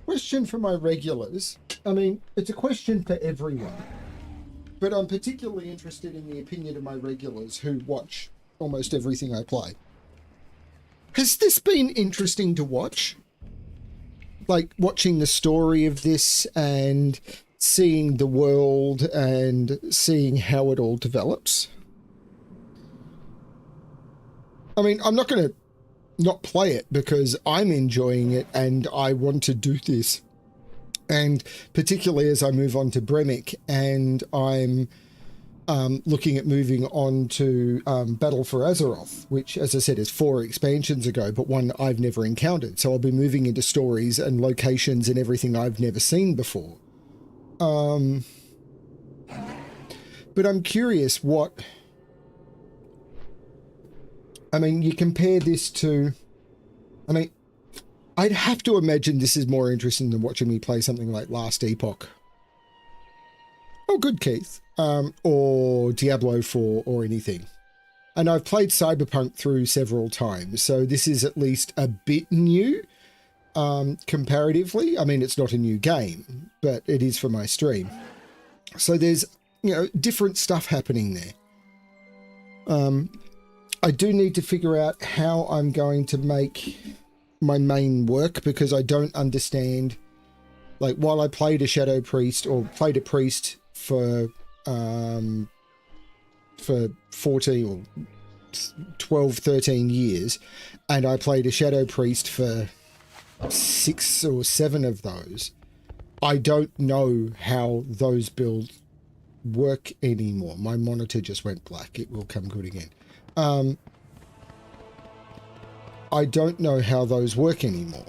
Question for my regulars. I mean, it's a question for everyone, but I'm particularly interested in the opinion of my regulars who watch almost everything I play. Has this been interesting to watch? Like watching the story of this and seeing the world and seeing how it all develops? I mean, I'm not going to not play it because I'm enjoying it and I want to do this. And particularly as I move on to Bremic and I'm looking at moving on to Battle for Azeroth, which, as I said, is 4 expansions ago, but one I've never encountered. So I'll be moving into stories and locations and everything I've never seen before. But I'm curious what... I mean, you compare this to... I mean, I'd have to imagine this is more interesting than watching me play something like Last Epoch. Oh, good, Keith. Or Diablo 4 or anything. And I've played Cyberpunk through several times, so this is at least a bit new, comparatively. I mean, it's not a new game, but it is for my stream. So there's, you know, different stuff happening there. I do need to figure out how I'm going to make my main work because I don't understand, like, while I played a Shadow Priest or played a priest for 14 or 12, 13 years, and I played a Shadow Priest for 6 or 7 of those, I don't know how those builds work anymore. My monitor just went black. It will come good again. I don't know how those work anymore.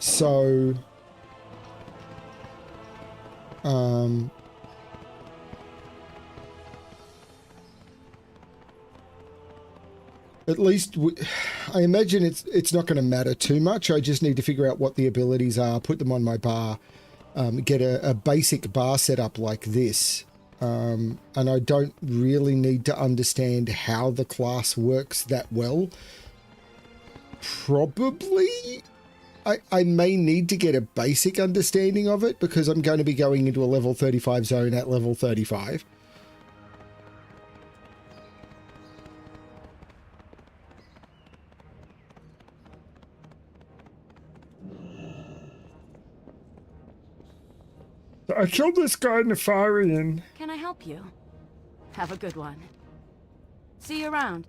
So, at least I imagine it's not going to matter too much. I just need to figure out what the abilities are, put them on my bar, get a basic bar setup like this. And I don't really need to understand how the class works that well. Probably I may need to get a basic understanding of it because I'm going to be going into a level 35 zone at level 35. I killed this guy Nefarian. Can I help you? Have a good one. See you around.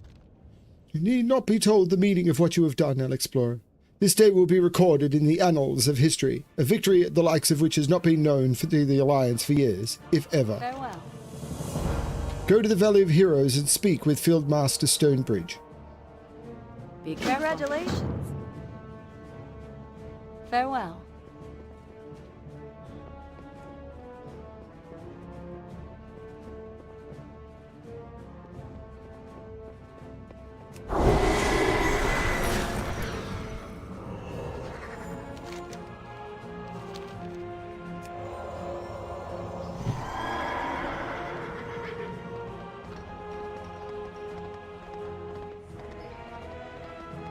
You need not be told the meaning of what you have done, Alexplorer. This day will be recorded in the annals of history, a victory the likes of which has not been known for the Alliance for years, if ever. Farewell. Go to the Valley of Heroes and speak with Fieldmaster Stonebridge. Be careful. Congratulations. Farewell.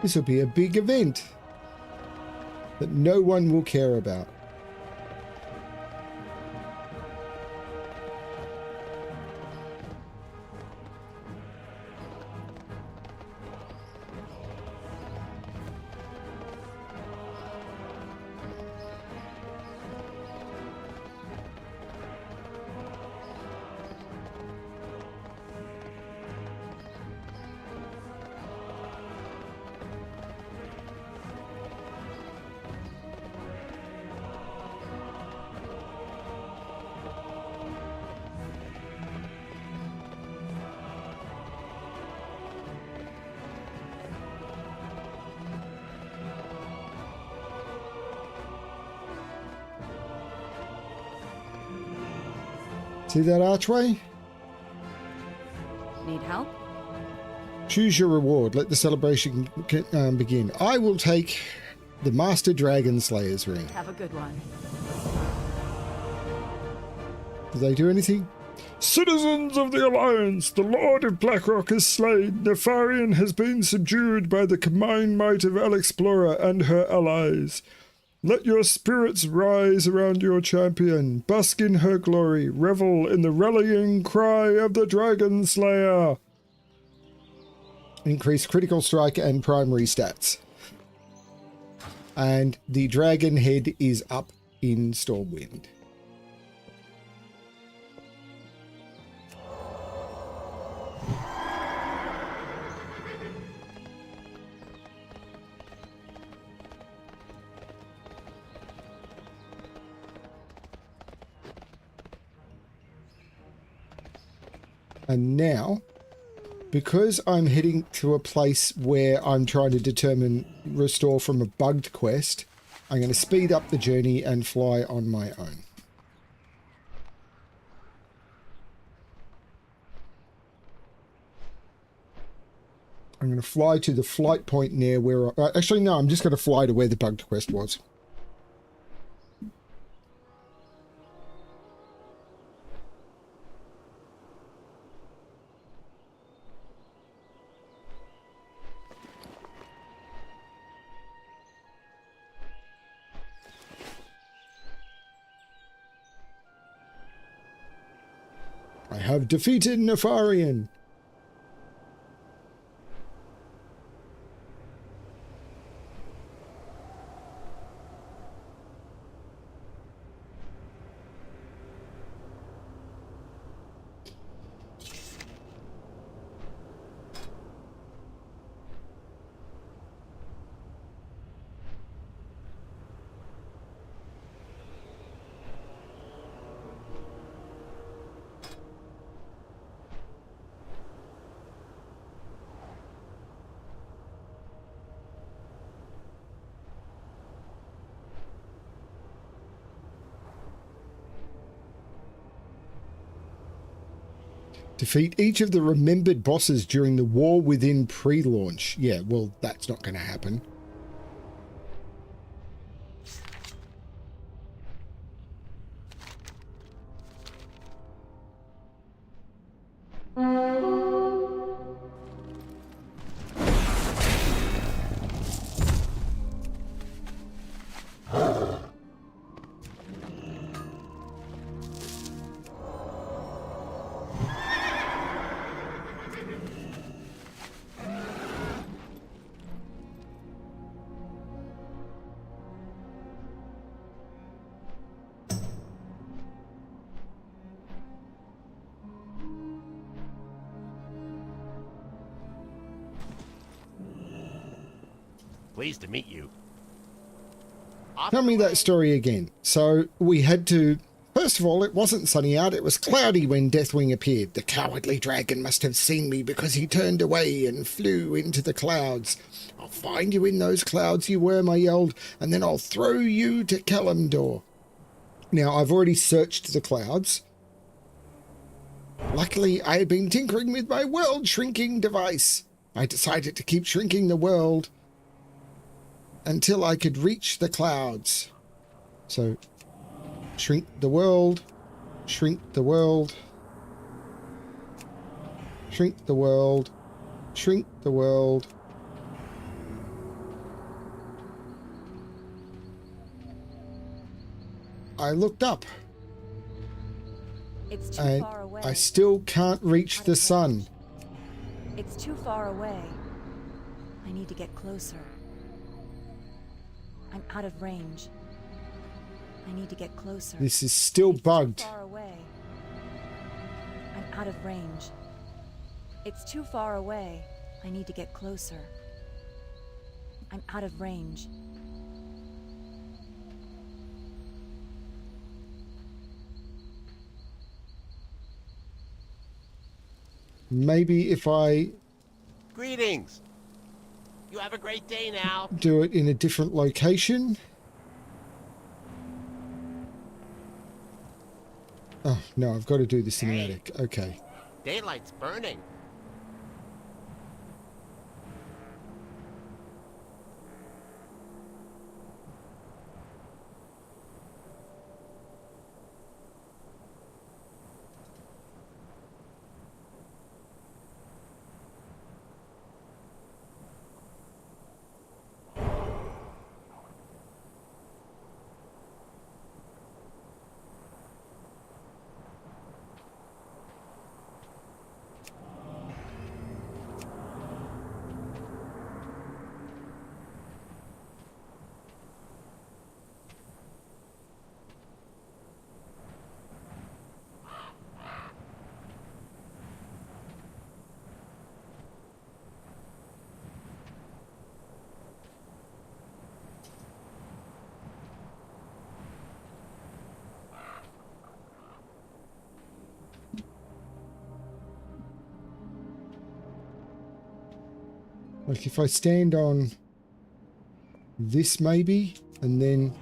This will be a big event that no one will care about. See that archway? Need help? Choose your reward. Let the celebration begin. I will take the Master Dragon Slayer's ring. Have a good one. Do they do anything? Citizens of the Alliance, the Lord of Blackrock is slain. Nefarian has been subdued by the combined might of Alexplorer and her allies. Let your spirits rise around your champion. Busk in her glory. Revel in the rallying cry of the Dragon Slayer. Increase critical strike and primary stats. And the dragon head is up in Stormwind. And now, because I'm heading to a place where I'm trying to determine restore from a bugged quest, I'm going to speed up the journey and fly on my own. I'm going to fly to the flight point near where... actually, no, I'm just going to fly to where the bugged quest was. I have defeated Nefarian. Defeat each of the remembered bosses during the War Within pre-launch. Yeah, well, that's not going to happen. Pleased to meet you. Tell me that story again. So we had to... First of all, it wasn't sunny out. It was cloudy when Deathwing appeared. The cowardly dragon must have seen me because he turned away and flew into the clouds. I'll find you in those clouds, you worm, I yelled, and then I'll throw you to Kalimdor. Now, I've already searched the clouds. Luckily, I had been tinkering with my world-shrinking device. I decided to keep shrinking the world until I could reach the clouds. So, shrink the world, shrink the world, shrink the world, shrink the world. I looked up. It's too far away. I still can't reach the sun. It's too far away. I need to get closer. I'm out of range. I need to get closer. This is still bugged. Too far away. I'm out of range. It's too far away. I need to get closer. I'm out of range. Maybe if I Greetings. You have a great day now. do it in a different location. Oh, no, I've got to do this in the attic. Okay. Daylight's burning. Like if I stand on this maybe, and then...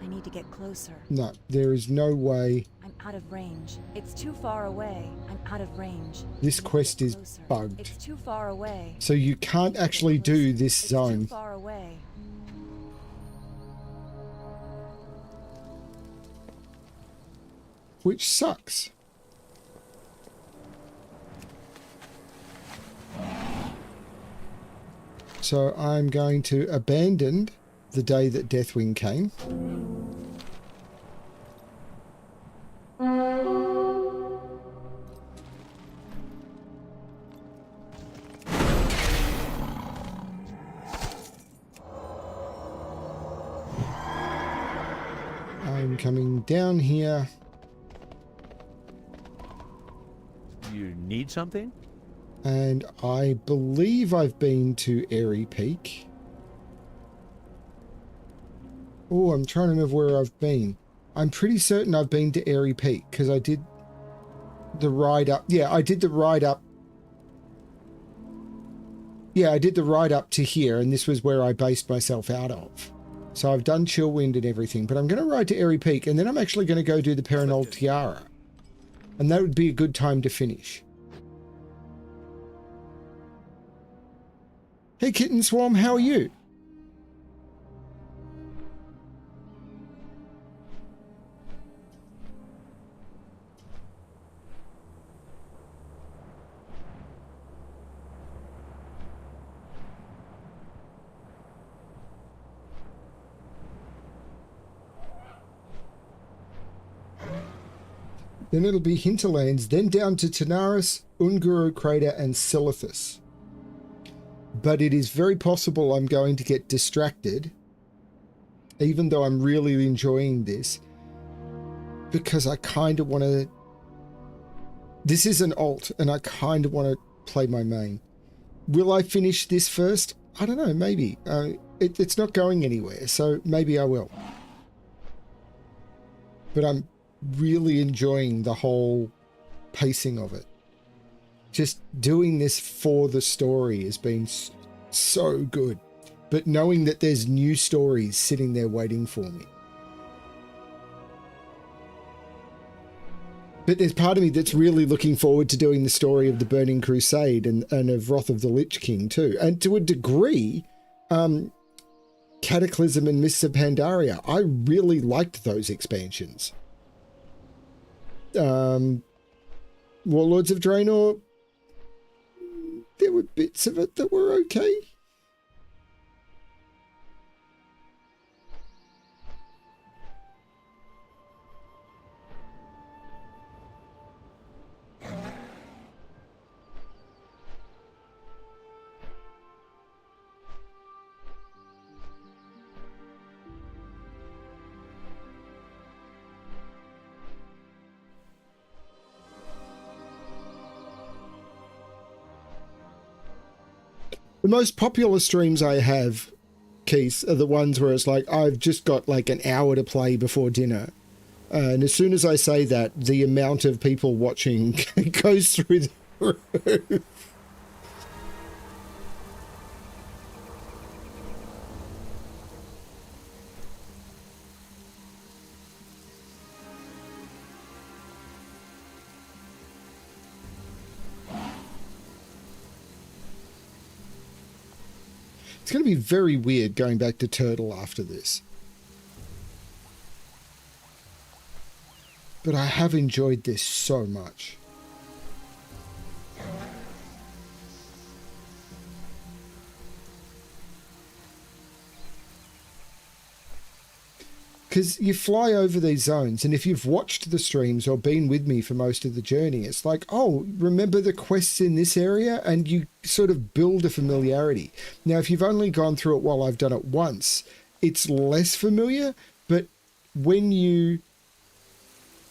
I need to get closer. No, there is no way. I'm out of range. It's too far away. I'm out of range. This quest is bugged. It's too far away. So you can't actually do this zone. Too far away. Which sucks. So I'm going to abandon the day that Deathwing came. I'm coming down here. You need something? And I believe I've been to Airy Peak. Oh, I'm trying to remember where I've been. I'm pretty certain I've been to Airy Peak because I did the ride up. Yeah, I did the ride up. Yeah, I did the ride up to here, and this was where I based myself out of. So I've done Chillwind and everything, but I'm going to ride to Airy Peak, and then I'm actually going to go do the Perenol Tiara. And that would be a good time to finish. Hey Kitten Swarm, how are you? Then it'll be Hinterlands, then down to Tanaris, Unguru Crater, and Silithus. But it is very possible I'm going to get distracted, even though I'm really enjoying this, because I kind of want to... This is an alt, and I kind of want to play my main. Will I finish this first? I don't know, maybe. It's not going anywhere, so maybe I will. But I'm really enjoying the whole pacing of it. Just doing this for the story has been so good, but knowing that there's new stories sitting there waiting for me. But there's part of me that's really looking forward to doing the story of the Burning Crusade and of Wrath of the Lich King too, and to a degree Cataclysm and Mists of Pandaria. I really liked those expansions. Warlords of Draenor, there were bits of it that were okay. The most popular streams I have, Keith, are the ones where it's like, I've just got like an hour to play before dinner. And as soon as I say that, the amount of people watching goes through the roof. It's going to be very weird going back to Turtle after this. But I have enjoyed this so much. Because you fly over these zones, and if you've watched the streams or been with me for most of the journey, it's like, oh, remember the quests in this area? And you sort of build a familiarity. Now, if you've only gone through it while I've done it once, it's less familiar, but when you...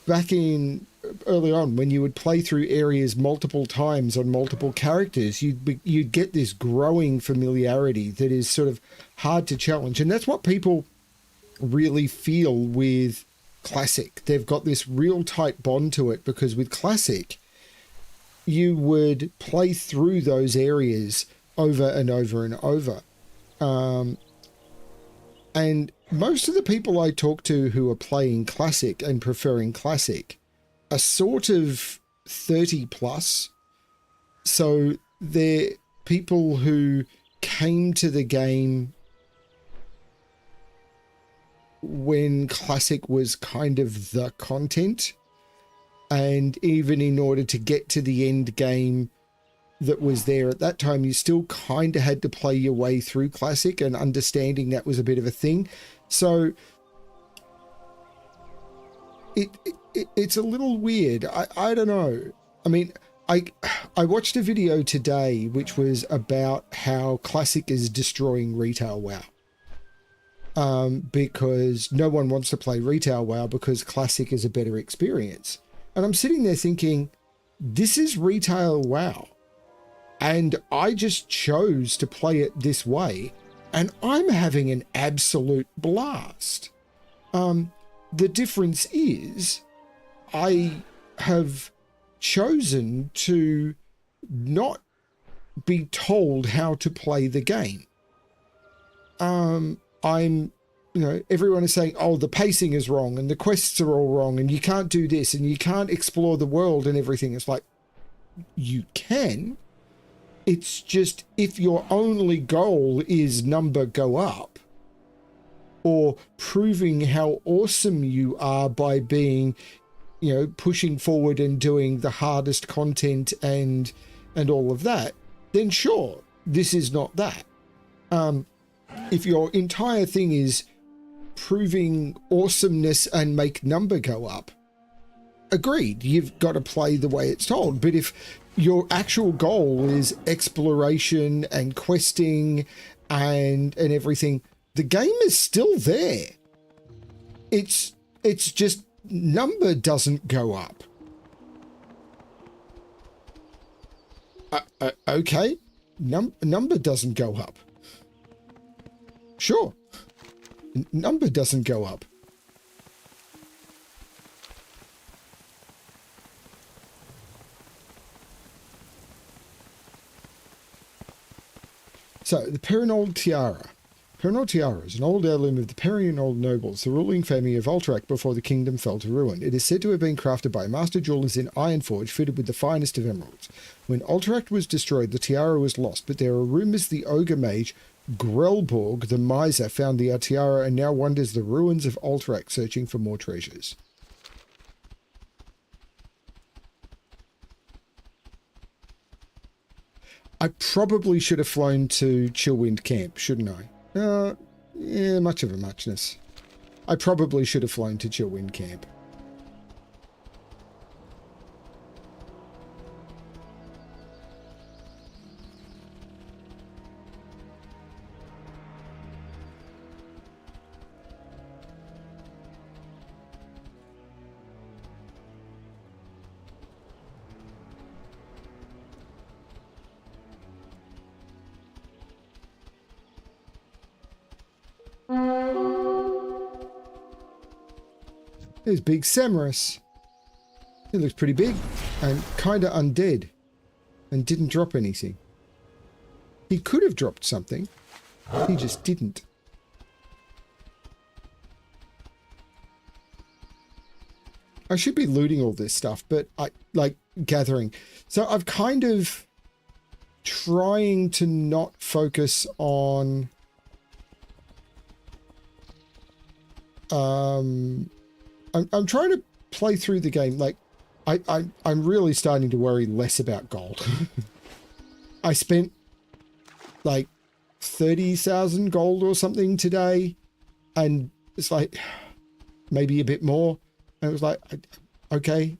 Back in early on, when you would play through areas multiple times on multiple characters, you'd get this growing familiarity that is sort of hard to challenge. And that's what people really feel with Classic. They've got this real tight bond to it, because with Classic, you would play through those areas over and over and over. And most of the people I talk to who are playing Classic and preferring Classic are sort of 30 plus. So they're people who came to the game when Classic was kind of the content. And even in order to get to the end game that was there at that time, you still kind of had to play your way through Classic, and understanding that was a bit of a thing. So it's a little weird. I don't know. I mean, I watched a video today which was about how Classic is destroying Retail WoW. Because no one wants to play Retail WoW because Classic is a better experience. And I'm sitting there thinking, this is Retail WoW. And I just chose to play it this way, and I'm having an absolute blast. The difference is I have chosen to not be told how to play the game. I'm you know, everyone is saying, oh, the pacing is wrong and the quests are all wrong and you can't do this and you can't explore the world and everything. It's like, you can. It's just if your only goal is number go up or proving how awesome you are by being, you know, pushing forward and doing the hardest content and all of that, then sure, this is not that. If your entire thing is proving awesomeness and make number go up, agreed, you've got to play the way it's told. But if your actual goal is exploration and questing and everything, the game is still there. It's just number doesn't go up. Okay, number doesn't go up. Sure, number doesn't go up. So, the Perinold Tiara. Perinold Tiara is an old heirloom of the Perinold nobles, the ruling family of Alterac before the kingdom fell to ruin. It is said to have been crafted by master jewelers in Ironforge, fitted with the finest of emeralds. When Alterac was destroyed, the tiara was lost, but there are rumours the ogre mage Grelborg, the miser, found the tiara and now wanders the ruins of Alterac searching for more treasures. I probably should have flown to Chillwind Camp, shouldn't I? Yeah, much of a muchness. I probably should have flown to Chillwind Camp. There's Big Samaras. He looks pretty big and kind of undead and didn't drop anything. He could have dropped something. He just didn't. I should be looting all this stuff, but I like gathering. So I've kind of trying to not focus on I'm trying to play through the game. Like, I'm really starting to worry less about gold. I spent like 30,000 gold or something today, and it's like maybe a bit more. And it was like, okay,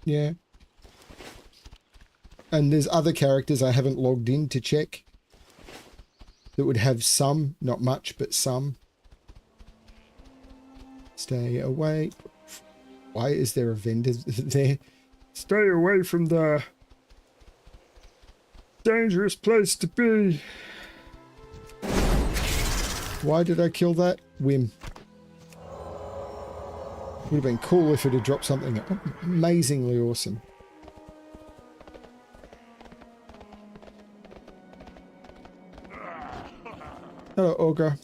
yeah. And there's other characters I haven't logged in to check that would have some, not much, but some. Stay away. Why is there a vendor there? Stay away from the dangerous place to be. Why did I kill that? Whim. Would have been cool if it had dropped something amazingly awesome. Hello, Ogre.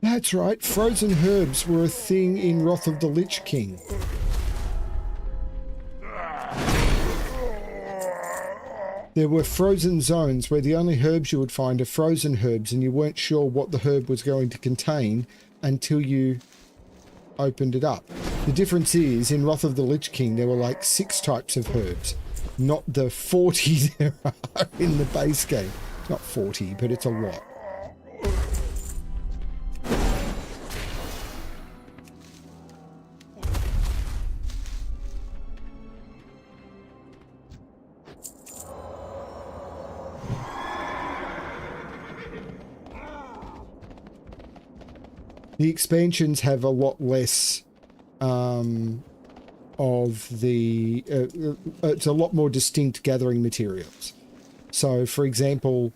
That's right, frozen herbs were a thing in Wrath of the Lich King. There were frozen zones where the only herbs you would find are frozen herbs, and you weren't sure what the herb was going to contain until you opened it up. The difference is, in Wrath of the Lich King, there were like 6 types of herbs, not the 40 there are in the base game. Not 40, but it's a lot. The expansions have a lot less of the... it's a lot more distinct gathering materials. So, for example,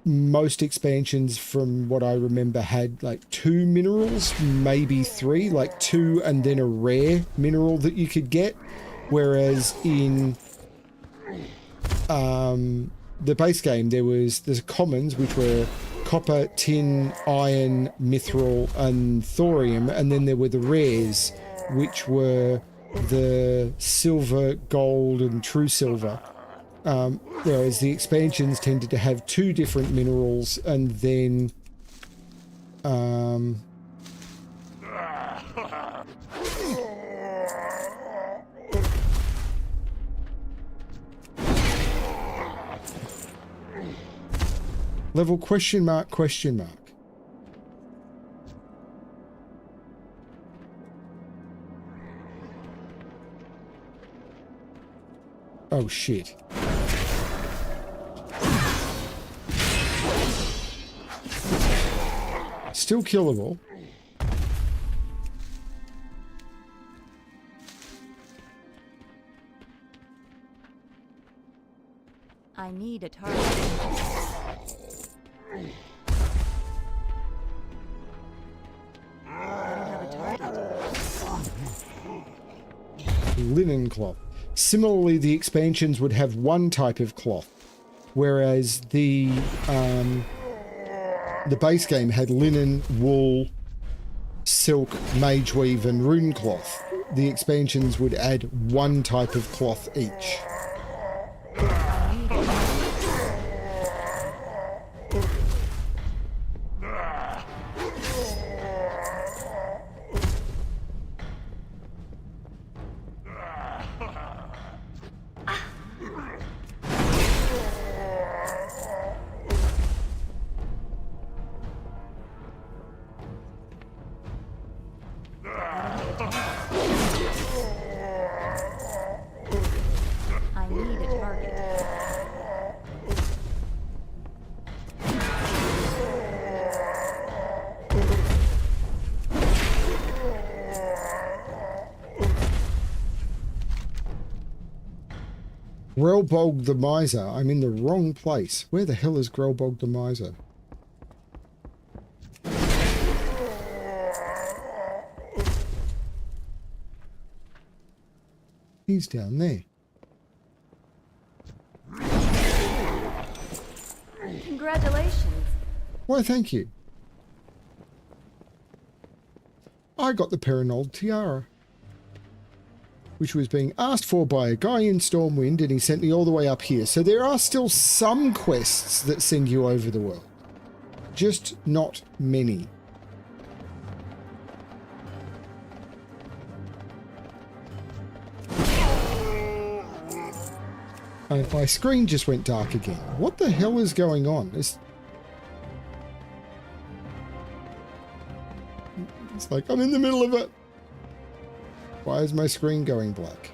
most expansions, from what I remember, had like 2 minerals, maybe 3, like 2 and then a rare mineral that you could get. Whereas in the base game, there's commons, which were copper, tin, iron, mithril, and thorium, and then there were the rares, which were the silver, gold, and true silver. Whereas the expansions tended to have 2 different minerals, and then level question mark, question mark. Oh shit. Still killable. I need a target. I don't have a target. Linen cloth. Similarly, the expansions would have 1 type of cloth, whereas the base game had linen, wool, silk, mage weave, and rune cloth. The expansions would add 1 type of cloth each. I need a target. Grelbog the Miser. I'm in the wrong place. Where the hell is Grelbog the Miser? He's down there. Congratulations. Why, thank you. I got the Perinold Tiara, which was being asked for by a guy in Stormwind, and he sent me all the way up here. So there are still some quests that send you over the world. Just not many. And my screen just went dark again. What the hell is going on? It's like I'm in the middle of it. Why is my screen going black?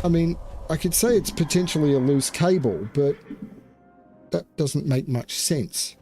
I mean, I could say it's potentially a loose cable, but that doesn't make much sense.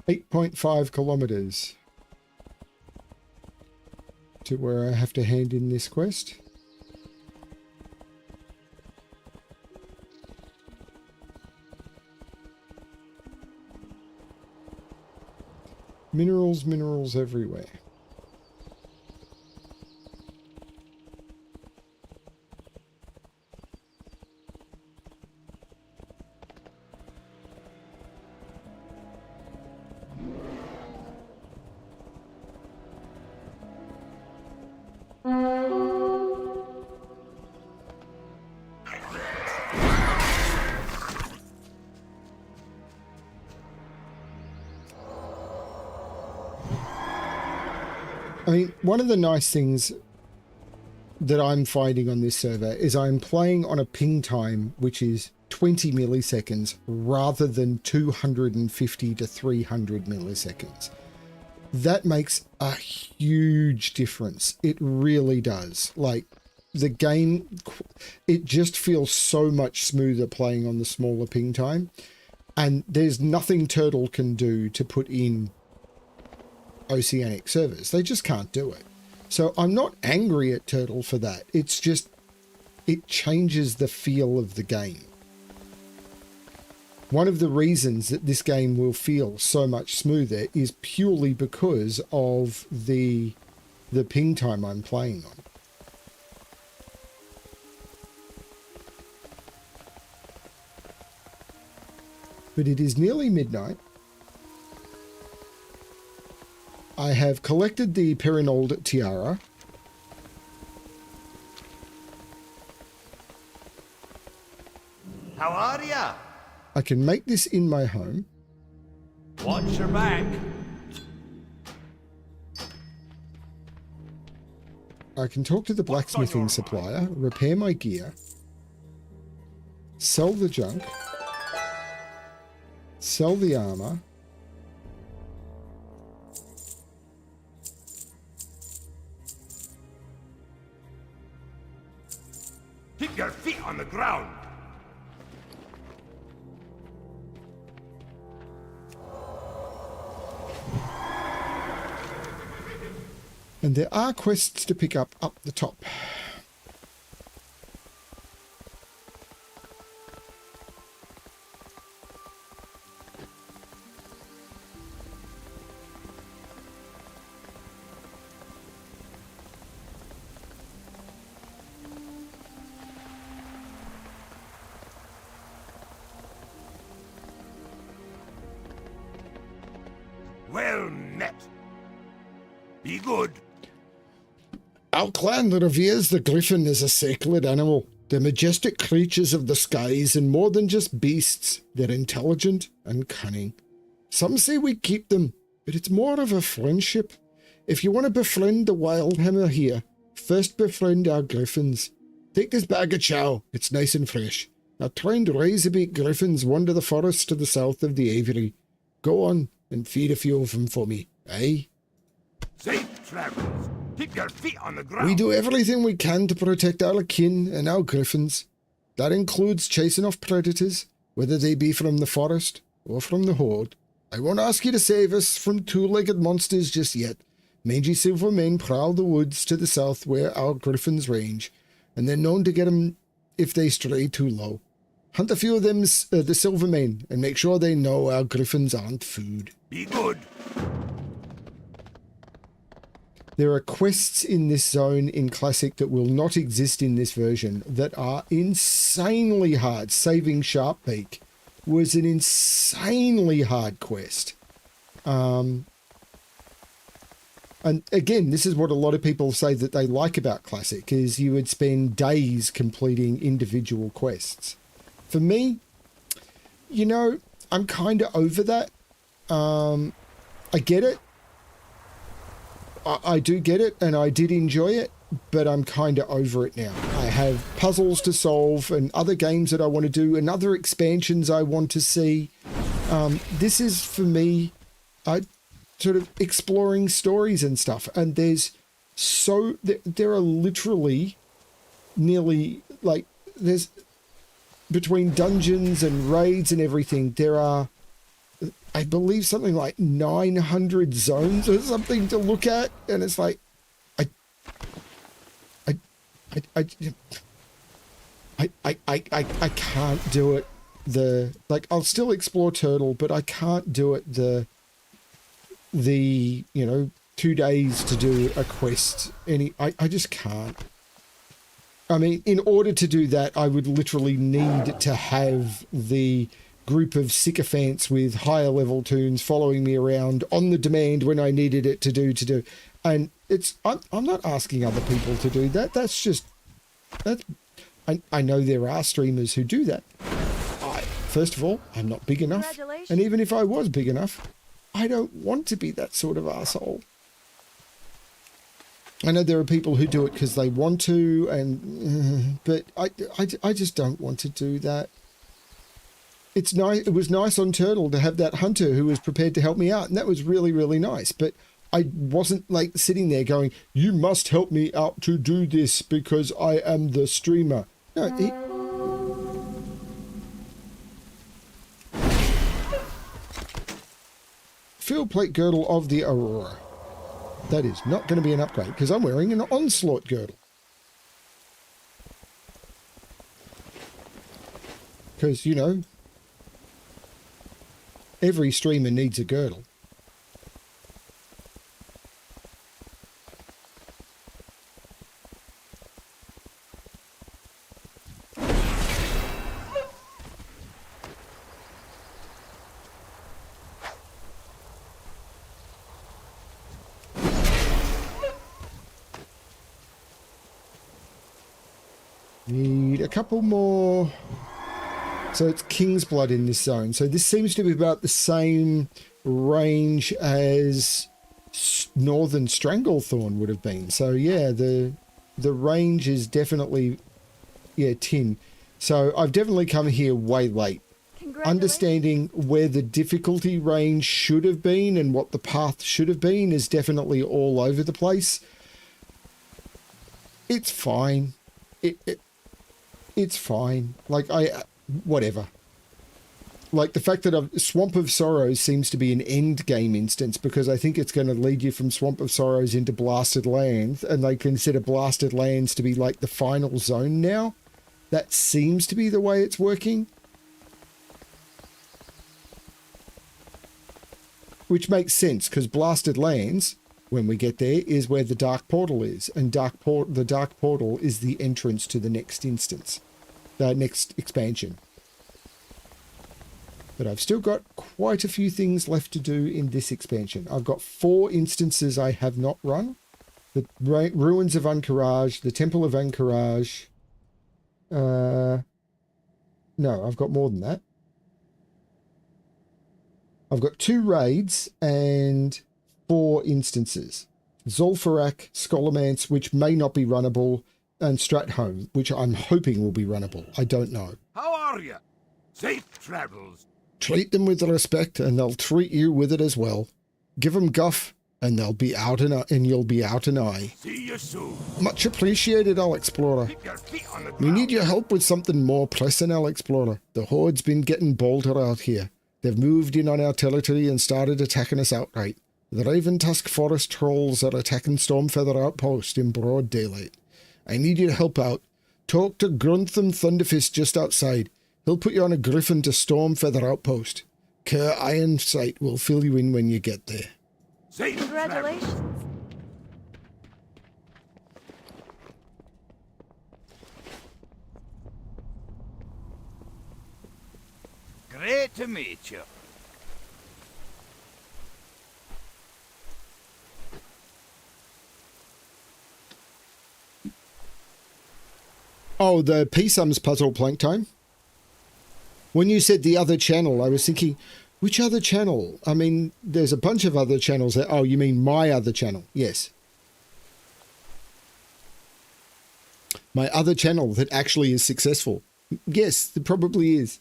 8.5 kilometers to where I have to hand in this quest. Minerals, minerals everywhere. I mean, one of the nice things that I'm finding on this server is I'm playing on a ping time which is 20 milliseconds rather than 250 to 300 milliseconds. That makes a huge difference. It really does. Like, the game, it just feels so much smoother playing on the smaller ping time, and there's nothing Turtle can do to put in oceanic servers. They just can't do it. So I'm not angry at Turtle for that. It's just, it changes the feel of the game. One of the reasons that this game will feel so much smoother is purely because of the ping time I'm playing on. But it is nearly midnight. I have collected the Perinold Tiara. How are ya? I can make this in my home. Watch your back. I can talk to the blacksmithing supplier, repair my gear, sell the junk, sell the armor, Keep your feet on the ground. and there are quests to pick up the top. Well met. Be good. Our clan reveres the griffin as a sacred animal. They're majestic creatures of the skies and more than just beasts. They're intelligent and cunning. Some say we keep them, but it's more of a friendship. If you want to befriend the Wildhammer here, first befriend our griffins. Take this bag of chow. It's nice and fresh. Our trained razorbeak griffins wander the forest to the south of the Aviary. Go on and feed a few of them for me, eh? Safe travels. Keep your feet on the ground. We do everything we can to protect our kin and our griffins. That includes chasing off predators, whether they be from the forest or from the horde. I won't ask you to save us from two-legged monsters just yet. Mangy silvermen prowl the woods to the south where our griffins range, and they're known to get 'em if they stray too low. Hunt a few of them, the silvermen, and make sure they know our griffins aren't food. Be good. There are quests in this zone in Classic that will not exist in this version that are insanely hard. Saving Sharpbeak was an insanely hard quest. And again, this is what a lot of people say that they like about Classic, is you would spend days completing individual quests. For me, you know, I'm kind of over that. I get it. I do get it, and I did enjoy it, but I'm kind of over it now. I have puzzles to solve and other games that I want to do and other expansions I want to see. This is, for me, sort of exploring stories and stuff, and there are literally nearly, like, there's, between dungeons and raids and everything, there are I believe something like 900 zones or something to look at, and it's like, I can't do it. I'll still explore Turtle, but I can't do it the 2 days to do a quest. I just can't. I mean, in order to do that, I would literally need to have the group of sycophants with higher level tunes following me around on the demand when I needed it to do. And I'm not asking other people to do that. I know there are streamers who do that. First of all, I'm not big enough. And even if I was big enough, I don't want to be that sort of asshole. I know there are people who do it because they want to, but I just don't want to do that. It's nice. It was nice on Turtle to have that hunter who was prepared to help me out, and that was really, really nice. But I wasn't like sitting there going, "You must help me out to do this because I am the streamer." No. Field plate girdle of the Aurora. That is not going to be an upgrade because I'm wearing an onslaught girdle. Because, every streamer needs a girdle. Need a couple more. So it's King's Blood in this zone. So this seems to be about the same range as Northern Stranglethorn would have been. So yeah, the range is definitely, 10. So I've definitely come here way late. Understanding where the difficulty range should have been and what the path should have been is definitely all over the place. It's fine. It's fine. Whatever. Like the fact that Swamp of Sorrows seems to be an end game instance because I think it's going to lead you from Swamp of Sorrows into Blasted Lands, and they consider Blasted Lands to be like the final zone now. That seems to be the way it's working. Which makes sense because Blasted Lands, when we get there, is where the Dark Portal is, and the Dark Portal is the entrance to the next instance. The next expansion. But I've still got quite a few things left to do in this expansion. I've got 4 instances I have not run. The Ruins of Anchorage, the Temple of Anchorage. No, I've got more than that. I've got 2 raids and 4 instances. Zolfarak, Scholomance, which may not be runnable, and Stratholme, which I'm hoping will be runnable. I don't know. How are you? Safe travels. Treat them with respect, and they'll treat you with it as well. Give them guff, and they'll be out and you'll be out and eye. See you soon. Much appreciated, Alexplorer. Keep your feet on the ground. We need your help with something more pressing, Alexplorer. The Horde's been getting bolder out here. They've moved in on our territory and started attacking us outright. The Raven Tusk Forest Trolls are attacking Stormfeather Outpost in broad daylight. I need you to help out. Talk to Gruntham Thunderfist just outside. He'll put you on a griffin to Stormfeather Outpost. Kerr Ironsight will fill you in when you get there. Congratulations. Great to meet you. Oh, the P-Sums puzzle plank time? When you said the other channel, I was thinking, which other channel? I mean, there's a bunch of other channels there. Oh, you mean my other channel? Yes. My other channel that actually is successful. Yes, it probably is.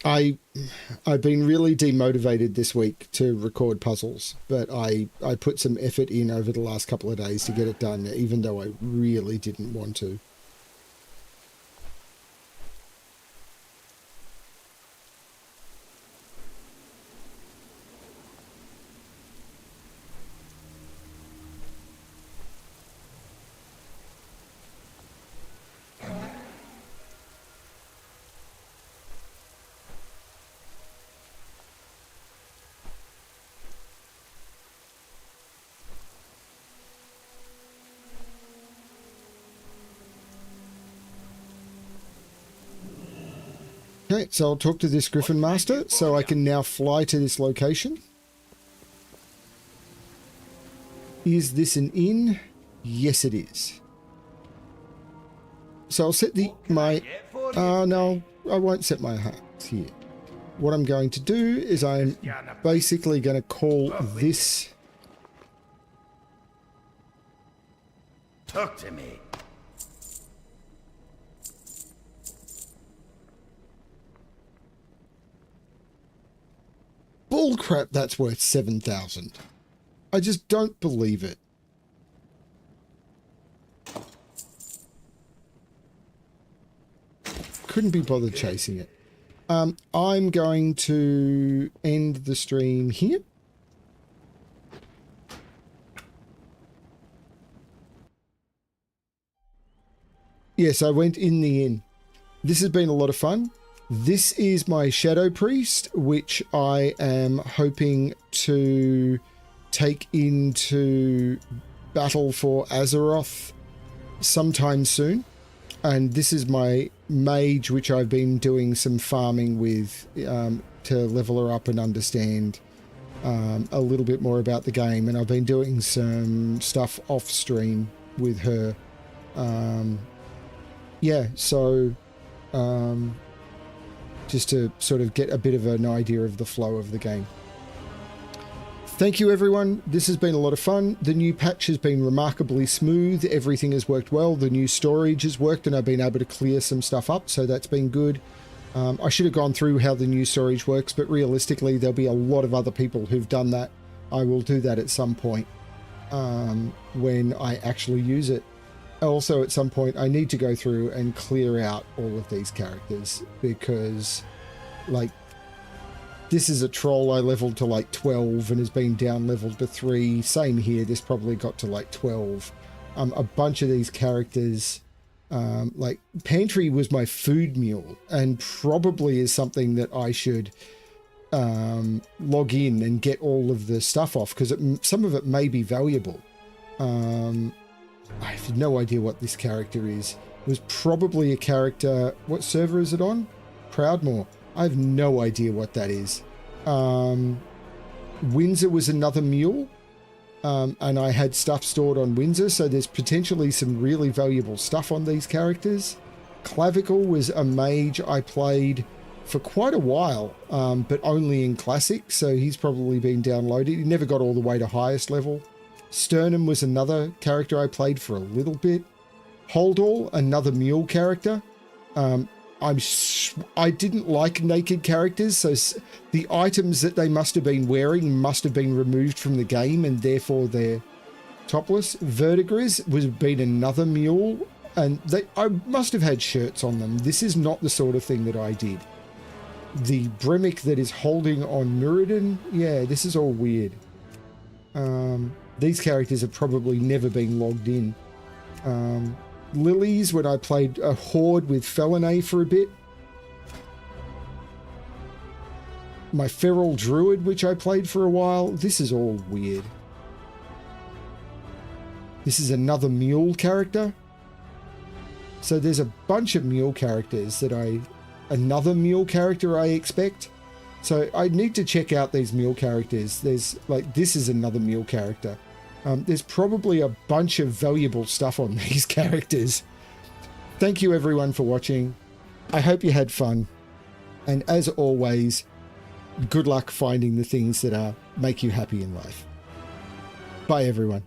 I've been really demotivated this week to record puzzles, but I put some effort in over the last couple of days to get it done, even though I really didn't want to. Okay, so I'll talk to this Griffin Master, so I can now fly to this location. Is this an inn? Yes, it is. So I'll set no, I won't set my heart here. What I'm going to do is I'm basically going to call this... Talk to me. Bullcrap, that's worth 7,000. I just don't believe it. Couldn't be bothered chasing it. I'm going to end the stream here. Yes, I went in the inn. This has been a lot of fun. This is my Shadow Priest, which I am hoping to take into battle for Azeroth sometime soon. And this is my mage, which I've been doing some farming with to level her up and understand a little bit more about the game. And I've been doing some stuff off stream with her. Yeah, so... just to sort of get a bit of an idea of the flow of the game. Thank you, everyone. This has been a lot of fun. The new patch has been remarkably smooth. Everything has worked well. The new storage has worked, and I've been able to clear some stuff up, so that's been good. I should have gone through how the new storage works, but realistically, there'll be a lot of other people who've done that. I will do that at some point when I actually use it. Also, at some point, I need to go through and clear out all of these characters because, like, this is a troll I leveled to like 12 and has been down leveled to 3. Same here, this probably got to like 12. A bunch of these characters, like Pantry was my food mule and probably is something that I should log in and get all of the stuff off because some of it may be valuable. I have no idea what this character is. It was probably a character... What server is it on? Proudmoore. I have no idea what that is. Windsor was another mule. And I had stuff stored on Windsor, so there's potentially some really valuable stuff on these characters. Clavicle was a mage I played for quite a while, but only in Classic, so he's probably been downloaded. He never got all the way to highest level. Sternum was another character I played for a little bit. Holdall, another mule character. I didn't like naked characters, so the items that they must have been wearing must have been removed from the game, and therefore they're topless. Verdigris was been another mule, and I must have had shirts on them. This is not the sort of thing that I did. The Bremic that is holding on Muradin, yeah, this is all weird. These characters have probably never been logged in. Lilies, when I played a Horde with Felinae for a bit. My Feral Druid, which I played for a while. This is all weird. This is another mule character. So there's a bunch of mule characters that another mule character I expect. So I need to check out these mule characters. There's like, this is another mule character. There's probably a bunch of valuable stuff on these characters. Thank you everyone for watching. I hope you had fun. And as always, good luck finding the things that make you happy in life. Bye everyone.